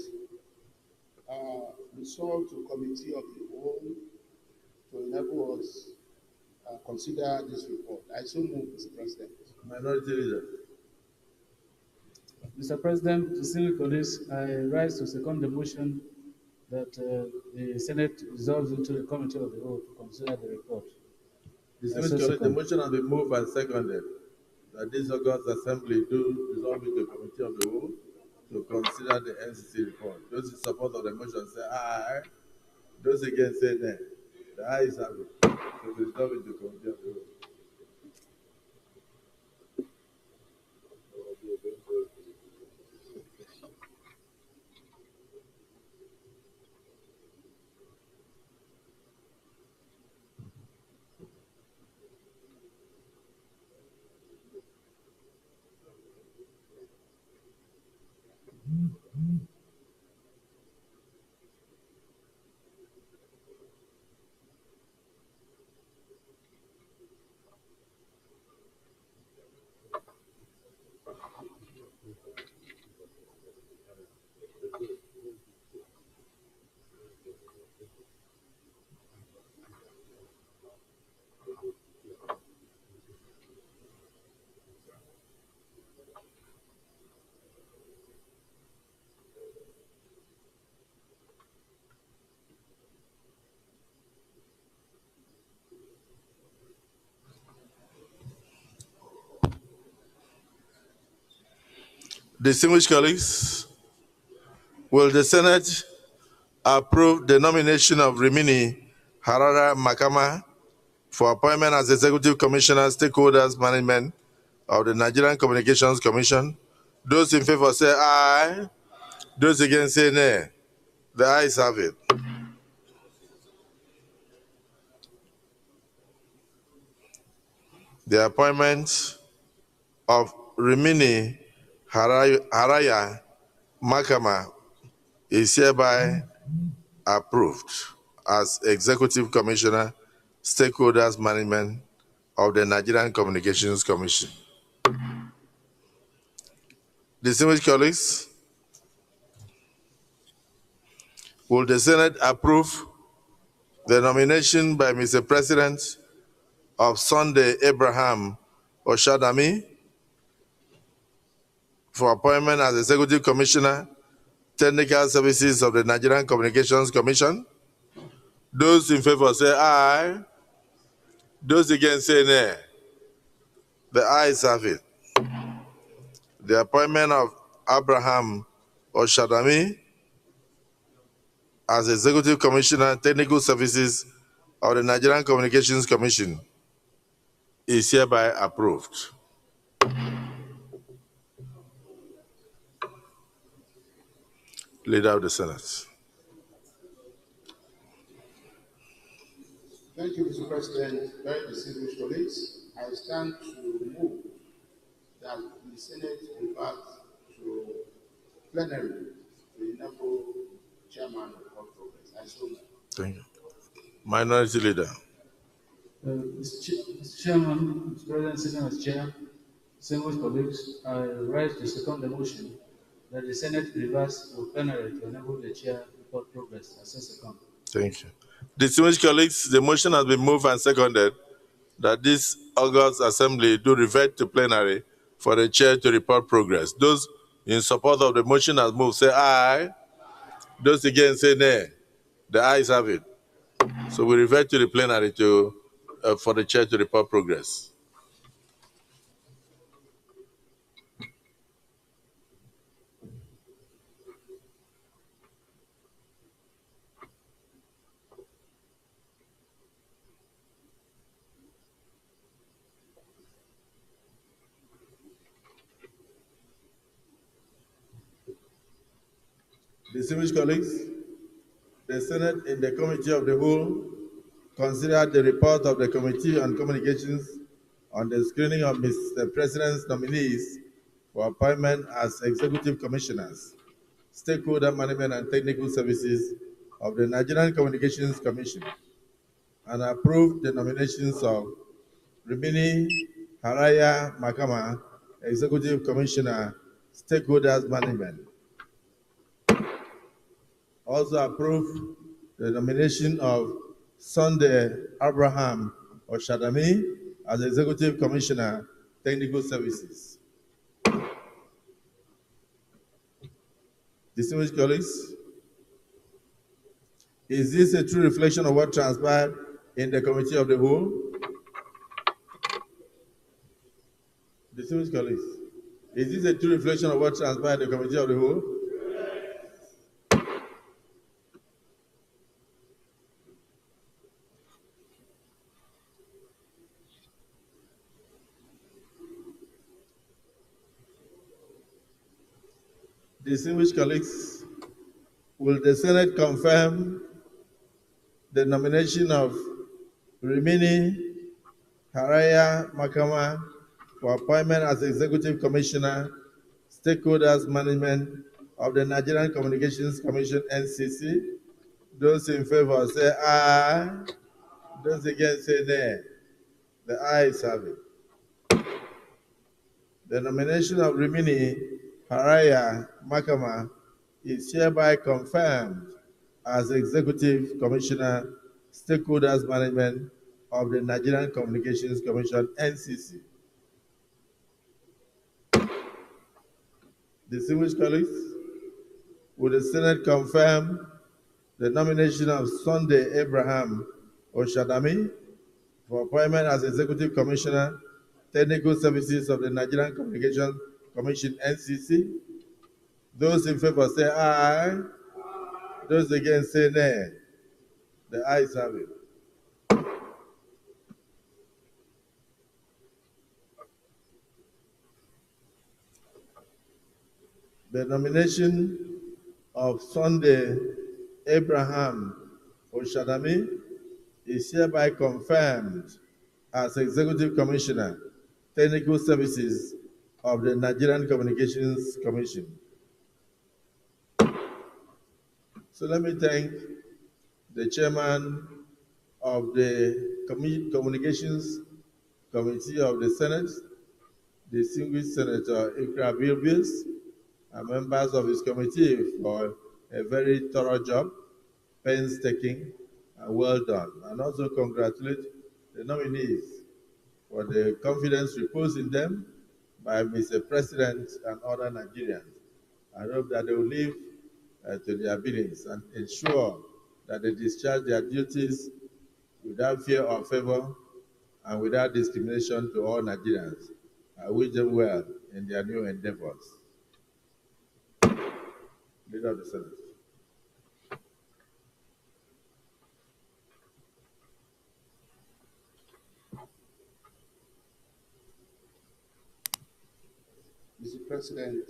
resolve to committee of the whole to enable us consider this report. I so move, Mr. President. Minority Leader. Mr. President, distinguished colleagues, I rise to second the motion that the Senate resolves into the committee of the whole to consider the report. The motion has been moved and seconded that this August Assembly do resolve into the committee of the whole to consider the NCC report. Those in support of the motion say aye. Those against say nay. The ayes have it. To resolve into the committee of the whole. Distinguished colleagues, will the Senate approve the nomination of Remini Harara Makama for appointment as Executive Commissioner, Stakeholders Management of the Nigerian Communications Commission. Those in favor say aye. Those against say nay. The ayes have it. The appointment of Rimini Haraya Makama is hereby approved as Executive Commissioner, Stakeholders Management of the Nigerian Communications Commission. Distinguished colleagues, will the Senate approve the nomination by Mr. President of Sunday Abraham Oshadami for appointment as Executive Commissioner, Technical Services of the Nigerian Communications Commission? Those in favor say aye. Those against say nay. The ayes have it. The appointment of Abraham Oshadami as Executive Commissioner, Technical Services of the Nigerian Communications Commission is hereby approved. Leader of the Senate. Thank you, Mr. President. Very distinguished colleagues, I stand to move that the Senate revert to plenary to enable chairman of the Progress. I so move. Thank you. Minority Leader. Mr. Chairman, Mr. President, sitting as Chair, distinguished colleagues, I rise to second the motion that the Senate reverse to plenary to enable the Chair report progress as a second. Thank you. Distinguished colleagues, the motion has been moved and seconded that this August Assembly do revert to plenary for the Chair to report progress. Those in support of the motion as moved say aye. Those against say nay. The ayes have it. So we revert to the plenary to for the Chair to report progress. Distinguished colleagues, the Senate in the Committee of the Whole considered the report of the Committee on Communications on the screening of Mr. President's nominees for appointment as Executive Commissioners, Stakeholder Management and Technical Services of the Nigerian Communications Commission, and approved the nominations of Rimini Haraya Makama, Executive Commissioner, Stakeholders Management. Also approved the nomination of Sunday Abraham Oshadami as Executive Commissioner, Technical Services. Distinguished colleagues, is this a true reflection of what transpired in the Committee of the Whole? Distinguished colleagues, is this a true reflection of what transpired in the Committee of the Whole? Distinguished colleagues, will the Senate confirm the nomination of Rimini Haraya Makama for appointment as Executive Commissioner, Stakeholders Management of the Nigerian Communications Commission, NCC? Those in favor say aye. Those against say nay. The ayes have it. The nomination of Rimini Haraya Makama is hereby confirmed as Executive Commissioner, Stakeholders Management of the Nigerian Communications Commission, NCC. Distinguished colleagues, will the Senate confirm the nomination of Sunday Abraham Oshadami for appointment as Executive Commissioner, Technical Services of the Nigerian Communications Commission, NCC? Those in favor say aye. Those against say nay. The ayes have it. The nomination of Sunday Abraham Oshadami is hereby confirmed as Executive Commissioner, Technical Services of the Nigerian Communications Commission. So let me thank the Chairman of the Communications Committee of the Senate, distinguished Senator Ikra Bilbis, and members of his committee for a very thorough job, painstaking, and well done. And also congratulate the nominees for the confidence reposed in them by Mr. President and other Nigerians. I hope that they will live to their billings and ensure that they discharge their duties without fear or favor and without discrimination to all Nigerians. I wish them well in their new endeavors. Leader of the Senate. Mr. President,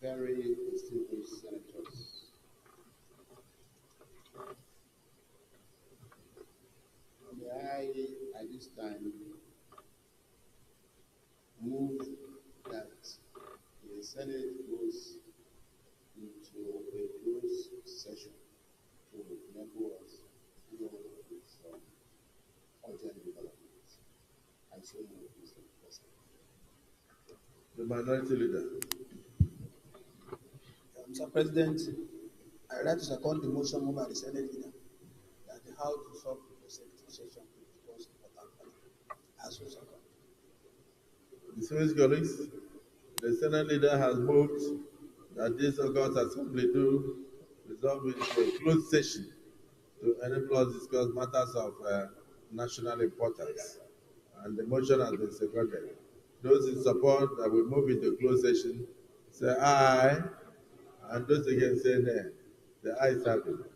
very distinguished senators, may I, at this time, move that the Senate goes into a closed session to enable us to deal with some urgent developments. I so move, Mr. President. The Minority Leader. Mr. President, I would like to second the motion moved by the Senate Leader that the House to solve the executive session to discuss important matters. As well, second. Distinguished colleagues, the Senate Leader has moved that this August Assembly do resolve into a closed session to enable us to discuss matters of national importance. And the motion has been seconded. Those in support that we move into closed session say aye, and those against say nay. The ayes have it.